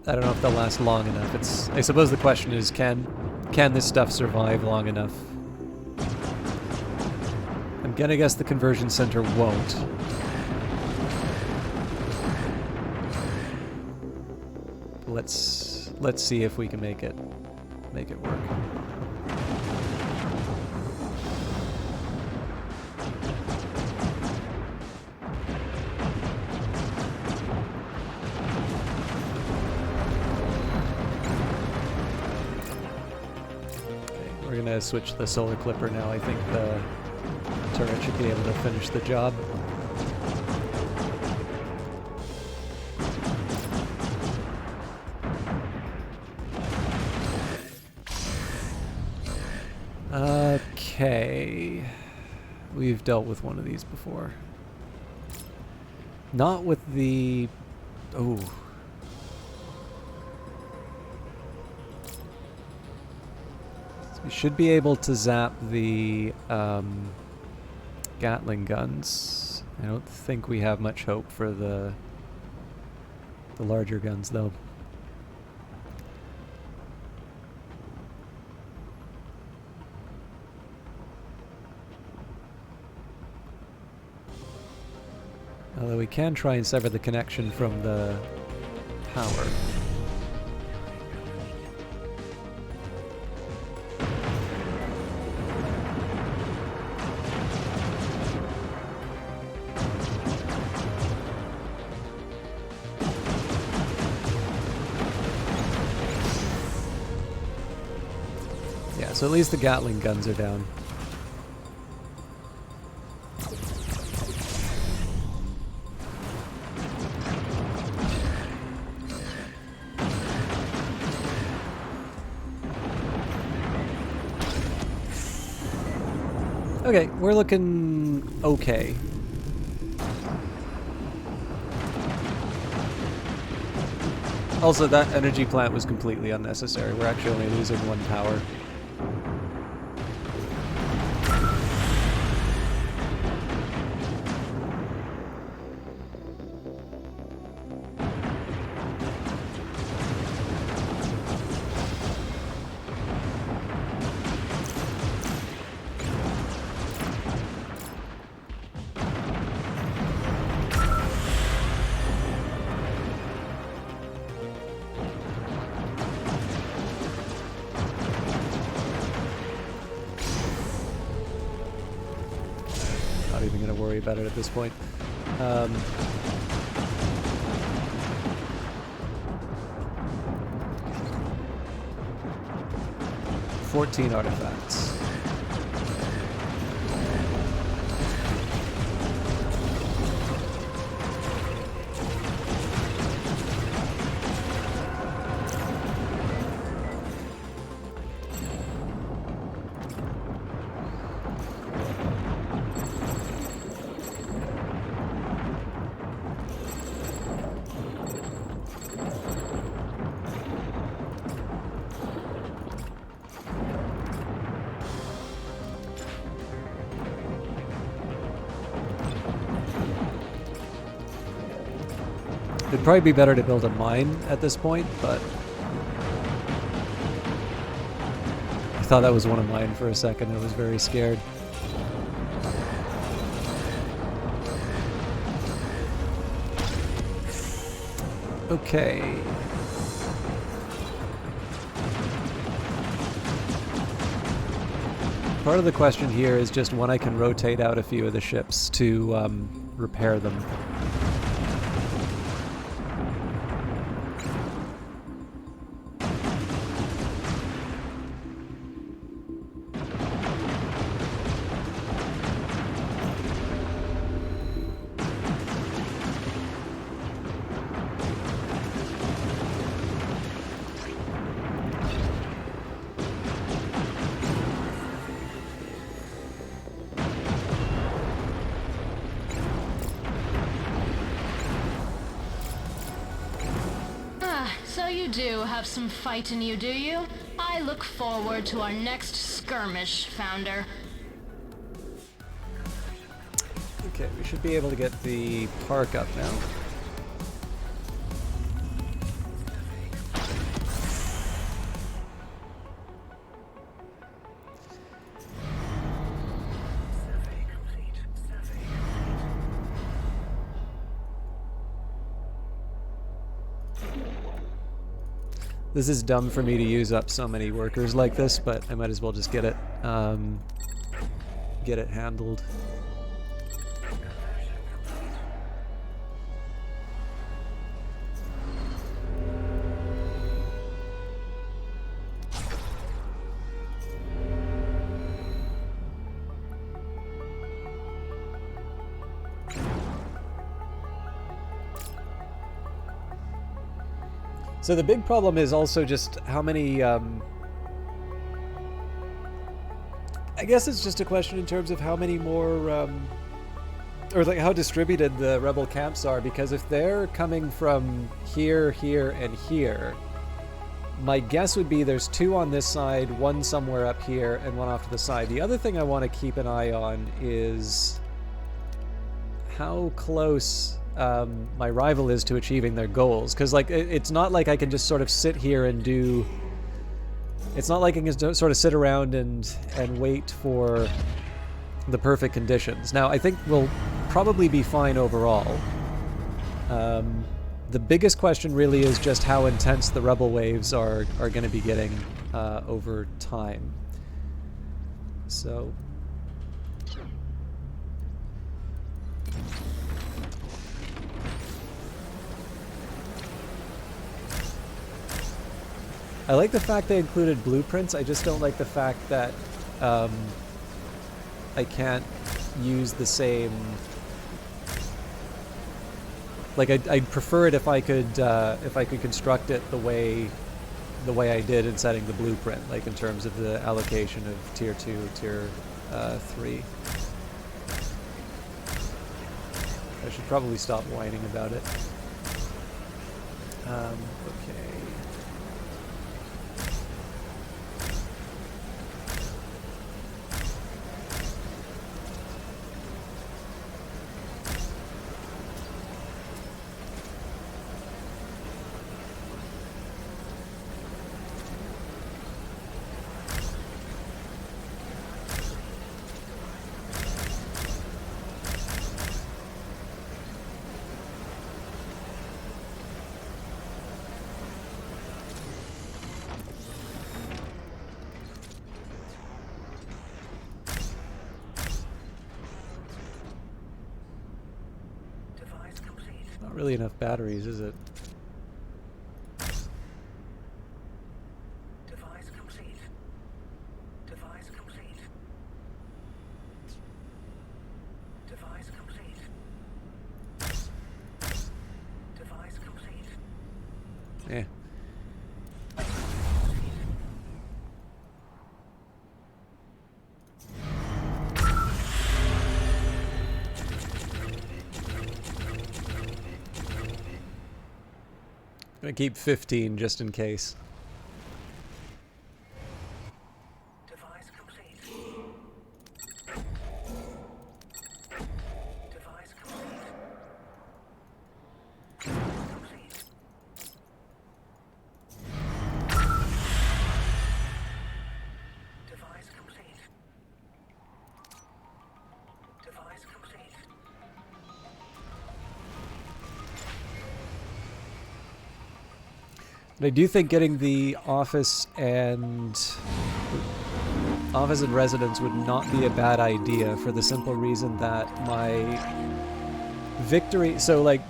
I don't know if they'll last long enough. I suppose the question is, can this stuff survive long enough? I'm gonna guess the conversion center won't. Let's see if we can make it work. Okay, we're gonna switch the solar clipper now. I think the turret should be able to finish the job. Okay, we've dealt with one of these before. Not with the... Oh. So we should be able to zap the Gatling guns. I don't think we have much hope for the larger guns, though. Although we can try and sever the connection from the power. Yeah, so at least the Gatling guns are down. Okay, we're looking okay. Also, that energy plant was completely unnecessary. We're actually only losing 1 power. Not even going to worry about it at this point. 14 artifacts. It'd probably be better to build a mine at this point, but I thought that was one of mine for a second. I was very scared. Okay. Part of the question here is just when I can rotate out a few of the ships to repair them. So you do have some fight in you, do you? I look forward to our next skirmish, Founder. Okay, we should be able to get the park up now. This is dumb for me to use up so many workers like this, but I might as well just get it handled. So the big problem is also just how many, I guess it's just a question in terms of how many more or like how distributed the rebel camps are, because if they're coming from here, here, and here, my guess would be there's 2 on this side, 1 somewhere up here, and 1 off to the side. The other thing I want to keep an eye on is how close my rival is to achieving their goals, because like it's not like I can just sort of sit here and do. It's not like I can sort of sit around and wait for the perfect conditions. Now, I think we'll probably be fine overall. The biggest question really is just how intense the rebel waves are going to be getting over time. So... I like the fact they included blueprints. I just don't like the fact that I can't use the same... Like, I'd prefer it if I could construct it the way I did in setting the blueprint, like in terms of the allocation of tier 2, tier 3. I should probably stop whining about it. Okay. Not really enough batteries, is it? Device complete. Device complete. Device complete. Device complete. Eh. Gonna keep 15 just in case. Device complete. Device complete. Complete. Device complete. Device complete. But I do think getting the office and residence would not be a bad idea, for the simple reason that my victory... So, like,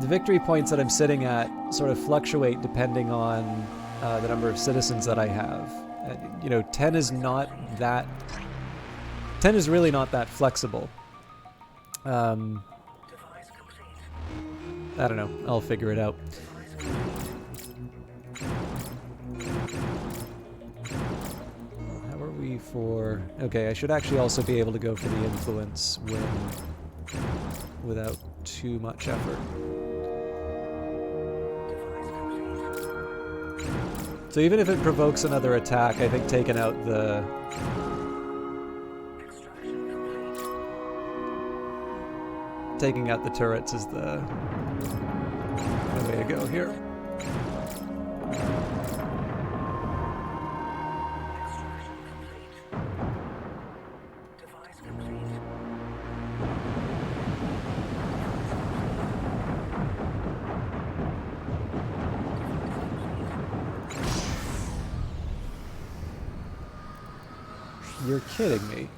the victory points that I'm sitting at sort of fluctuate depending on the number of citizens that I have. And, you know, 10 is not that... 10 is really not that flexible. I don't know. I'll figure it out. How are we for... Okay, I should actually also be able to go for the influence without too much effort. So even if it provokes another attack, I think taking out the... Taking out the turrets is the way to go here. You're kidding me.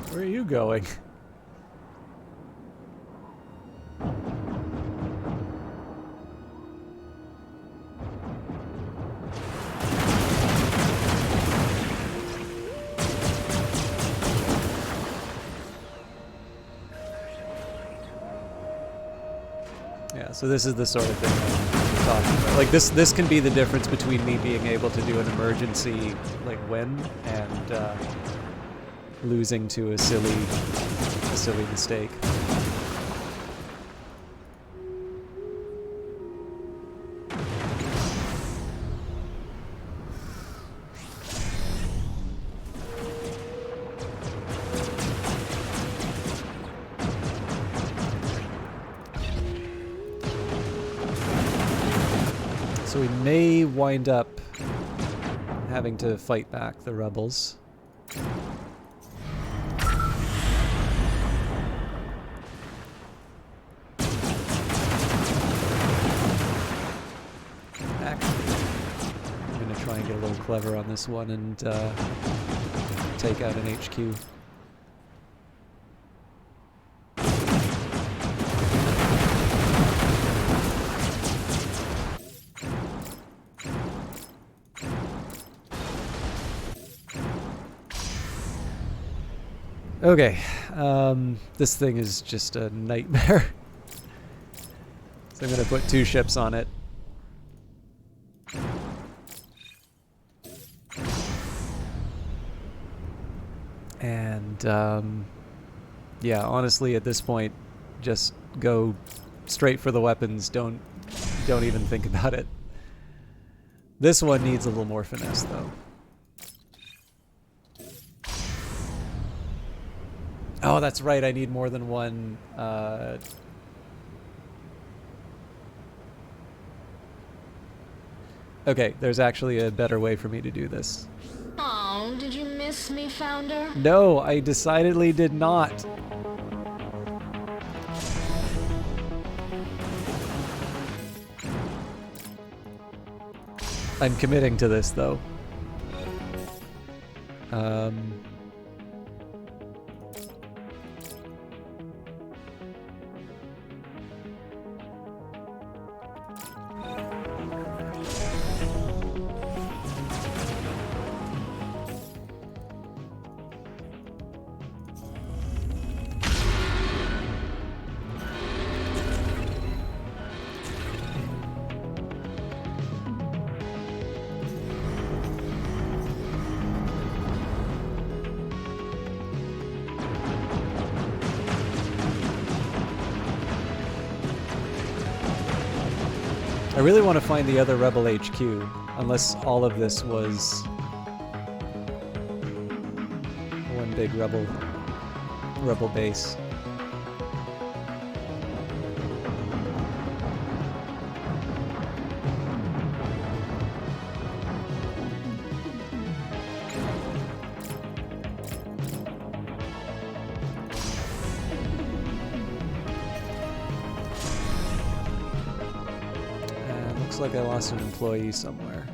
Where are you going? Yeah, so this is the sort of thing I'm talking about. Like this can be the difference between me being able to do an emergency like win and losing to a silly mistake. So we may wind up having to fight back the rebels. Try and get a little clever on this one and take out an HQ. Okay, this thing is just a nightmare. So I'm going to put 2 ships on it. And yeah, honestly, at this point, just go straight for the weapons. Don't even think about it. This one needs a little more finesse, though. Oh, that's right. I need more than one. Okay, there's actually a better way for me to do this. Oh, did you miss me, Founder? No, I decidedly did not. I'm committing to this, though. I really want to find the other Rebel HQ, unless all of this was one big Rebel base. Looks like I lost an employee somewhere.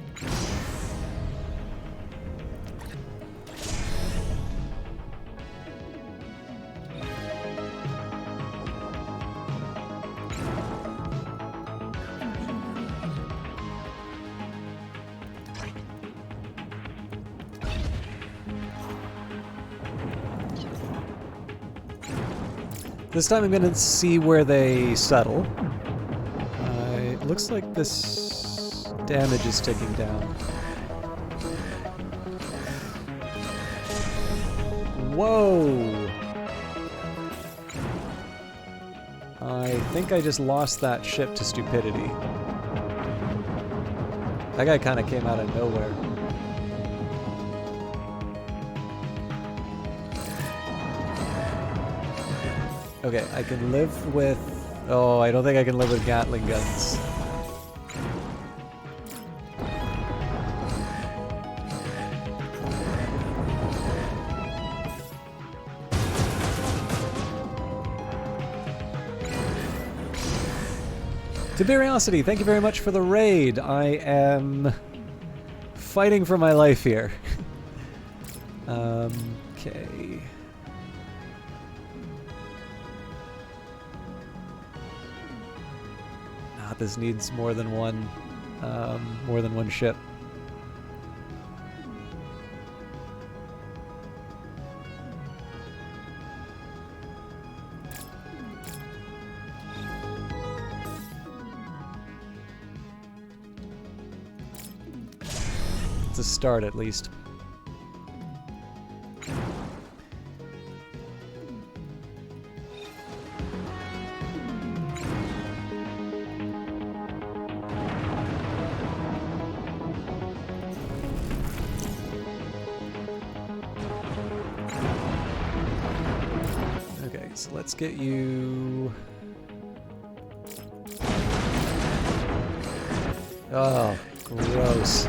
This time I'm going to see where they settle. It looks like this damage is ticking down. Whoa! I think I just lost that ship to stupidity. That guy kind of came out of nowhere. Okay, I can live with... Oh, I don't think I can live with Gatling guns. Tiberiosity, thank you very much for the raid. I am fighting for my life here. Okay. This needs more than one ship. It's a start, at least. Okay, so let's get you... Oh, gross.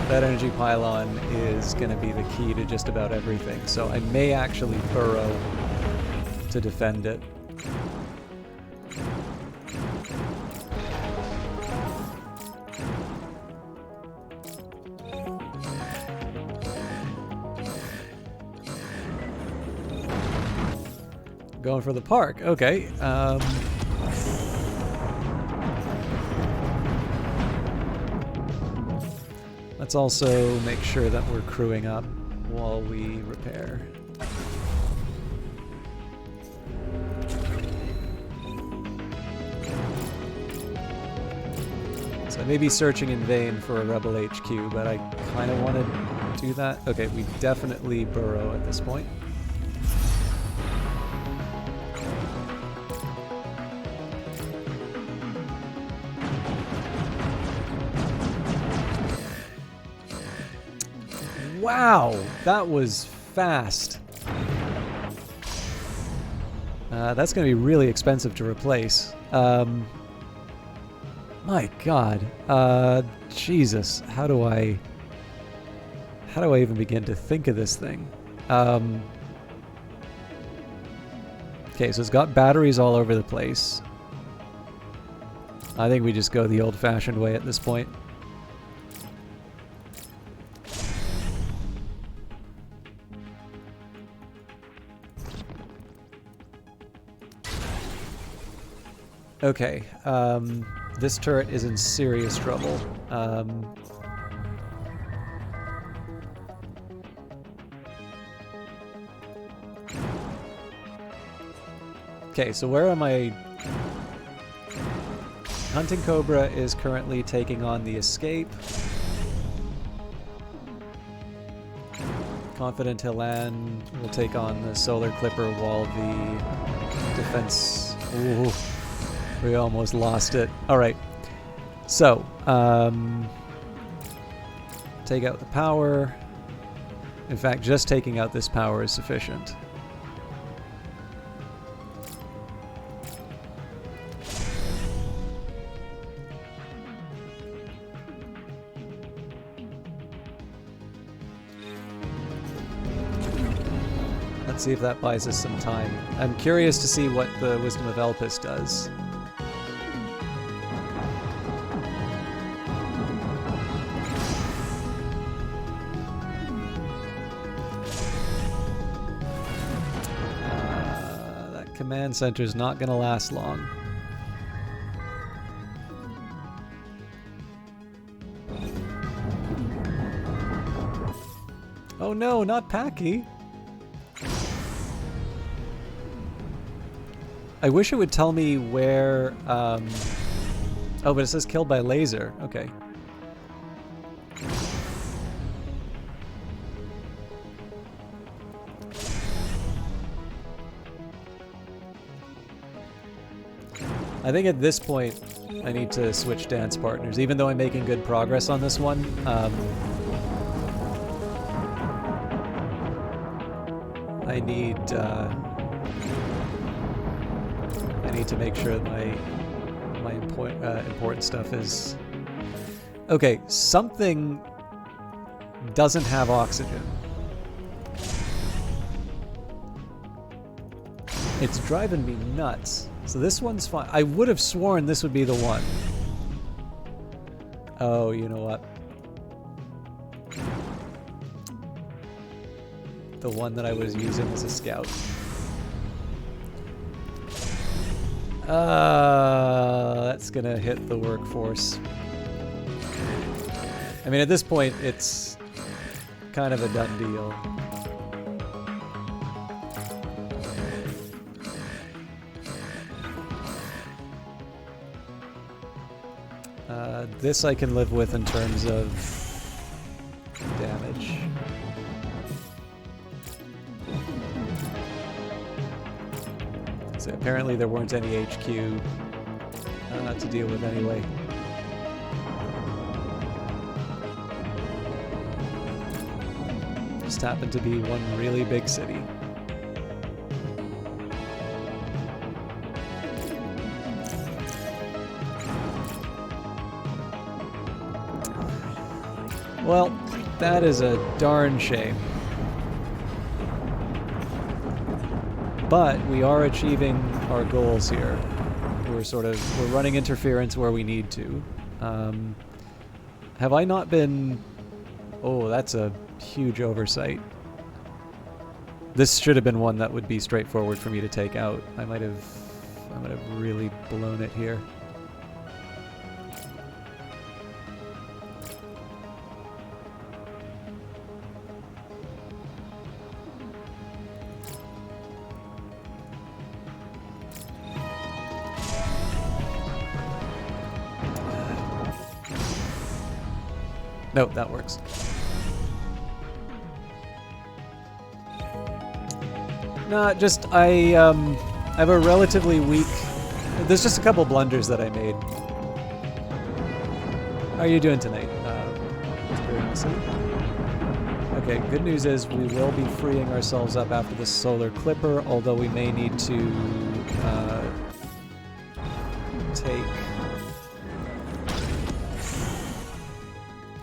That energy pylon is going to be the key to just about everything, so I may actually burrow to defend it. Going for the park, okay. Let's also make sure that we're crewing up while we repair. So I may be searching in vain for a Rebel HQ, but I kind of want to do that. Okay, we definitely burrow at this point. Wow, that was fast. That's going to be really expensive to replace. My God. Jesus, how do I even begin to think of this thing? Okay, so it's got batteries all over the place. I think we just go the old-fashioned way at this point. Okay, this turret is in serious trouble. Okay, so where am I? Hunting Cobra is currently taking on the escape. Confident Hillan will take on the Solar Clipper while the defense... Ooh. We almost lost it. Alright. So, take out the power. In fact, just taking out this power is sufficient. Let's see if that buys us some time. I'm curious to see what the Wisdom of Elpis does. Command center's not gonna last long. Oh no, not Packy! I wish it would tell me where, oh, but it says killed by laser. Okay. I think at this point, I need to switch dance partners, even though I'm making good progress on this one. I need to make sure that my important stuff is... Okay, something doesn't have oxygen. It's driving me nuts. So this one's fine. I would have sworn this would be the one. Oh, you know what? The one that I was using as a scout. That's gonna hit the workforce. I mean, at this point, it's kind of a done deal. This I can live with in terms of damage. So apparently there weren't any HQ to deal with anyway. Just happened to be one really big city. Well, that is a darn shame. But we are achieving our goals here. We're running interference where we need to. Have I not been... Oh, that's a huge oversight. This should have been one that would be straightforward for me to take out. I might have really blown it here. No, that works. No, just I have a relatively weak... There's just a couple blunders that I made. How are you doing tonight? Okay, good news is we will be freeing ourselves up after the solar clipper, although we may need to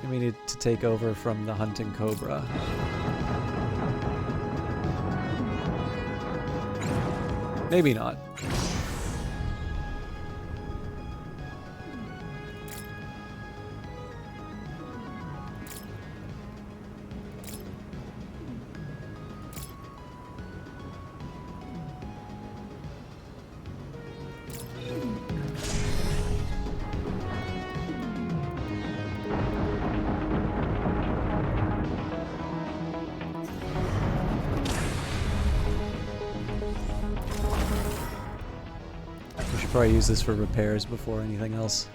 We need to take over from the hunting cobra. Maybe not. Probably use this for repairs before anything else.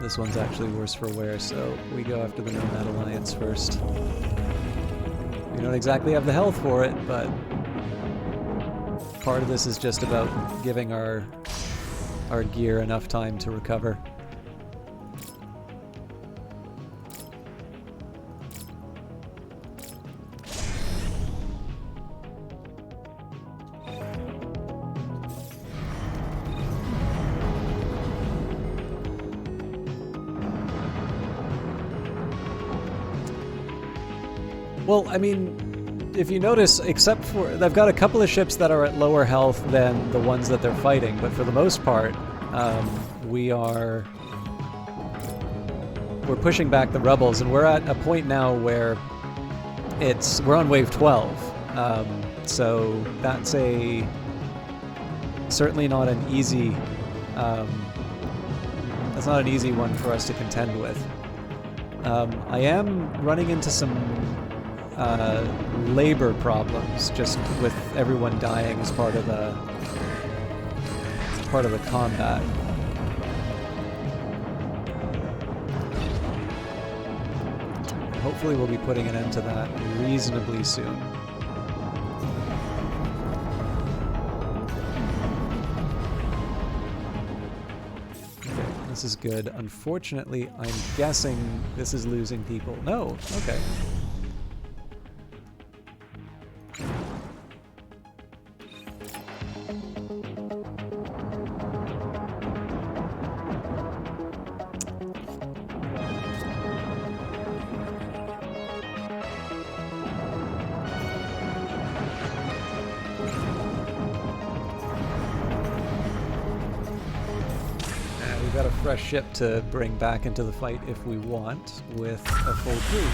This one's actually worse for wear, so we go after the Nomad Alliance first. We don't exactly have the health for it, but part of this is just about giving our gear enough time to recover. Well, I mean, if you notice, except for... I've got a couple of ships that are at lower health than the ones that they're fighting, but for the most part, we're pushing back the rebels, and we're at a point now where we're on wave 12. So that's certainly not an easy... that's not an easy one for us to contend with. I am running into some labor problems, just with everyone dying as part of the combat. Hopefully we'll be putting an end to that reasonably soon. Okay, this is good. Unfortunately, I'm guessing this is losing people. No, okay. fresh ship to bring back into the fight if we want, with a full crew.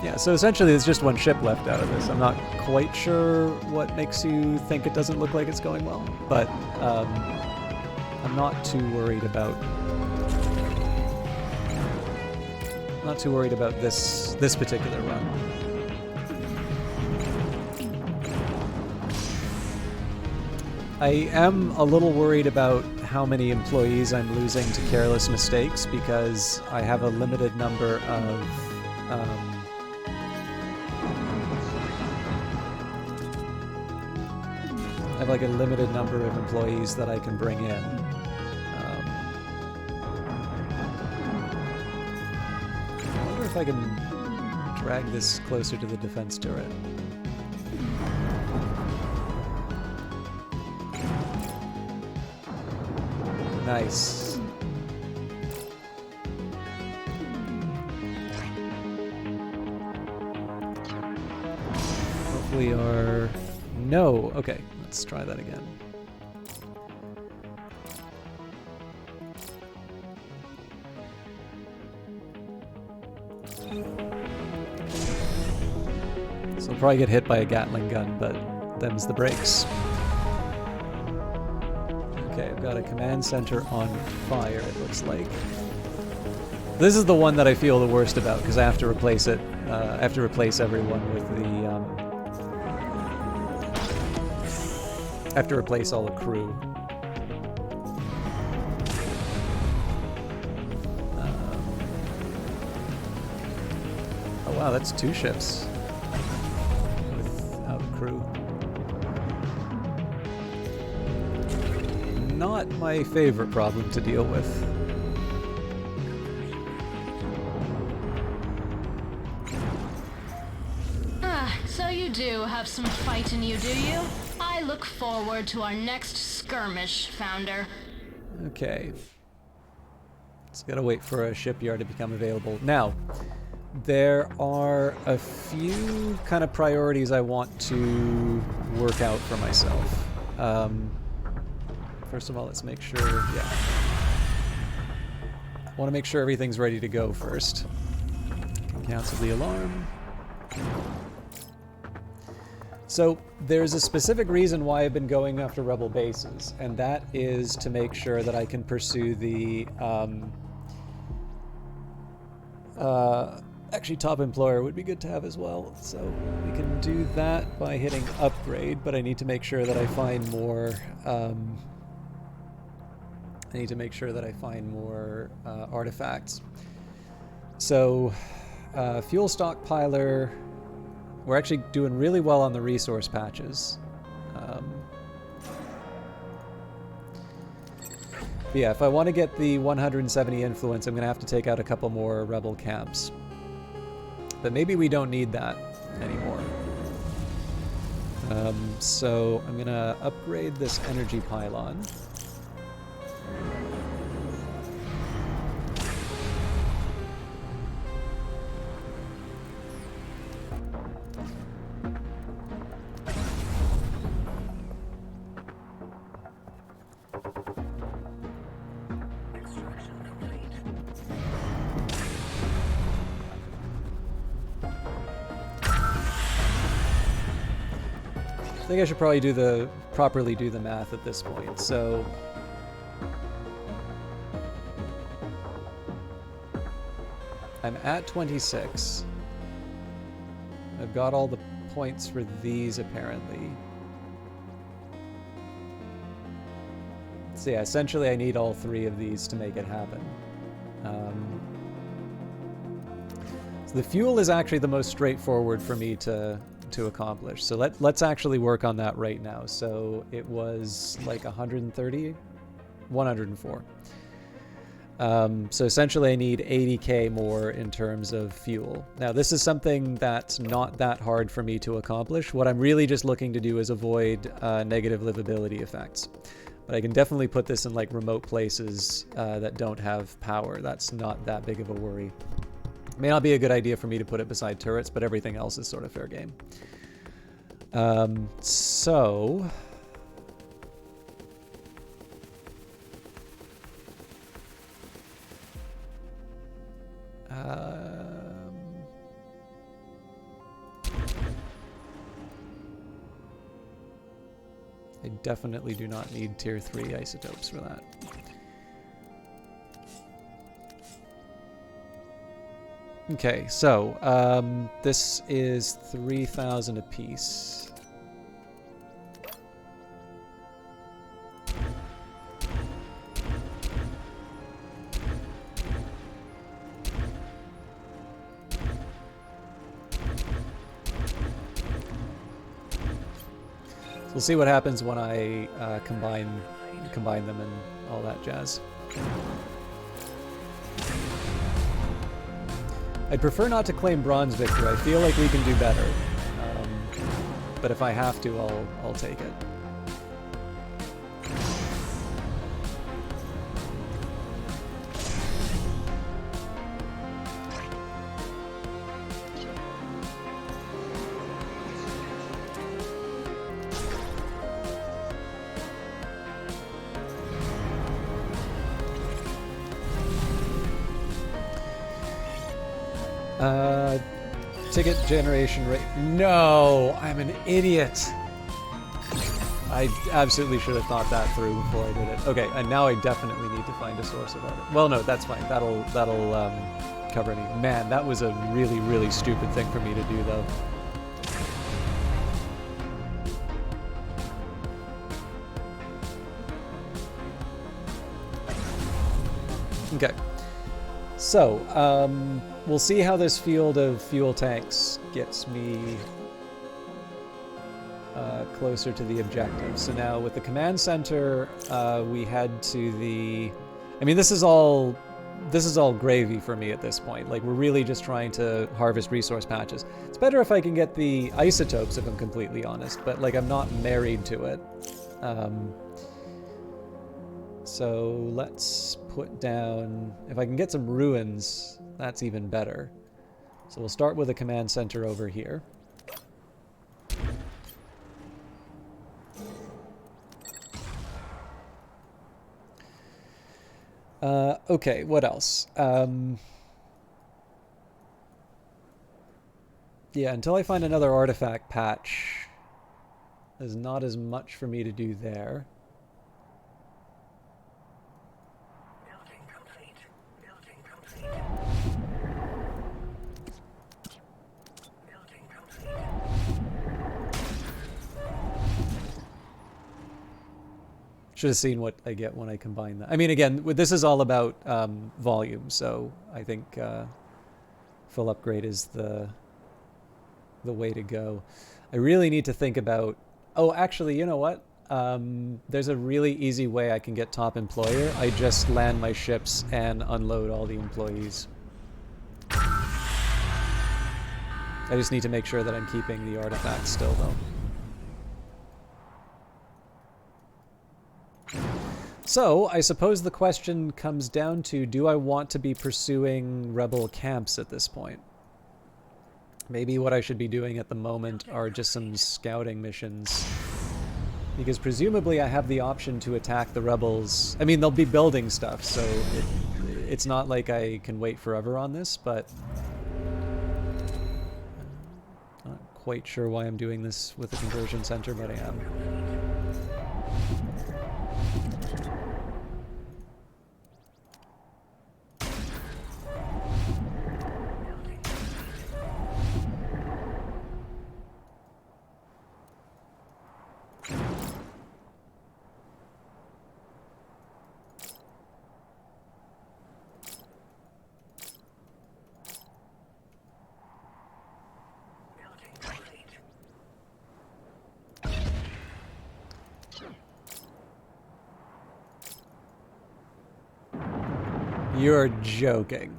Yeah, so essentially there's just one ship left out of this. I'm not quite sure what makes you think it doesn't look like it's going well, but I'm not too worried about this particular run. I am a little worried about how many employees I'm losing to careless mistakes, because I have a limited number of I have like a limited number of employees that I can bring in. I wonder if I can drag this closer to the defense turret. Nice. Hopefully our... No! Okay, let's try that again. So I'll probably get hit by a Gatling gun, but them's the breaks. Okay, I've got a command center on fire, it looks like. This is the one that I feel the worst about, because I have to replace it. I have to replace everyone with the... I have to replace all the crew. Oh wow, that's 2 ships without crew. Not my favorite problem to deal with. So you do have some fight in you, do you? I look forward to our next skirmish, Founder. Okay. Just gotta wait for a shipyard to become available. Now, there are a few kind of priorities I want to work out for myself. First of all, let's make sure, yeah. I want to make sure everything's ready to go first. Cancel the alarm. So, there's a specific reason why I've been going after rebel bases, and that is to make sure that I can pursue the, actually top employer would be good to have as well, so we can do that by hitting upgrade, but I need to make sure that I find more, artifacts. So, fuel stockpiler... We're actually doing really well on the resource patches. But yeah, if I want to get the 170 influence, I'm going to have to take out a couple more rebel camps. But maybe we don't need that anymore. So I'm going to upgrade this energy pylon. I think I should probably properly do the math at this point. So I'm at 26. I've got all the points for these apparently. So yeah, essentially I need all 3 of these to make it happen. So the fuel is actually the most straightforward for me to accomplish. So let's actually work on that right now. So it was like 130, 104. So essentially I need 80k more in terms of fuel. Now this is something that's not that hard for me to accomplish. What I'm really just looking to do is avoid negative livability effects. But I can definitely put this in like remote places that don't have power. That's not that big of a worry. May not be a good idea for me to put it beside turrets, but everything else is sort of fair game. So... I definitely do not need tier 3 isotopes for that. Okay, so this is 3,000 apiece. So we'll see what happens when I combine them and all that jazz. I'd prefer not to claim bronze victory. I feel like we can do better, but if I have to, I'll take it. Ticket generation rate. No, I'm an idiot. I absolutely should have thought that through before I did it. Okay, and now I definitely need to find a source of it. Well, no, that's fine. That'll cover any. Man, that was a really, really stupid thing for me to do, though. Okay. So, we'll see how this field of fuel tanks gets me closer to the objective. So now with the command center, we head to the... I mean, this is all gravy for me at this point. Like, we're really just trying to harvest resource patches. It's better if I can get the isotopes, if I'm completely honest, but, like, I'm not married to it. So let's put down... If I can get some ruins, that's even better. So we'll start with a command center over here. Okay, what else? Yeah, until I find another artifact patch, there's not as much for me to do there. Building complete. Building complete. Building complete. Should have seen what I get when I combine that. I mean, again, this is all about volume, so I think full upgrade is the way to go. I really need to think about... Oh, actually, you know what? There's a really easy way I can get top employer. I just land my ships and unload all the employees. I just need to make sure that I'm keeping the artifacts still, though. So, I suppose the question comes down to, do I want to be pursuing rebel camps at this point? Maybe what I should be doing at the moment are just some scouting missions. Because presumably I have the option to attack the rebels. I mean, they'll be building stuff, so it's not like I can wait forever on this, but... I'm not quite sure why I'm doing this with the conversion center, but I am. You're joking.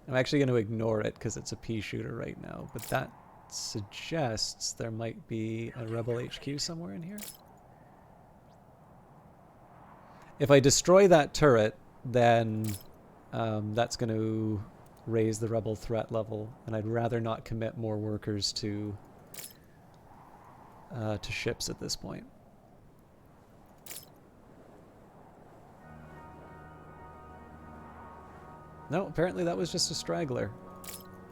I'm actually going to ignore it because it's a pea shooter right now, but that suggests there might be a rebel HQ somewhere in here. If I destroy that turret, then that's going to raise the rebel threat level, and I'd rather not commit more workers to ships at this point. No, apparently that was just a straggler.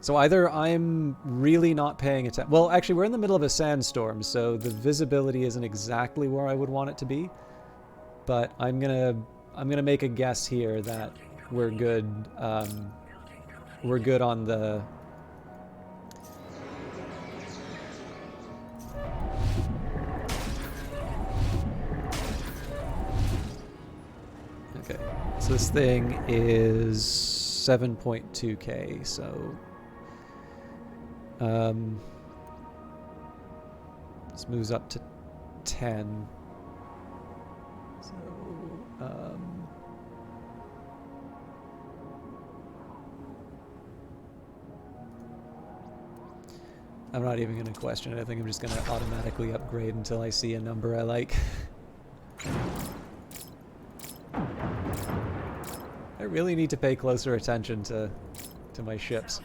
So either I'm really not paying attention. Well, actually, we're in the middle of a sandstorm, so the visibility isn't exactly where I would want it to be. But I'm gonna make a guess here that we're good. We're good on the. Okay, so this thing is 7.2k, so this moves up to 10. So I'm not even going to question it. I think I'm just going to automatically upgrade until I see a number I like. I really need to pay closer attention to my ships.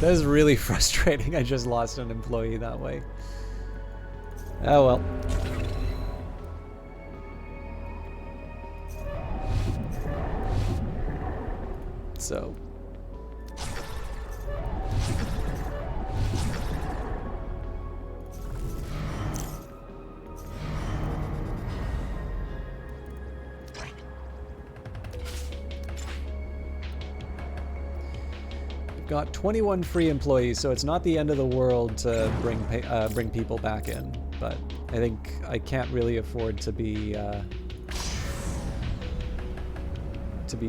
That is really frustrating. I just lost an employee that way. Oh well. So. Got 21 free employees, so it's not the end of the world to bring people back in. But I think I can't really afford to be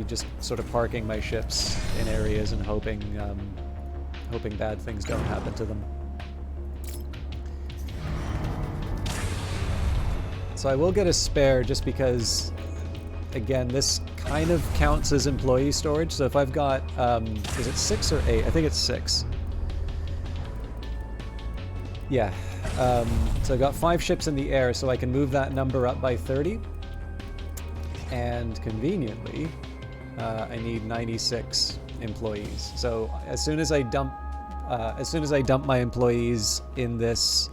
just sort of parking my ships in areas and hoping bad things don't happen to them. So I will get a spare just because, again, this kind of counts as employee storage. So if I've got, is it 6 or 8? I think it's 6. Yeah. So I've got 5 ships in the air, so I can move that number up by 30. And conveniently, I need 96 employees. So as soon as I dump my employees in this,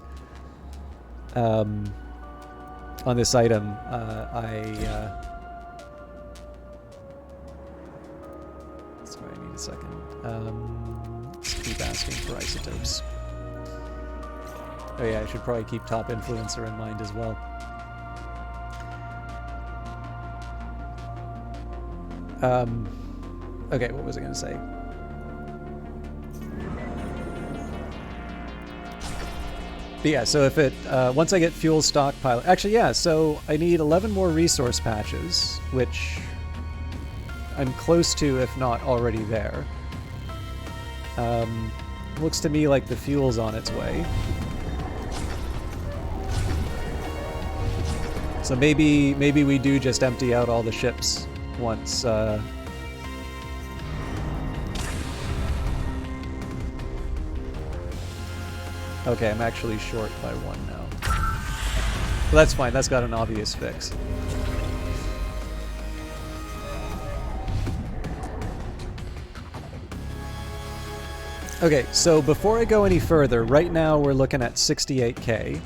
on this item, sorry, I need a second. Let's keep asking for isotopes. Oh yeah, I should probably keep top influencer in mind as well. Okay, what was I going to say? But yeah, so if it, once I get fuel stockpile, actually yeah, so I need 11 more resource patches, which I'm close to, if not already there. Looks to me like the fuel's on its way. So maybe we do just empty out all the ships once, okay, I'm actually short by 1 now. Well, that's fine, that's got an obvious fix. Okay, so before I go any further, right now we're looking at 68k.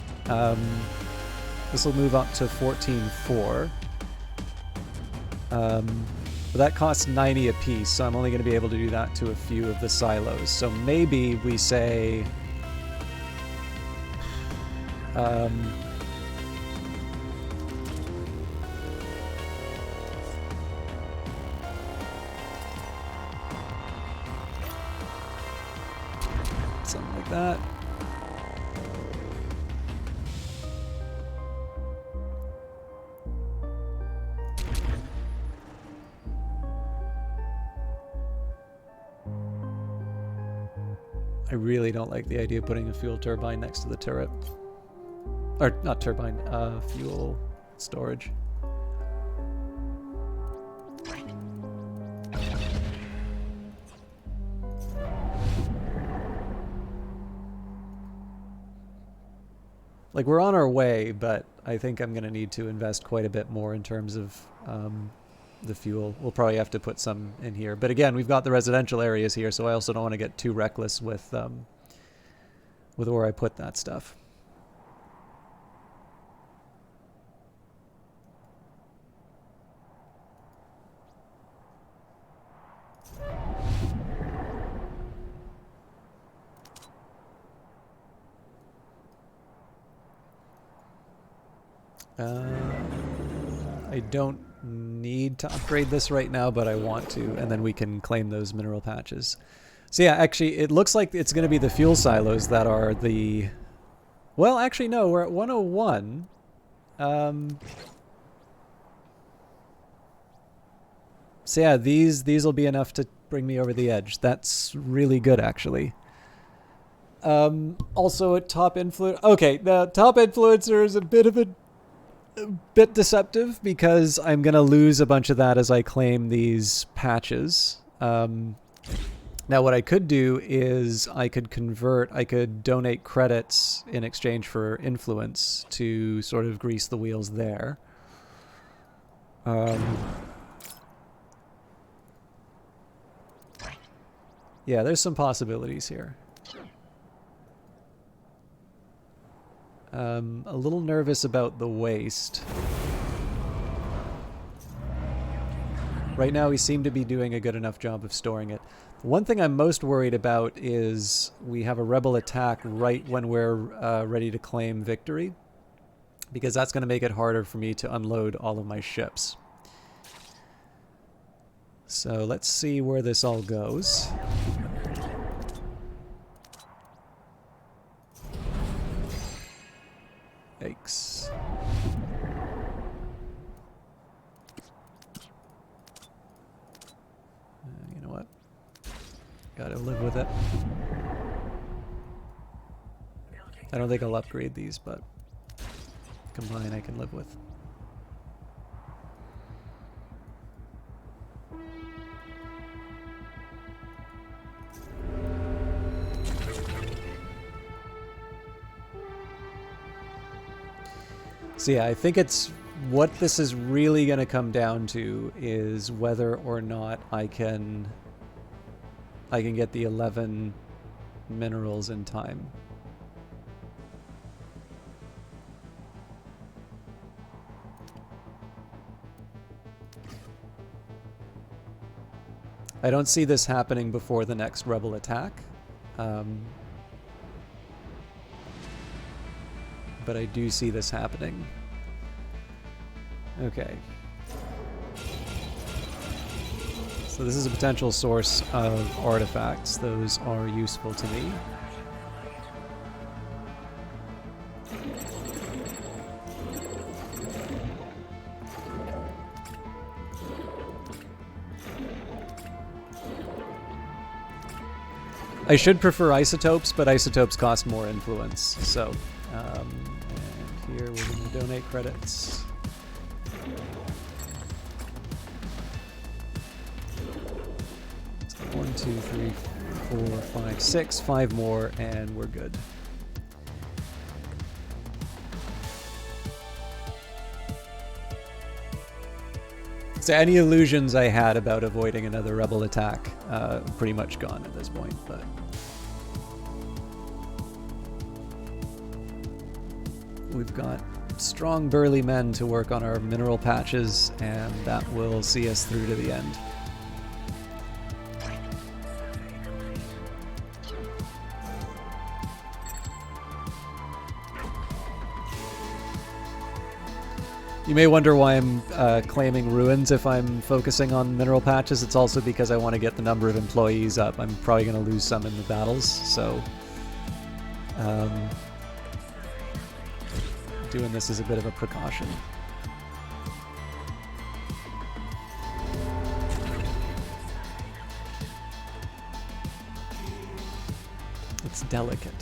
This will move up to 14.4. But that costs 90 apiece, so I'm only going to be able to do that to a few of the silos. So maybe we say... something like that. I really don't like the idea of putting a fuel turbine next to the turret. Or not turbine, fuel storage. Like, we're on our way, but I think I'm going to need to invest quite a bit more in terms of the fuel. We'll probably have to put some in here. But again, we've got the residential areas here, so I also don't want to get too reckless with where I put that stuff. I don't need to upgrade this right now, but I want to, and then we can claim those mineral patches. So yeah, actually, it looks like it's going to be the fuel silos that are the... Well, actually, no, we're at 101. So yeah, these will be enough to bring me over the edge. That's really good, actually. Also, a top influencer... Okay, the top influencer is a bit deceptive because I'm going to lose a bunch of that as I claim these patches. Now what I could do is I could donate credits in exchange for influence to sort of grease the wheels there. Yeah, there's some possibilities here. A little nervous about the waste. Right now we seem to be doing a good enough job of storing it. The one thing I'm most worried about is we have a rebel attack right when we're ready to claim victory, because that's going to make it harder for me to unload all of my ships. So let's see where this all goes. Yikes. You know what? Gotta live with it. I don't think I'll upgrade these, but combine I can live with. So yeah, I think it's what this is really going to come down to is whether or not I can get the 11 minerals in time. I don't see this happening before the next rebel attack. But I do see this happening. Okay. So this is a potential source of artifacts. Those are useful to me. I should prefer isotopes, but isotopes cost more influence, so... and here we're going to donate credits. So 1, 2, 3, 4, 5, 6, 5 more, and we're good. So any illusions I had about avoiding another rebel attack, pretty much gone at this point, but... We've got strong burly men to work on our mineral patches, and that will see us through to the end. You may wonder why I'm claiming ruins if I'm focusing on mineral patches. It's also because I want to get the number of employees up. I'm probably going to lose some in the battles, so... doing this is a bit of a precaution. It's delicate.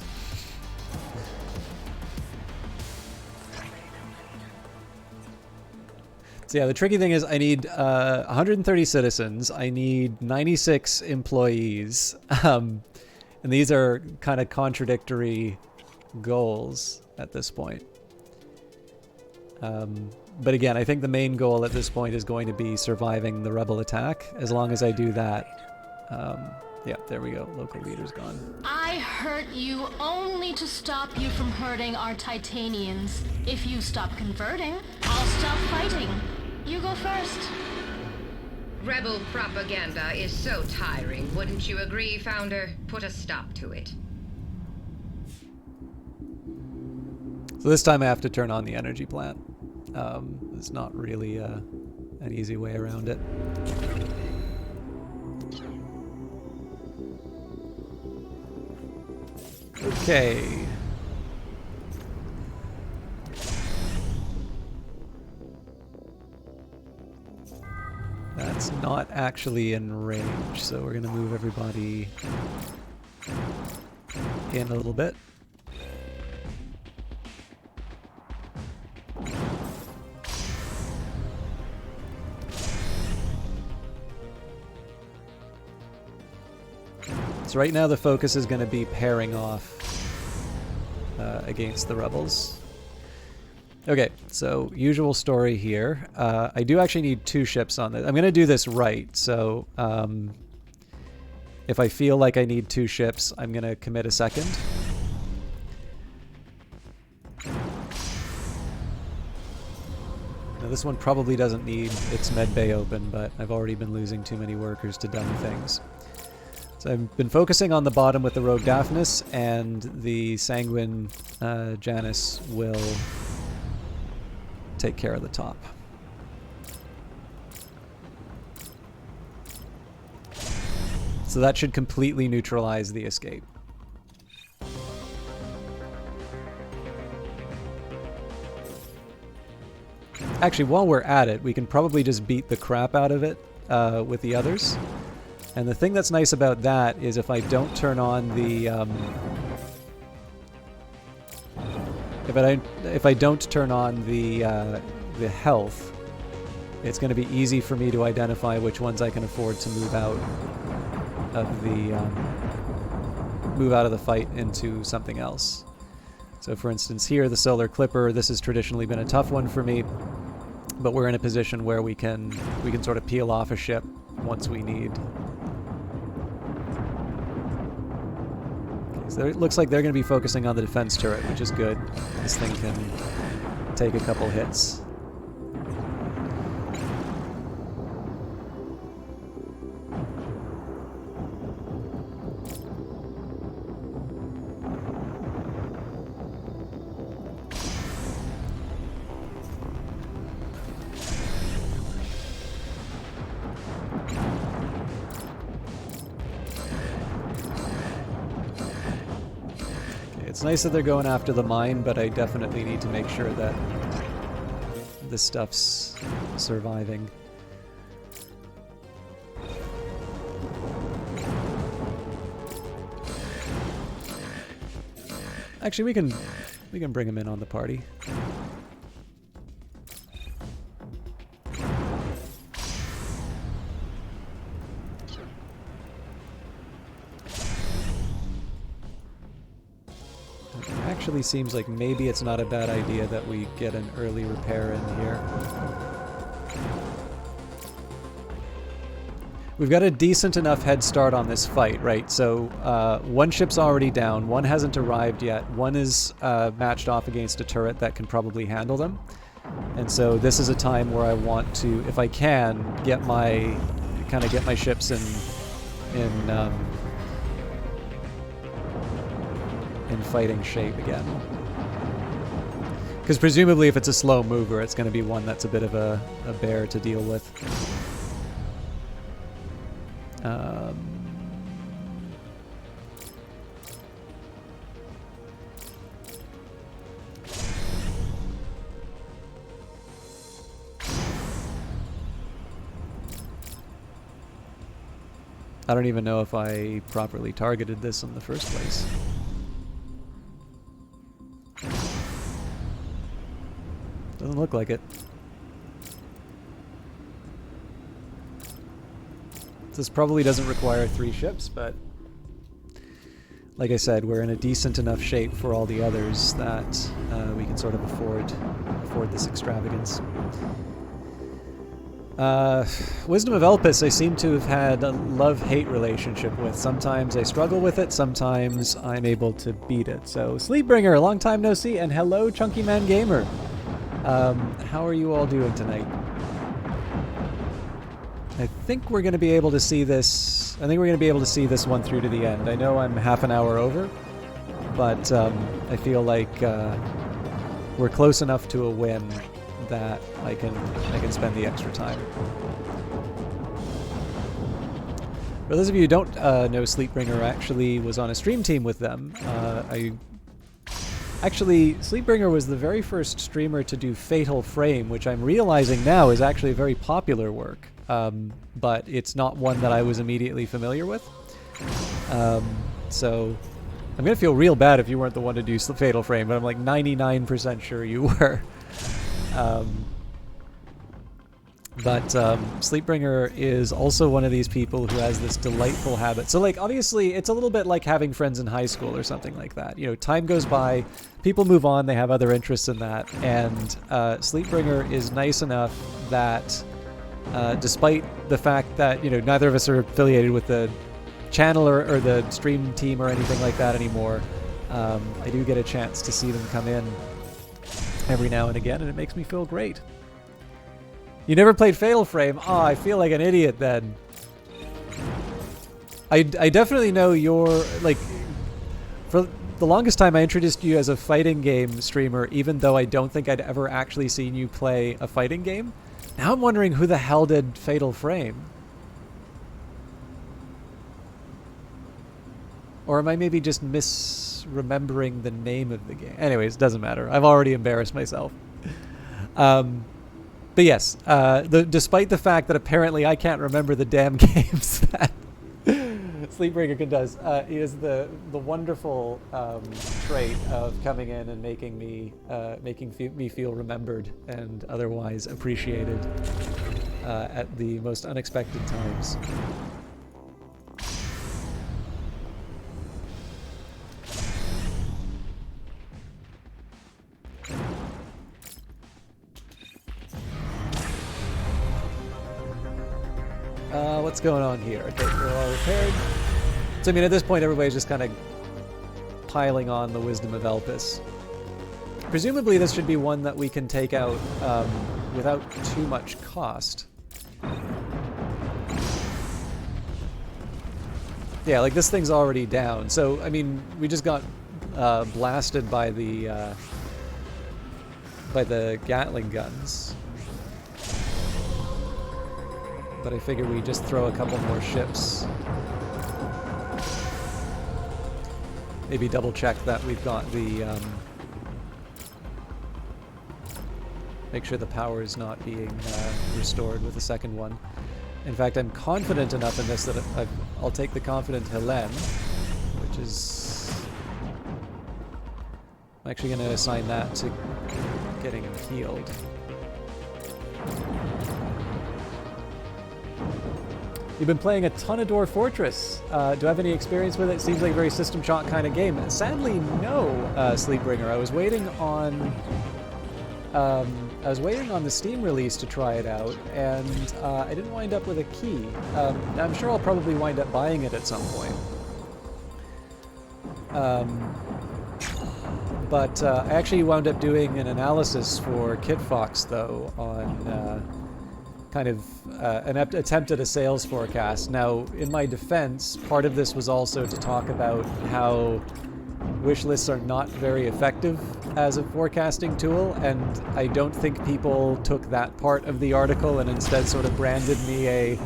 So yeah, the tricky thing is I need 130 citizens. I need 96 employees. And these are kind of contradictory goals at this point. But again, I think the main goal at this point is going to be surviving the rebel attack. As long as I do that, yeah, there we go. Local leader's gone. I hurt you only to stop you from hurting our Titanians. If you stop converting, I'll stop fighting. You go first. Rebel propaganda is so tiring, wouldn't you agree, Founder? Put a stop to it. So this time I have to turn on the energy plant. It's not really an easy way around it. Okay. That's not actually in range, so we're gonna move everybody in a little bit. So right now the focus is going to be pairing off against the rebels. Okay, so usual story here. I do actually need 2 ships on this. I'm going to do this right, so if I feel like I need 2 ships, I'm going to commit a second. Now this one probably doesn't need its med bay open, but I've already been losing too many workers to dumb things. So I've been focusing on the bottom with the Rogue Daphnis, and the Sanguine Janus will take care of the top. So that should completely neutralize the escape. Actually, while we're at it, we can probably just beat the crap out of it with the others. And the thing that's nice about that is if I don't turn on the if I don't turn on the health, it's going to be easy for me to identify which ones I can afford to move out of the fight into something else. So for instance here, the Solar Clipper, this has traditionally been a tough one for me, but we're in a position where we can sort of peel off a ship once we need. So it looks like they're going to be focusing on the defense turret, which is good. This thing can take a couple hits. It's nice that they're going after the mine, but I definitely need to make sure that this stuff's surviving. Actually, we can bring him in on the party. Actually seems like maybe it's not a bad idea that we get an early repair in here. We've got a decent enough head start on this fight, right? So one ship's already down, one hasn't arrived yet, one is matched off against a turret that can probably handle them. And so this is a time where I want to, if I can, get my ships in fighting shape again. Because presumably if it's a slow mover, it's going to be one that's a bit of a bear to deal with. I don't even know if I properly targeted this in the first place. Doesn't look like it. This probably doesn't require 3 ships, but like I said, we're in a decent enough shape for all the others that we can sort of afford this extravagance. Wisdom of Elpis I seem to have had a love-hate relationship with. Sometimes I struggle with it, sometimes I'm able to beat it. So, Sleepbringer, long time no see, and hello, Chunky Man Gamer. How are you all doing tonight? I think we're going to be able to see this. I think we're going to be able to see this one through to the end. I know I'm half an hour over, but I feel like we're close enough to a win that I can spend the extra time. For those of you who don't know Sleepbringer, actually was on a stream team with them. Actually, Sleepbringer was the very first streamer to do Fatal Frame, which I'm realizing now is actually a very popular work, but it's not one that I was immediately familiar with. So I'm going to feel real bad if you weren't the one to do Fatal Frame, but I'm like 99% sure you were. Sleepbringer is also one of these people who has this delightful habit. So, like, obviously, it's a little bit like having friends in high school or something like that. You know, time goes by, people move on, they have other interests in that, and Sleepbringer is nice enough that, despite the fact that, you know, neither of us are affiliated with the channel or the stream team or anything like that anymore, I do get a chance to see them come in every now and again, and it makes me feel great. You never played Fatal Frame? Oh, I feel like an idiot then. I definitely know you're, like, for the longest time I introduced you as a fighting game streamer, even though I don't think I'd ever actually seen you play a fighting game. Now I'm wondering who the hell did Fatal Frame? Or am I maybe just misremembering the name of the game? Anyways, doesn't matter. I've already embarrassed myself. But yes, despite the fact that apparently I can't remember the damn games that Sleepbringer does, he has the wonderful trait of coming in and making me feel remembered and otherwise appreciated at the most unexpected times. What's going on here? Okay, we're all repaired. So, I mean, at this point, everybody's just kind of piling on the Wisdom of Elpis. Presumably, this should be one that we can take out without too much cost. Yeah, like, this thing's already down. So, I mean, we just got blasted by the Gatling guns. But I figure we just throw a couple more ships. Maybe double check that we've got the, make sure the power is not being restored with the second one. In fact, I'm confident enough in this that I'll take the Confident Helene, which is... I'm actually going to assign that to getting him healed. You've been playing a ton of Dwarf Fortress. Do I have any experience with it? Seems like a very System Shock kind of game. Sadly, no, Sleepbringer. I was waiting on the Steam release to try it out, and I didn't wind up with a key. I'm sure I'll probably wind up buying it at some point. But I actually wound up doing an analysis for KitFox, though, on kind of an attempt at a sales forecast. Now, in my defense, part of this was also to talk about how wish lists are not very effective as a forecasting tool, and I don't think people took that part of the article and instead sort of branded me a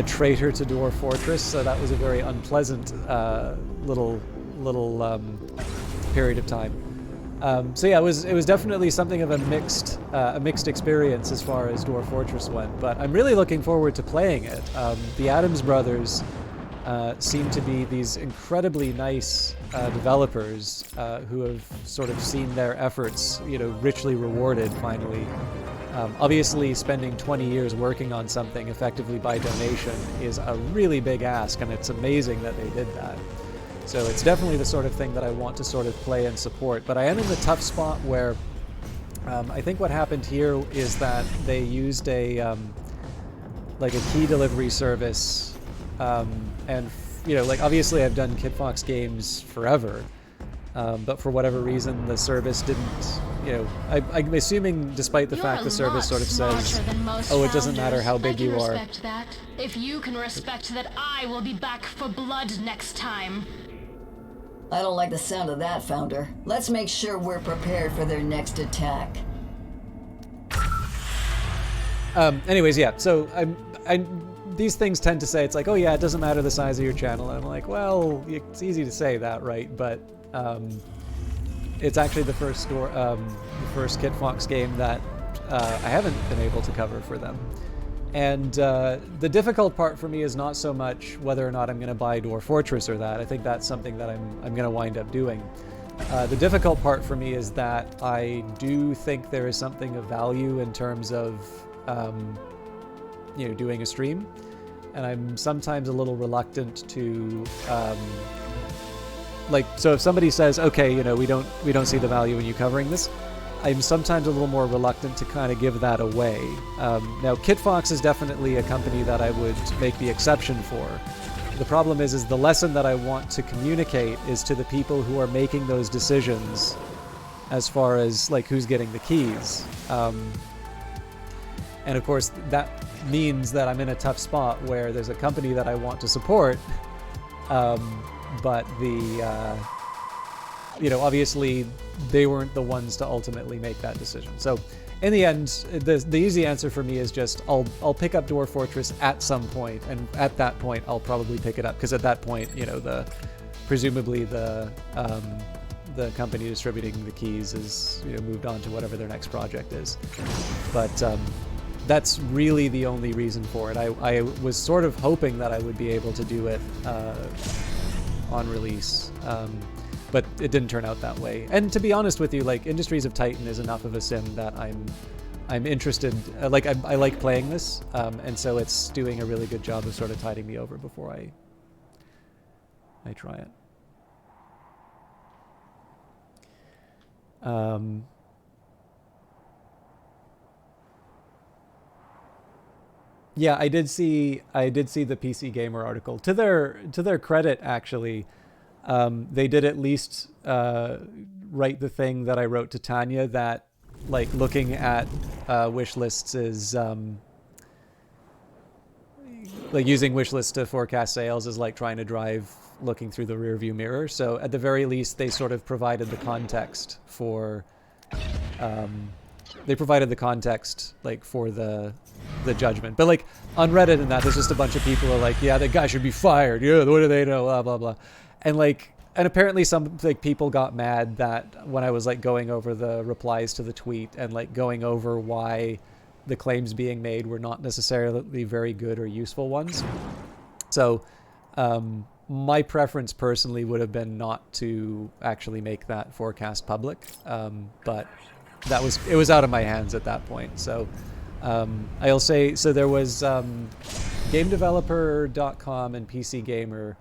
traitor to Dwarf Fortress, so that was a very unpleasant little period of time. So yeah, it was definitely something of a mixed experience as far as Dwarf Fortress went, but I'm really looking forward to playing it. The Adams brothers seem to be these incredibly nice who have sort of seen their efforts, you know, richly rewarded finally Obviously, spending 20 years working on something effectively by donation is a really big ask, and it's amazing that they did that. So it's definitely the sort of thing that I want to sort of play and support. But I am in the tough spot where I think what happened here is that they used a like a key delivery service, and like obviously I've done Kitfox games forever, but for whatever reason the service didn't. I'm assuming despite the fact the service sort of says, "Oh, it doesn't matter how big you are." Respect that. If you can respect that, I will be back for blood next time. I don't like the sound of that, Founder. Let's make sure we're prepared for their next attack. Anyways, yeah. So these things tend to say it's like, oh yeah, it doesn't matter the size of your channel. And I'm like, well, it's easy to say that, right? But it's actually the first Kitfox game that I haven't been able to cover for them. And the difficult part for me is not so much whether or not I'm going to buy Dwarf Fortress or that. I think that's something that I'm going to wind up doing. The difficult part for me is that I do think there is something of value in terms of doing a stream, and I'm sometimes a little reluctant to so if somebody says, okay, we don't see the value in you covering this, I'm sometimes a little more reluctant to kind of give that away. Now, Kitfox is definitely a company that I would make the exception for. The problem is the lesson that I want to communicate is to the people who are making those decisions as far as like who's getting the keys. And of course, that means that I'm in a tough spot where there's a company that I want to support, but obviously they weren't the ones to ultimately make that decision. So in the end, the easy answer for me is just I'll pick up Dwarf Fortress at some point, and at that point I'll probably pick it up, because at that point, presumably the company distributing the keys is moved on to whatever their next project is. But that's really the only reason for it. I was sort of hoping that I would be able to do it on release, but it didn't turn out that way. And to be honest with you, like, Industries of Titan is enough of a sim that I'm interested. I like playing this, and so it's doing a really good job of sort of tiding me over before I try it. Yeah, I did see the PC Gamer article. To their credit, actually, they did at least write the thing that I wrote to Tanya, that like looking at wish lists is like using wish lists to forecast sales is like trying to drive looking through the rearview mirror. So at the very least, they sort of provided the context for like for the judgment. But like on Reddit and that, there's just a bunch of people who are like, yeah, that guy should be fired. Yeah, what do they know? Blah blah blah. And apparently some like people got mad that when I was like going over the replies to the tweet and like going over why the claims being made were not necessarily very good or useful ones. So my preference personally would have been not to actually make that forecast public, but it was out of my hands at that point. So I'll say, so there was GameDeveloper.com and PC Gamer,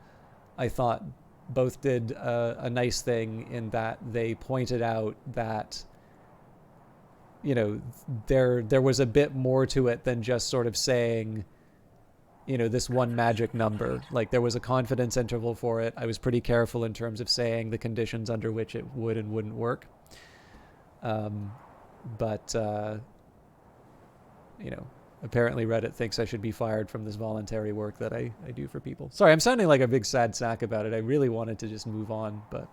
I thought both did a nice thing in that they pointed out that there was a bit more to it than just sort of saying this one magic number. Like, there was a confidence interval for it. I was pretty careful in terms of saying the conditions under which it would and wouldn't work. But apparently Reddit thinks I should be fired from this voluntary work that I do for people. Sorry, I'm sounding like a big sad sack about it. I really wanted to just move on, but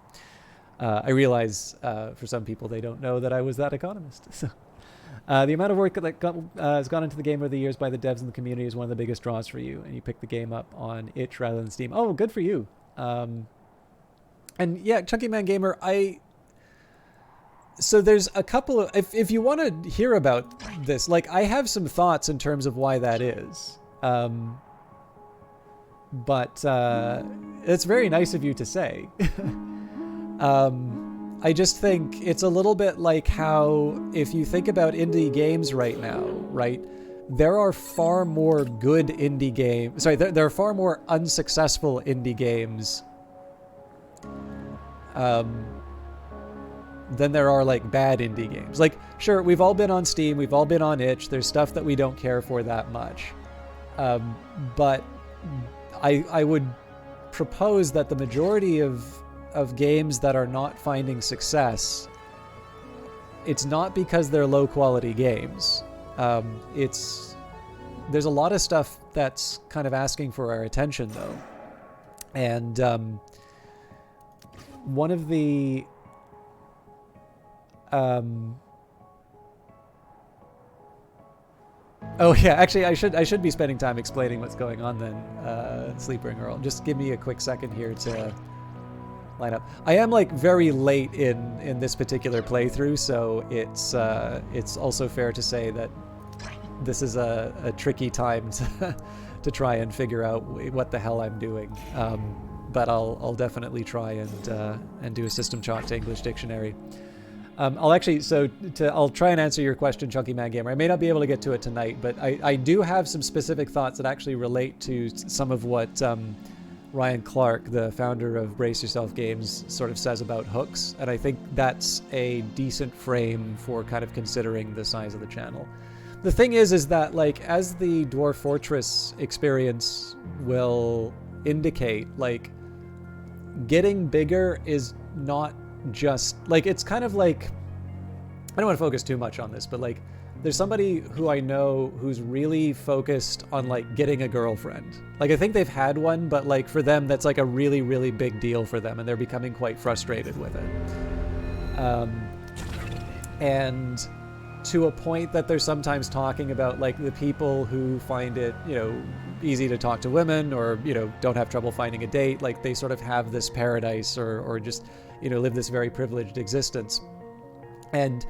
I realize for some people they don't know that I was that economist. So the amount of work that has gone into the game over the years by the devs and the community is one of the biggest draws for you, and you picked the game up on itch rather than Steam. Oh, good for you. And yeah, Chunky Man Gamer, so there's a couple of, if you want to hear about this, like, I have some thoughts in terms of why that is. But it's very nice of you to say. I just think it's a little bit like how, if you think about indie games right now, right? There are far more good indie games. Sorry, there are far more unsuccessful indie games than there are like bad indie games. Like, sure, we've all been on Steam, we've all been on itch. There's stuff that we don't care for that much, but I would propose that the majority of games that are not finding success, it's not because they're low quality games. There's a lot of stuff that's kind of asking for our attention though. And one of the oh yeah, actually I should be spending time explaining what's going on then, Sleeping Earl. Just give me a quick second here to line up. I am like very late in this particular playthrough, so it's also fair to say that this is a tricky time to try and figure out what the hell I'm doing. But I'll definitely try and do a system chalk to English dictionary. I'll try and answer your question, Chunky Man Gamer. I may not be able to get to it tonight, but I do have some specific thoughts that actually relate to some of what Ryan Clark, the founder of Brace Yourself Games, sort of says about hooks, and I think that's a decent frame for kind of considering the size of the channel. The thing is that, like, as the Dwarf Fortress experience will indicate, like, getting bigger is not just, like, it's kind of like, I don't want to focus too much on this, but, like, there's somebody who I know who's really focused on, like, getting a girlfriend. Like, I think they've had one, but, like, for them, that's, like, a really, really big deal for them, and they're becoming quite frustrated with it. And to a point that they're sometimes talking about, like, the people who find it, you know, easy to talk to women, or, you know, don't have trouble finding a date. Like, they sort of have this paradise, or just, you know, live this very privileged existence. And,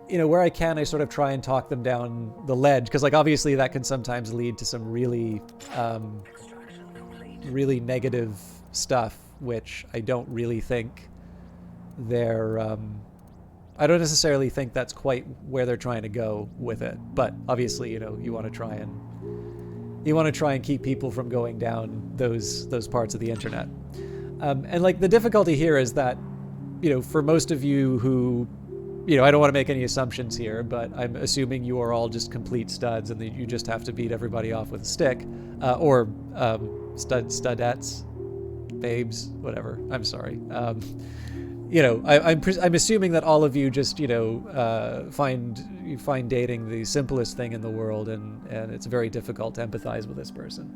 you know, where I can, I sort of try and talk them down the ledge, because, like, obviously that can sometimes lead to some really, really negative stuff, which I don't really think they're, I don't necessarily think that's quite where they're trying to go with it. But obviously, you know, you want to try and keep people from going down those parts of the internet. And, like, the difficulty here is that, you know, for most of you who, you know, I don't want to make any assumptions here, but I'm assuming you are all just complete studs and that you just have to beat everybody off with a stick, or studettes, babes, whatever. I'm sorry. You know, I'm assuming that all of you just, you know, find dating the simplest thing in the world, and it's very difficult to empathize with this person.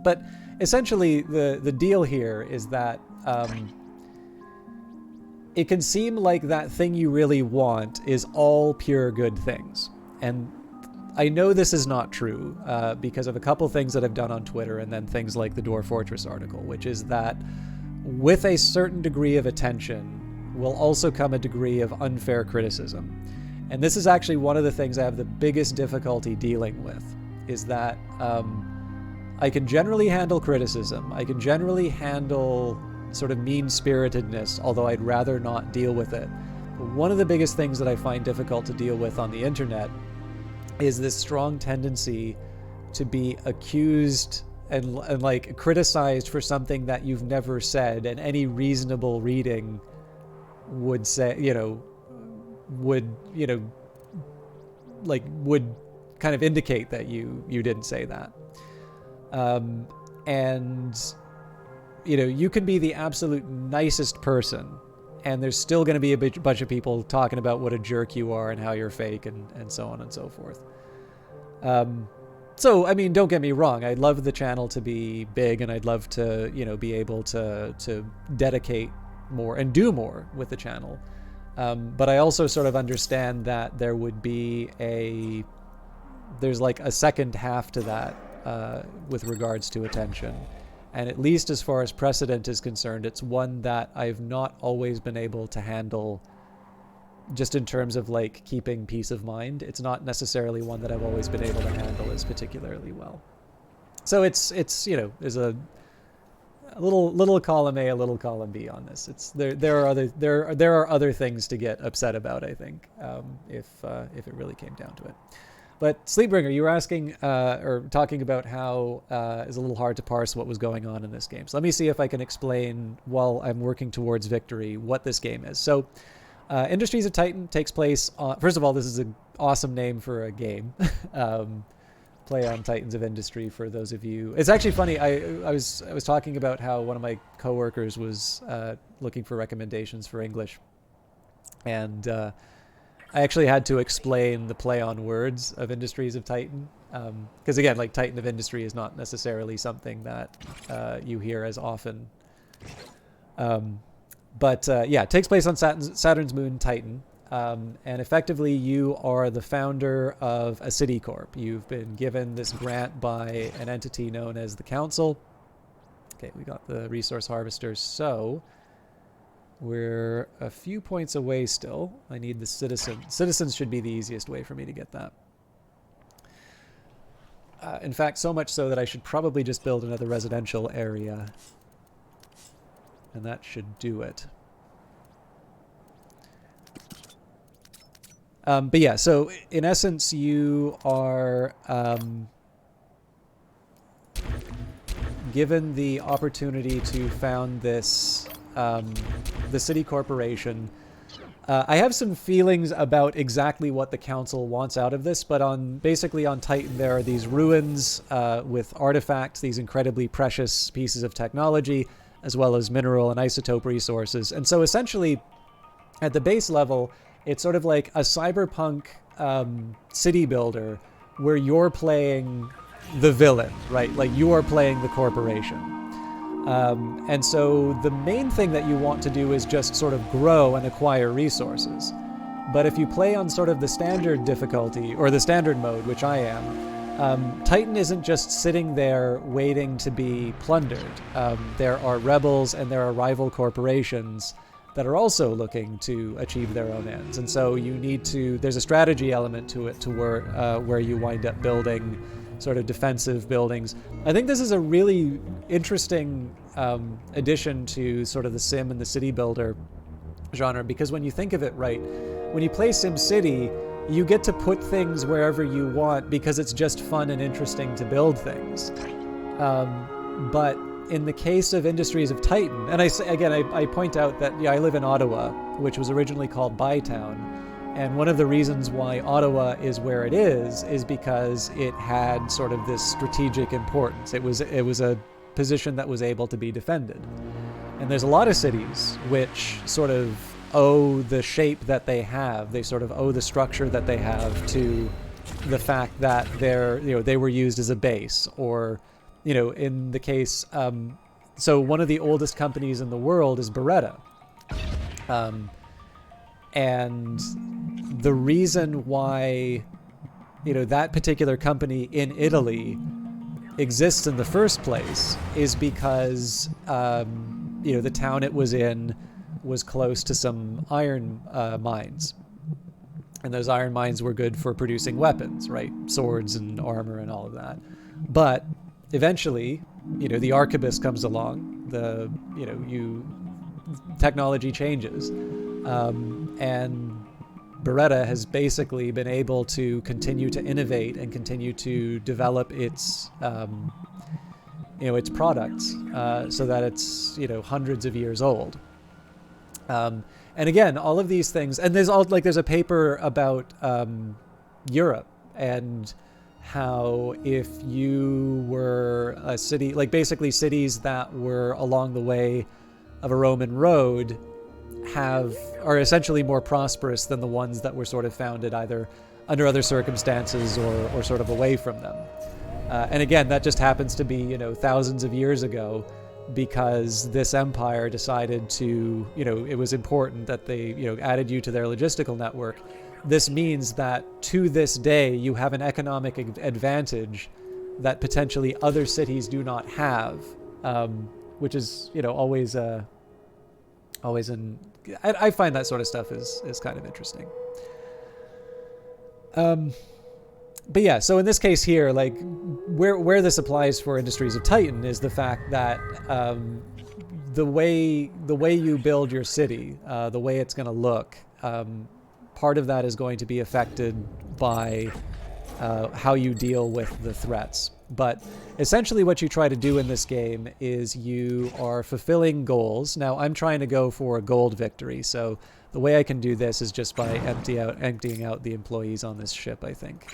But essentially, the deal here is that it can seem like that thing you really want is all pure good things. And I know this is not true because of a couple things that I've done on Twitter, and then things like the Dwarf Fortress article, which is that with a certain degree of attention will also come a degree of unfair criticism. And this is actually one of the things I have the biggest difficulty dealing with, is that I can generally handle criticism. I can generally handle sort of mean-spiritedness, although I'd rather not deal with it. But one of the biggest things that I find difficult to deal with on the internet is this strong tendency to be accused and like criticized for something that you've never said, and any reasonable reading would say, would kind of indicate that you didn't say that. And you can be the absolute nicest person, and there's still going to be a bunch of people talking about what a jerk you are and how you're fake and so on and so forth. So, I mean, don't get me wrong. I'd love the channel to be big, and I'd love to, be able to dedicate more and do more with the channel. But I also sort of understand that there would be there's like a second half to that with regards to attention. And at least as far as precedent is concerned, it's one that I've not always been able to handle just in terms of like keeping peace of mind. It's not necessarily one that I've always been able to handle as particularly well. So it's is a a little column A, a little column B on this. It's there are other things to get upset about, I think, if it really came down to it. But Sleepbringer, you were asking or talking about how it's a little hard to parse what was going on in this game. So let me see if I can explain while I'm working towards victory what this game is. So Industries of Titan takes place on, first of all, this is an awesome name for a game. Play on Titans of Industry for those of you. It's actually funny. I was talking about how one of my coworkers was looking for recommendations for English, and I actually had to explain the play on words of Industries of Titan, because again, like Titan of Industry is not necessarily something that you hear as often. But yeah, it takes place on Saturn's moon Titan. And effectively, you are the founder of a city corp. You've been given this grant by an entity known as the Council. Okay, we got the resource harvesters, so we're a few points away still. I need the citizen. Citizens should be the easiest way for me to get that. In fact, so much so that I should probably just build another residential area. And that should do it. But yeah, so in essence, you are given the opportunity to found this the city corporation. I have some feelings about exactly what the council wants out of this, but basically on Titan there are these ruins with artifacts, these incredibly precious pieces of technology, as well as mineral and isotope resources. And so essentially, at the base level, it's sort of like a cyberpunk city builder where you're playing the villain, right? Like you are playing the corporation. And so the main thing that you want to do is just sort of grow and acquire resources. But if you play on sort of the standard difficulty, or the standard mode, which I am, Titan isn't just sitting there waiting to be plundered. There are rebels and there are rival corporations that are also looking to achieve their own ends. And so you need to, there's a strategy element to it, to where you wind up building sort of defensive buildings. I think this is a really interesting addition to sort of the sim and the city builder genre, because when you think of it right, when you play SimCity, you get to put things wherever you want because it's just fun and interesting to build things. But in the case of Industries of Titan, and I point out that I live in Ottawa, which was originally called Bytown, and one of the reasons why Ottawa is where it is because it had sort of this strategic importance. It was a position that was able to be defended. And there's a lot of cities which sort of owe the shape that they have. They sort of owe the structure that they have to the fact that they were used as a base, or in the case, so one of the oldest companies in the world is Beretta. And the reason why, that particular company in Italy exists in the first place is because, the town it was in was close to some iron mines. And those iron mines were good for producing weapons, right? Swords and armor and all of that. But eventually, the arquebus comes along, technology changes. And Beretta has basically been able to continue to innovate and continue to develop its products so that it's, hundreds of years old. And again, all of these things, and there's a paper about Europe and how if you were a city, like basically cities that were along the way of a Roman road are essentially more prosperous than the ones that were sort of founded either under other circumstances or sort of away from them. And again, that just happens to be, thousands of years ago, because this empire decided to, it was important that they, added you to their logistical network. This means that to this day, you have an economic advantage that potentially other cities do not have, which is, always I find that sort of stuff is kind of interesting. But yeah, so in this case here, like where this applies for Industries of Titan is the fact that the way you build your city, the way it's going to look, part of that is going to be affected by how you deal with the threats. But essentially what you try to do in this game is you are fulfilling goals. Now I'm trying to go for a gold victory, so the way I can do this is just by emptying out the employees on this ship, I think.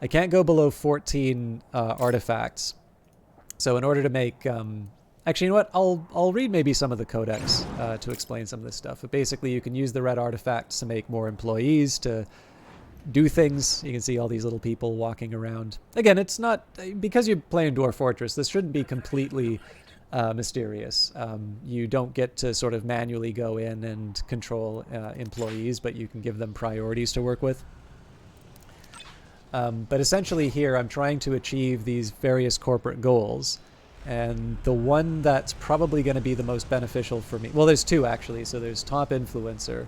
I can't go below 14 artifacts. So in order to make... actually, you know what? I'll read maybe some of the codex to explain some of this stuff. But basically, you can use the red artifacts to make more employees, to do things. You can see all these little people walking around. Again, it's not... Because you're playing Dwarf Fortress, this shouldn't be completely mysterious. You don't get to sort of manually go in and control employees, but you can give them priorities to work with. But essentially here, I'm trying to achieve these various corporate goals. And the one that's probably going to be the most beneficial for me... Well, there's two, actually. So there's Top Influencer.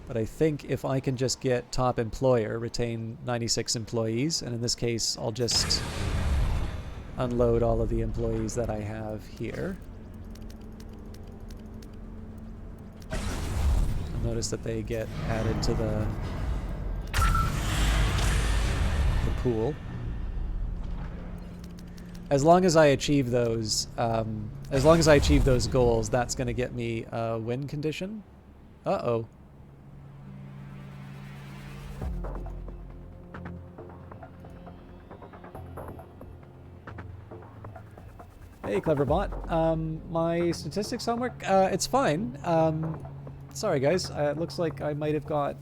But I think if I can just get Top Employer, retain 96 employees, and in this case, I'll just unload all of the employees that I have here. You'll notice that they get added to the pool. As long as I achieve those, goals, that's going to get me a win condition. Uh-oh. Hey, clever bot. My statistics homework, it's fine. Sorry, guys. It looks like I might have got...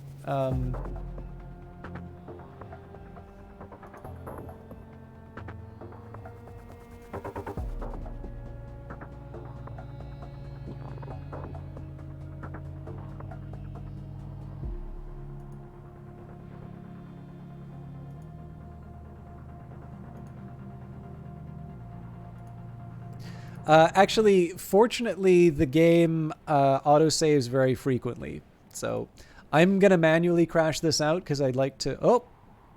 Actually, fortunately, the game autosaves very frequently. So I'm going to manually crash this out because I'd like to... Oh,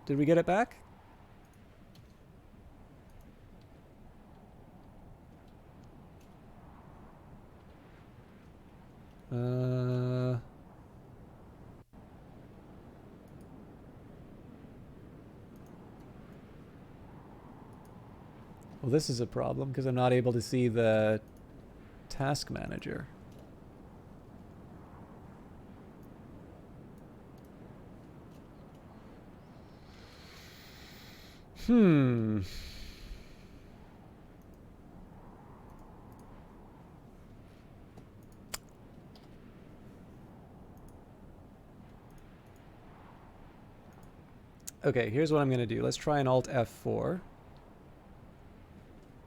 did we get it back? Well, this is a problem because I'm not able to see the task manager. Okay, here's what I'm going to do. Let's try an Alt F4.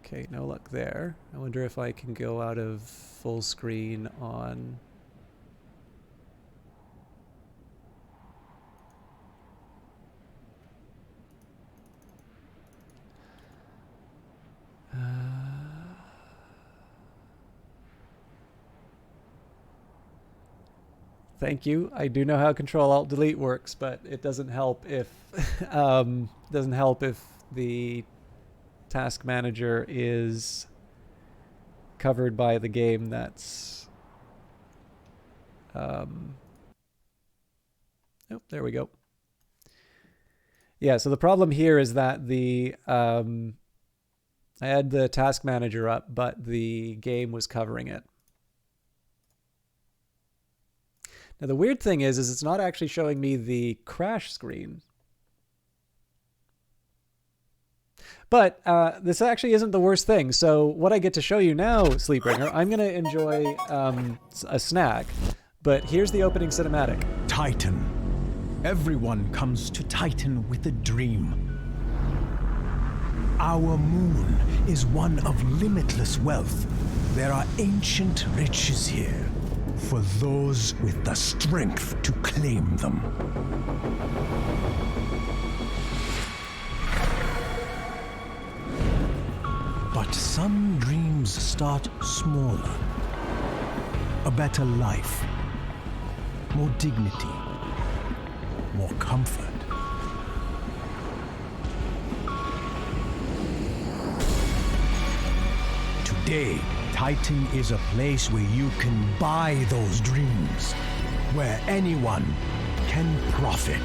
Okay, no luck there. I wonder if I can go out of full screen on... Thank you. I do know how Control-Alt-Delete works, but it doesn't help if the task manager is covered by the game that's... Oh, there we go. Yeah, so the problem here is that the... I had the task manager up, but the game was covering it. Now, the weird thing is it's not actually showing me the crash screen. But this actually isn't the worst thing. So what I get to show you now, Sleepringer, I'm going to enjoy a snack. But here's the opening cinematic. Titan. Everyone comes to Titan with a dream. Our moon is one of limitless wealth. There are ancient riches here for those with the strength to claim them. But some dreams start smaller. A better life, more dignity, more comfort. Today, Titan is a place where you can buy those dreams, where anyone can profit.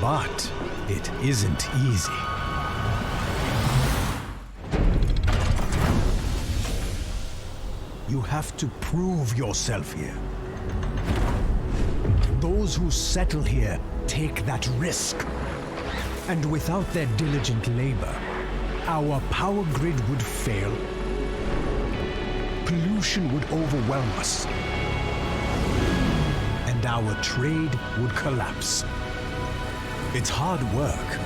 But it isn't easy. You have to prove yourself here. Those who settle here take that risk. And without their diligent labor, our power grid would fail. Pollution would overwhelm us. And our trade would collapse. It's hard work,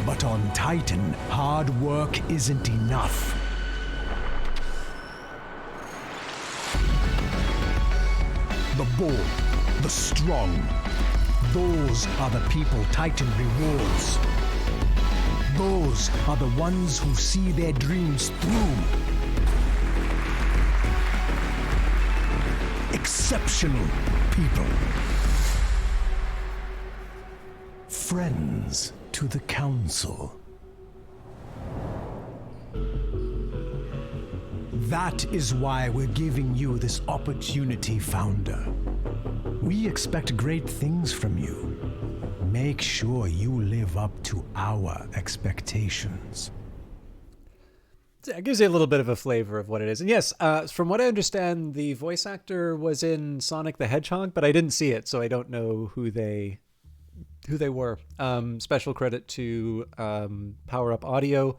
but on Titan, hard work isn't enough. The bold, the strong, those are the people Titan rewards. Those are the ones who see their dreams through. Exceptional people. Friends to the Council. That is why we're giving you this opportunity, Founder. We expect great things from you. Make sure you live up to our expectations. It gives you a little bit of a flavor of what it is. And yes, from what I understand, the voice actor was in Sonic the Hedgehog, but I didn't see it, so I don't know who they were. Special credit to Power Up Audio.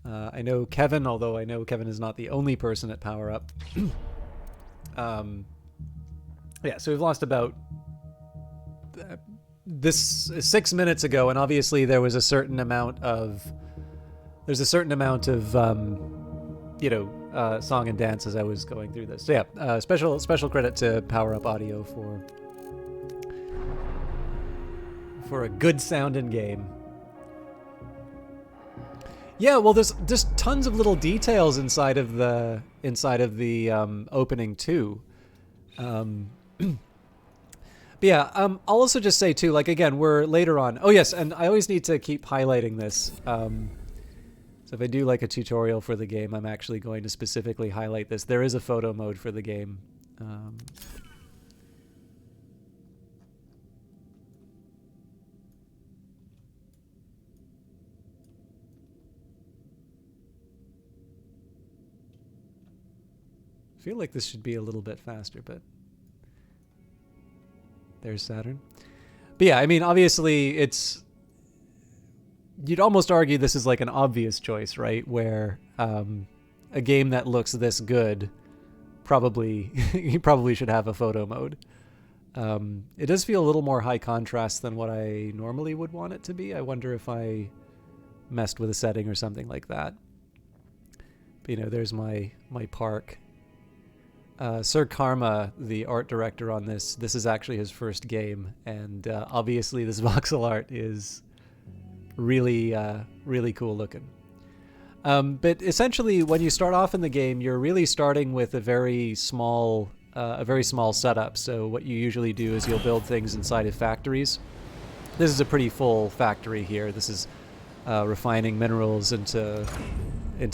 I know Kevin, although I know Kevin is not the only person at Power Up. Yeah, so we've lost about this 6 minutes ago, and obviously there was a certain amount of song and dance as I was going through this. So yeah, special credit to Power Up Audio for a good sounding game. Yeah, well, there's tons of little details inside of the opening too. But yeah, I'll also just say too, like, again, we're later on. Oh yes, and I always need to keep highlighting this. So if I do like a tutorial for the game, I'm actually going to specifically highlight this. There is a photo mode for the game. I feel like this should be a little bit faster, but there's Saturn. But yeah, I mean, obviously you'd almost argue this is like an obvious choice, right? Where a game that looks this good you probably should have a photo mode. It does feel a little more high contrast than what I normally would want it to be. I wonder if I messed with a setting or something like that. But, there's my park. Sir Karma, the art director on this is actually his first game, and obviously this voxel art is really cool looking. But essentially, when you start off in the game, you're really starting with a very small setup. So what you usually do is you'll build things inside of factories. This is a pretty full factory here. This is refining minerals into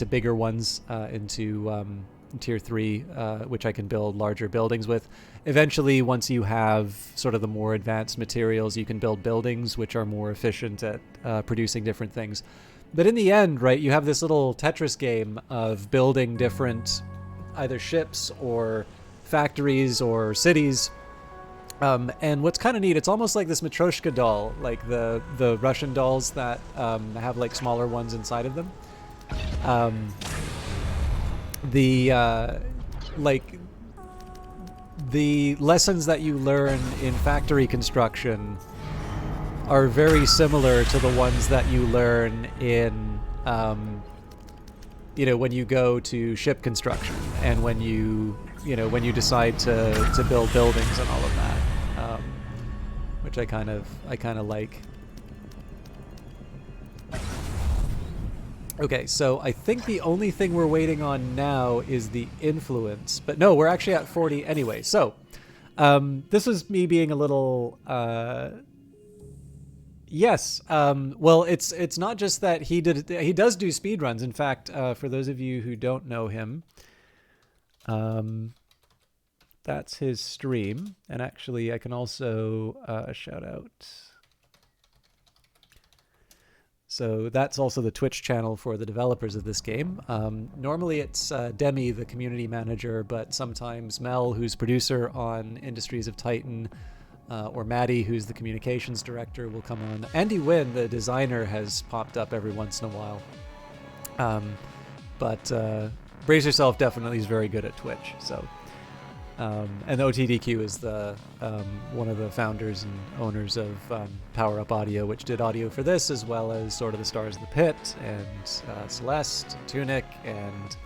bigger ones, into tier 3, which I can build larger buildings with. Eventually, once you have sort of the more advanced materials, you can build buildings which are more efficient at producing different things. But in the end, right, you have this little Tetris game of building different either ships or factories or cities. And what's kind of neat, it's almost like this Matryoshka doll, like the Russian dolls that have like smaller ones inside of them. The lessons that you learn in factory construction are very similar to the ones that you learn in when you go to ship construction and when you decide to build buildings and all of that, which I kind of like. Okay, so I think the only thing we're waiting on now is the influence. But no, we're actually at 40 anyway. So this was me being a little Yes. Well, it's not just that he does do speed runs. In fact, for those of you who don't know him, that's his stream. And actually, I can also shout out. So that's also the Twitch channel for the developers of this game. Normally it's Demi, the community manager, but sometimes Mel, who's producer on Industries of Titan, or Maddie, who's the communications director, will come on. Andy Wynn, the designer, has popped up every once in a while. But Brace Yourself definitely is very good at Twitch. So, and OTDQ is the one of the founders and owners of Power Up Audio, which did audio for this, as well as sort of the Stars of the Pit and Celeste, Tunic, and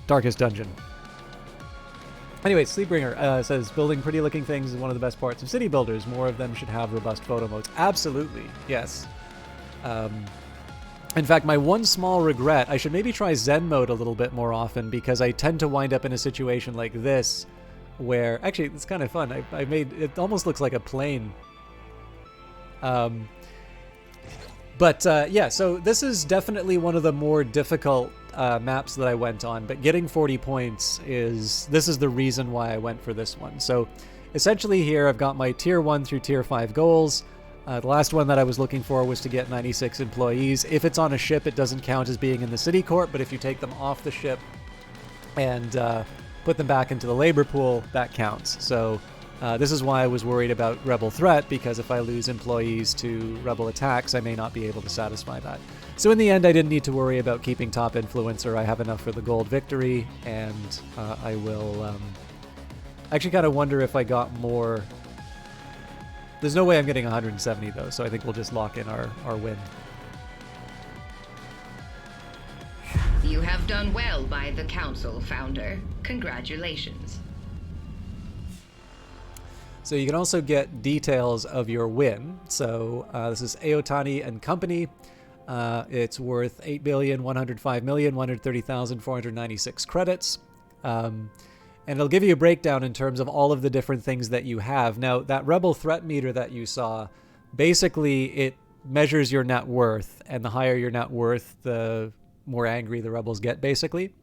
Darkest Dungeon. Anyway, Sleepbringer says, building pretty looking things is one of the best parts of city builders. More of them should have robust photo modes. Absolutely, yes. In fact, my one small regret, I should maybe try Zen mode a little bit more often, because I tend to wind up in a situation like this where, actually, it's kind of fun. I made, it almost looks like a plane. Yeah, so this is definitely one of the more difficult maps that I went on, but getting 40 points this is the reason why I went for this one. So essentially here I've got my tier 1 through tier 5 goals. The last one that I was looking for was to get 96 employees. If it's on a ship, it doesn't count as being in the city court, but if you take them off the ship and put them back into the labor pool, that counts. So this is why I was worried about Rebel Threat, because if I lose employees to Rebel attacks, I may not be able to satisfy that. So in the end, I didn't need to worry about keeping top influencer. I have enough for the gold victory, and I will... I actually kind of wonder if I got more... There's no way I'm getting 170, though, so I think we'll just lock in our win. You have done well by the council, Founder. Congratulations. So you can also get details of your win. So this is Aotani and Company. It's worth 8,105,130,496 credits. And it'll give you a breakdown in terms of all of the different things that you have. Now, that Rebel Threat meter that you saw, basically it measures your net worth, and the higher your net worth, the more angry the rebels get, basically.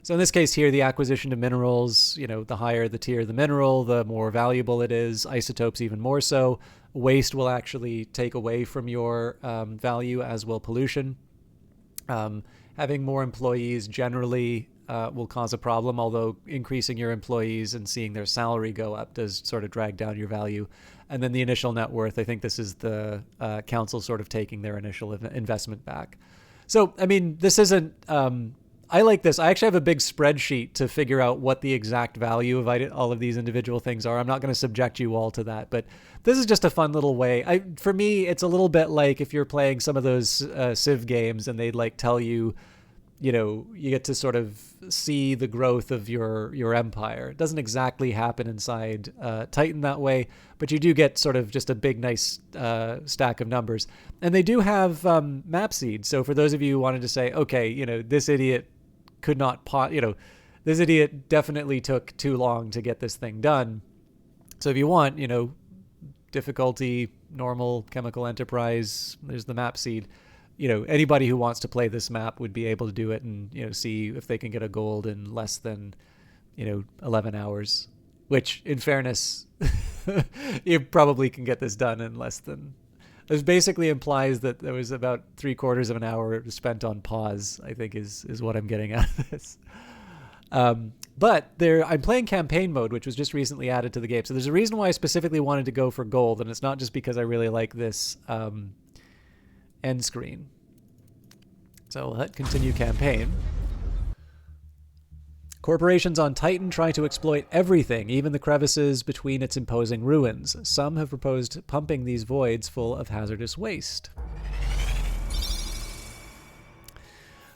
So in this case here, the acquisition of minerals, you know, the higher the tier of the mineral, the more valuable it is. Isotopes even more so. Waste will actually take away from your value, as will pollution. Having more employees generally will cause a problem, although increasing your employees and seeing their salary go up does sort of drag down your value. And then the initial net worth, I think this is the council sort of taking their initial investment back. So, I mean, this isn't... I like this. I actually have a big spreadsheet to figure out what the exact value of all of these individual things are. I'm not going to subject you all to that, but this is just a fun little way. For me, it's a little bit like if you're playing some of those Civ games and they'd like tell you, you know, you get to sort of see the growth of your empire. It doesn't exactly happen inside Titan that way, but you do get sort of just a big, nice stack of numbers. And they do have map seeds. So for those of you who wanted to say, okay, you know, this idiot could not this idiot definitely took too long to get this thing done. So if you want, you know, difficulty, normal, chemical enterprise, there's the map seed. You know, anybody who wants to play this map would be able to do it and, you know, see if they can get a gold in less than, you know, 11 hours, which in fairness, you probably can get this done in less than... This basically implies that there was about 3/4 of an hour spent on pause, I think is what I'm getting out of this. But I'm playing campaign mode, which was just recently added to the game. So there's a reason why I specifically wanted to go for gold, and it's not just because I really like this end screen. So we'll hit continue campaign. Corporations on Titan try to exploit everything, even the crevices between its imposing ruins. Some have proposed pumping these voids full of hazardous waste.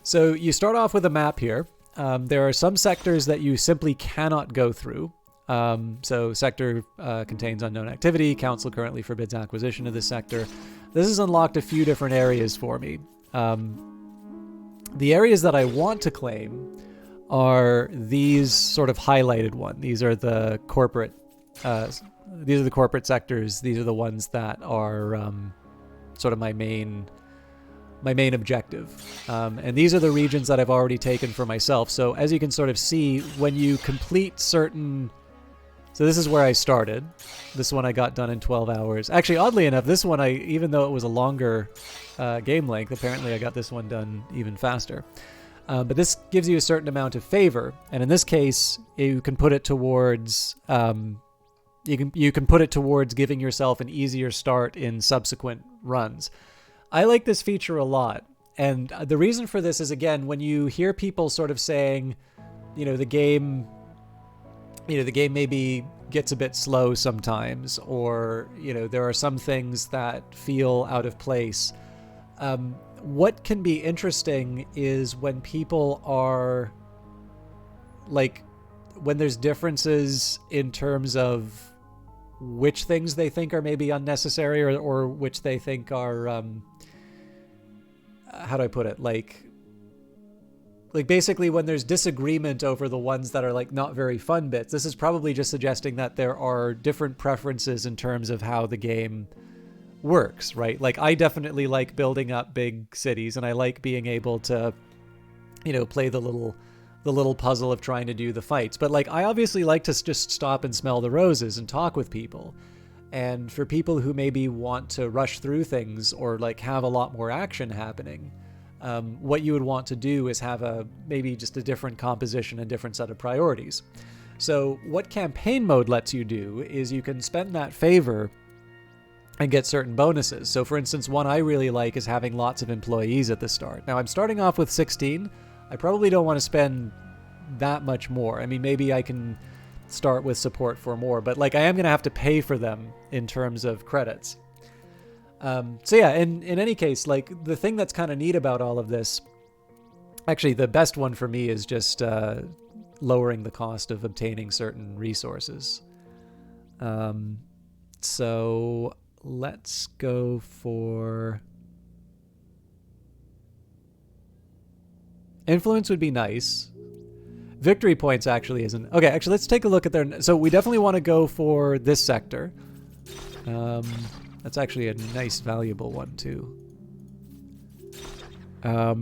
So you start off with a map here. There are some sectors that you simply cannot go through. So sector contains unknown activity. Council currently forbids acquisition of this sector. This has unlocked a few different areas for me. The areas that I want to claim are these sort of highlighted one. These are the corporate these are the corporate sectors. These are the ones that are sort of my main objective. And these are the regions that I've already taken for myself. So as you can sort of see, when you complete certain... So this is where I started. This one I got done in 12 hours. Actually, oddly enough, this one, even though it was a longer game length, apparently I got this one done even faster. But this gives you a certain amount of favor. And in this case, you can put it towards... you can put it towards giving yourself an easier start in subsequent runs. I like this feature a lot. And the reason for this is, again, when you hear people sort of saying, the game maybe gets a bit slow sometimes, or, there are some things that feel out of place. What can be interesting is when people are when there's differences in terms of which things they think are maybe unnecessary or which they think are, how do I put it? Like basically when there's disagreement over the ones that are not very fun bits, this is probably just suggesting that there are different preferences in terms of how the game works, right? I definitely like building up big cities, and I like being able to, play the little puzzle of trying to do the fights. But I obviously like to just stop and smell the roses and talk with people. And for people who maybe want to rush through things or have a lot more action happening, what you would want to do is have maybe just a different composition, a different set of priorities. So what campaign mode lets you do is you can spend that favor and get certain bonuses. So for instance, one I really like is having lots of employees at the start. Now I'm starting off with 16. I probably don't want to spend that much more. I mean, maybe I can start with support for more, but I am going to have to pay for them in terms of credits. So yeah, in any case, the thing that's kind of neat about all of this, actually the best one for me is just lowering the cost of obtaining certain resources. So let's go for... Influence would be nice. Victory points actually isn't. Okay, actually, let's take a look at their... So we definitely want to go for this sector. That's actually a nice, valuable one, too. Oh,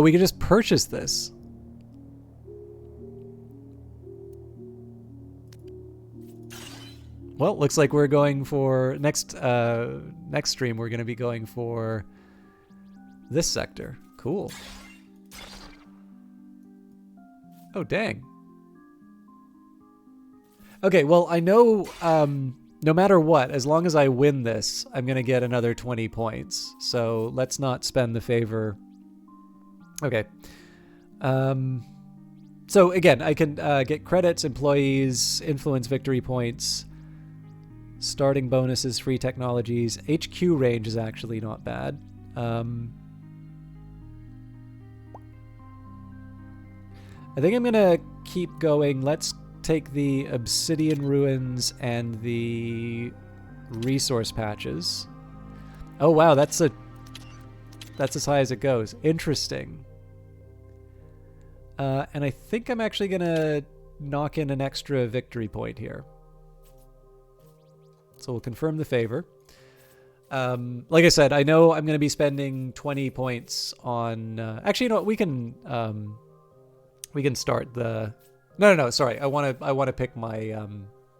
we can just purchase this. Well, looks like we're going for... Next stream, we're going to be going for this sector. Cool. Oh, dang. Okay, well, I know no matter what, as long as I win this, I'm going to get another 20 points. So let's not spend the favor. Okay. So again, I can get credits, employees, influence, victory points, starting bonuses, free technologies. HQ range is actually not bad. I think I'm going to keep going. Let's take the obsidian ruins and the resource patches. Oh wow, that's as high as it goes. Interesting. And I think I'm actually gonna knock in an extra victory point here. So we'll confirm the favor. Like I said, I know I'm gonna be spending 20 points on. Actually, you know what? We can start the. No. Sorry, I want to pick my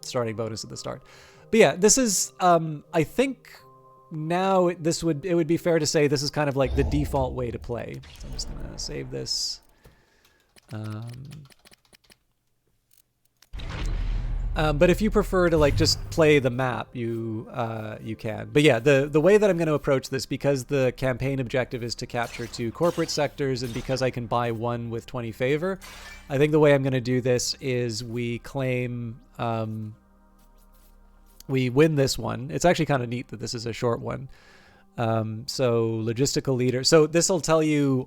starting bonus at the start. But yeah, this is. I think now it would be fair to say this is kind of like the default way to play. So I'm just gonna save this. But if you prefer to just play the map, you can. But yeah, the way that I'm going to approach this, because the campaign objective is to capture 2 corporate sectors, and because I can buy one with 20 favor, I think the way I'm going to do this is we claim, we win this one. It's actually kind of neat that this is a short one. So logistical leader. So this will tell you,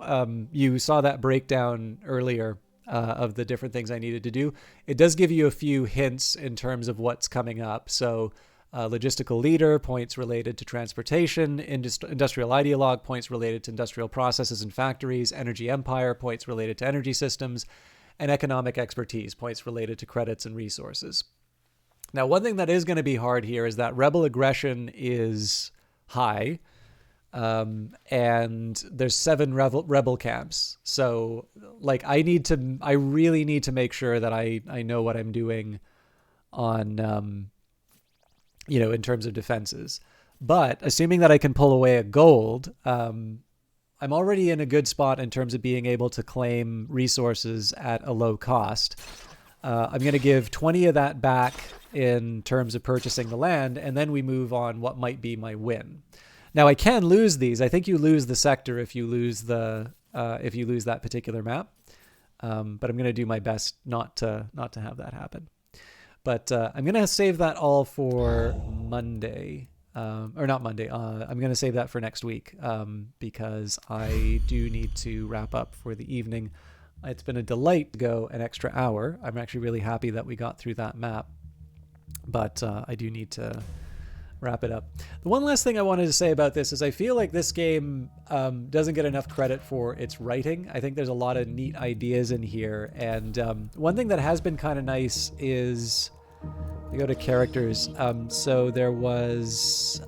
you saw that breakdown earlier of the different things I needed to do. It does give you a few hints in terms of what's coming up. So logistical leader, points related to transportation, industrial ideologue, points related to industrial processes and factories, energy empire, points related to energy systems, and economic expertise, points related to credits and resources. Now, one thing that is going to be hard here is that rebel aggression is high, and there's 7 rebel camps. So, like, I really need to make sure that I know what I'm doing on, in terms of defenses. But assuming that I can pull away a gold, I'm already in a good spot in terms of being able to claim resources at a low cost. I'm going to give 20 of that back in terms of purchasing the land, and then we move on what might be my win. Now, I can lose these. I think you lose the sector if you lose that particular map. But I'm going to do my best not to have that happen. But I'm going to save that all for Monday. Or not Monday. I'm going to save that for next week because I do need to wrap up for the evening. It's been a delight to go an extra hour. I'm actually really happy that we got through that map. But I do need to wrap it up. The one last thing I wanted to say about this is I feel like this game doesn't get enough credit for its writing. I think there's a lot of neat ideas in here. And one thing that has been kind of nice is... I go to characters. So there was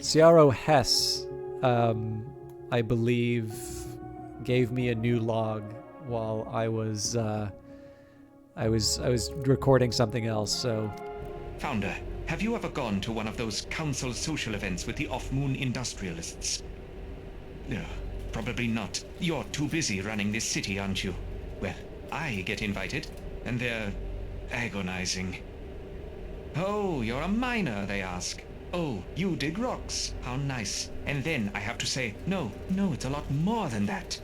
Ciaro Hess, I believe, gave me a new log while I was recording something else. So, Founder, have you ever gone to one of those council social events with the off-moon industrialists? No, probably not. You're too busy running this city, aren't you? Well, I get invited, and they're agonizing. Oh, you're a miner, they ask. Oh, you dig rocks. How nice. And then I have to say, no, it's a lot more than that.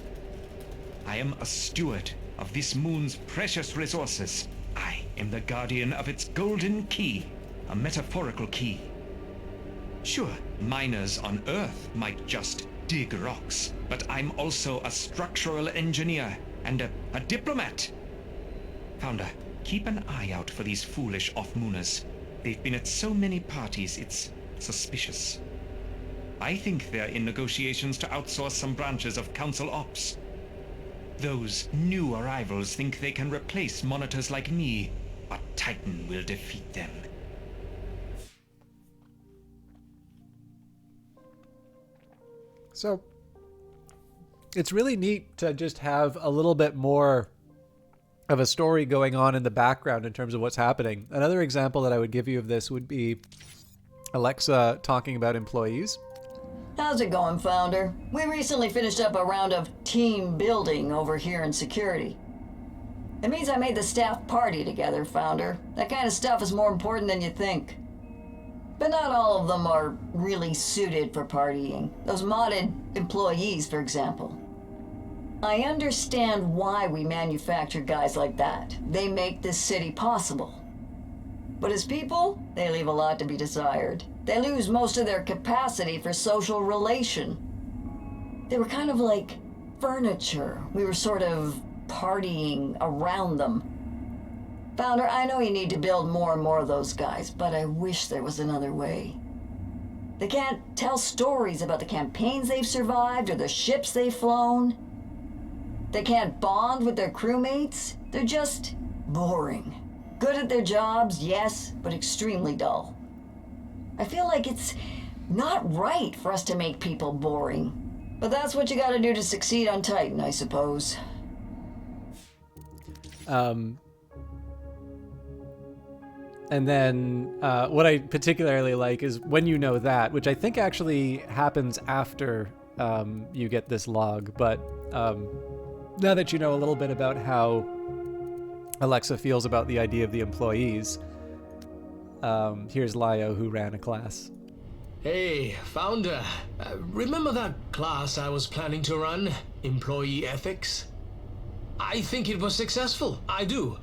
I am a steward of this moon's precious resources. I am the guardian of its golden key, a metaphorical key. Sure, miners on Earth might just dig rocks, but I'm also a structural engineer and a diplomat. Founder, keep an eye out for these foolish off-mooners. They've been at so many parties, it's suspicious. I think they're in negotiations to outsource some branches of Council Ops. Those new arrivals think they can replace monitors like me, but Titan will defeat them. So, it's really neat to just have a little bit more of a story going on in the background in terms of what's happening. Another example that I would give you of this would be Alexa talking about employees. How's it going, Founder? We recently finished up a round of team building over here in security. It means I made the staff party together, Founder. That kind of stuff is more important than you think. But not all of them are really suited for partying. Those modded employees, for example. I understand why we manufacture guys like that. They make this city possible. But as people, they leave a lot to be desired. They lose most of their capacity for social relation. They were kind of like furniture. We were sort of partying around them. Founder, I know you need to build more and more of those guys, but I wish there was another way. They can't tell stories about the campaigns they've survived or the ships they've flown. They can't bond with their crewmates. They're just boring. Good at their jobs, yes, but extremely dull. I feel like it's not right for us to make people boring. But that's what you gotta do to succeed on Titan, I suppose. And then what I particularly like is when you know that, which I think actually happens after you get this log, but now that you know a little bit about how Alexa feels about the idea of the employees, here's Lio, who ran a class. Hey, Founder. Remember that class I was planning to run? Employee Ethics? I think it was successful. I do.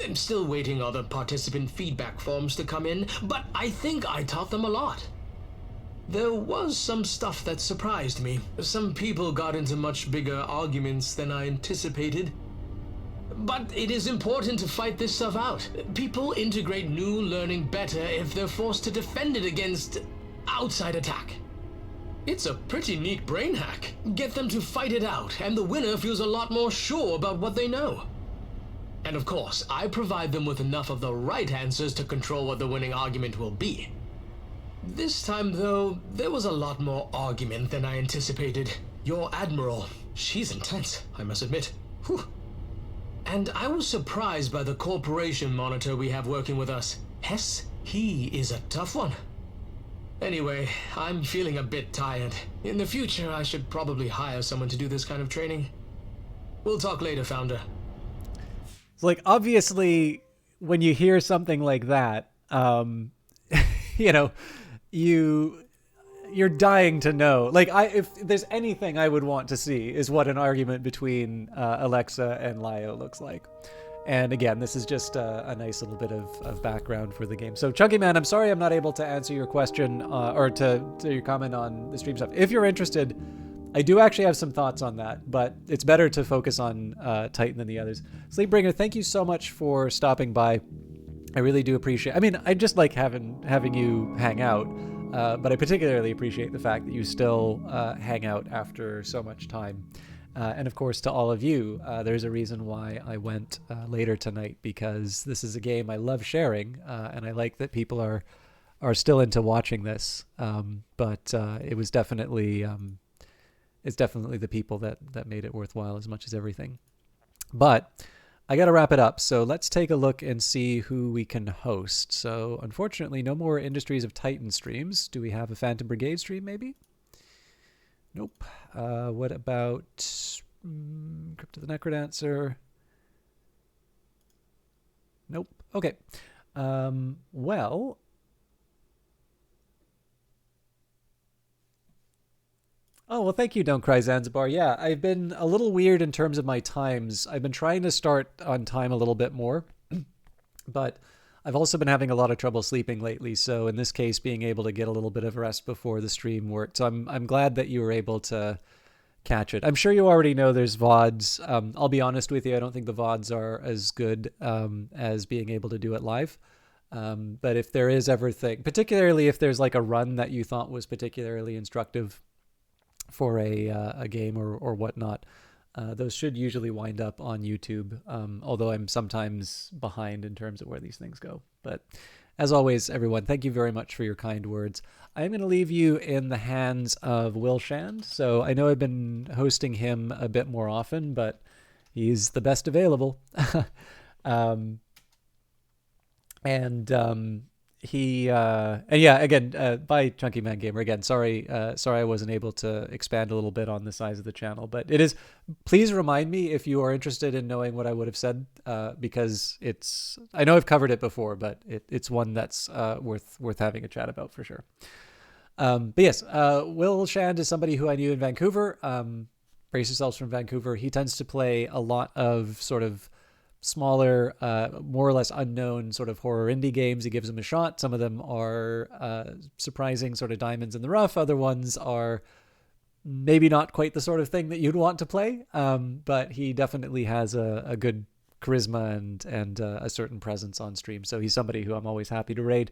I'm still waiting on the participant feedback forms to come in, but I think I taught them a lot. There was some stuff that surprised me. Some people got into much bigger arguments than I anticipated. But it is important to fight this stuff out. People integrate new learning better if they're forced to defend it against outside attack. It's a pretty neat brain hack. Get them to fight it out, and the winner feels a lot more sure about what they know. And of course, I provide them with enough of the right answers to control what the winning argument will be. This time, though, there was a lot more argument than I anticipated. Your Admiral, she's intense, I must admit. Whew. And I was surprised by the corporation monitor we have working with us. Hess, he is a tough one. Anyway, I'm feeling a bit tired. In the future, I should probably hire someone to do this kind of training. We'll talk later, Founder. Like, obviously, when you hear something like that, you know, you're dying to know. Like, if there's anything I would want to see is what an argument between Alexa and Lio looks like. And again, this is just a nice little bit of background for the game. So, Chunky Man, I'm sorry I'm not able to answer your question or to your comment on the stream stuff. If you're interested, I do actually have some thoughts on that, but it's better to focus on Titan than the others. Sleepbringer, thank you so much for stopping by. I really do appreciate. I mean, I just like having you hang out, but I particularly appreciate the fact that you still hang out after so much time. And of course, to all of you, there's a reason why I went later tonight, because this is a game I love sharing, and I like that people are still into watching this. But it was definitely it's definitely the people that made it worthwhile as much as everything. But I got to wrap it up, so let's take a look and see who we can host. So unfortunately, no more Industries of Titan streams. Do we have a Phantom Brigade stream, maybe? Nope. What about Crypt of the Necrodancer? Nope. Okay. Well... Oh, well, thank you, Don't Cry Zanzibar. Yeah, I've been a little weird in terms of my times. I've been trying to start on time a little bit more, but I've also been having a lot of trouble sleeping lately. So in this case, being able to get a little bit of rest before the stream worked. So I'm glad that you were able to catch it. I'm sure you already know there's VODs. I'll be honest with you, I don't think the VODs are as good as being able to do it live. But if there is everything, particularly if there's like a run that you thought was particularly instructive for a game or whatnot, those should usually wind up on YouTube, although I'm sometimes behind in terms of where these things go. But as always, everyone, thank you very much for your kind words. I'm going to leave you in the hands of Will Shand. So I know I've been hosting him a bit more often, but he's the best available. Bye Chunky Man Gamer again. Sorry I wasn't able to expand a little bit on the size of the channel, but it is. Please remind me if you are interested in knowing what I would have said, because I know I've covered it before, but it's one that's worth having a chat about for sure. But yes, Will Shand is somebody who I knew in Vancouver. Brace yourselves from Vancouver. He tends to play a lot of sort of smaller, more or less unknown sort of horror indie games. He gives them a shot. Some of them are surprising sort of diamonds in the rough. Other ones are maybe not quite the sort of thing that you'd want to play. But he definitely has a good charisma and a certain presence on stream. So he's somebody who I'm always happy to raid.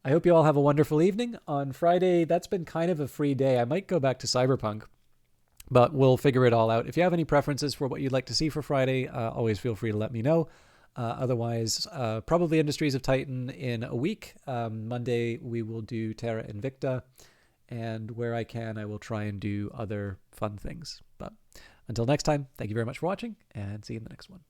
I hope you all have a wonderful evening. On Friday, that's been kind of a free day. I might go back to Cyberpunk, but we'll figure it all out. If you have any preferences for what you'd like to see for Friday, always feel free to let me know. Otherwise, probably Industries of Titan in a week. Monday, we will do Terra Invicta. And where I can, I will try and do other fun things. But until next time, thank you very much for watching, and see you in the next one.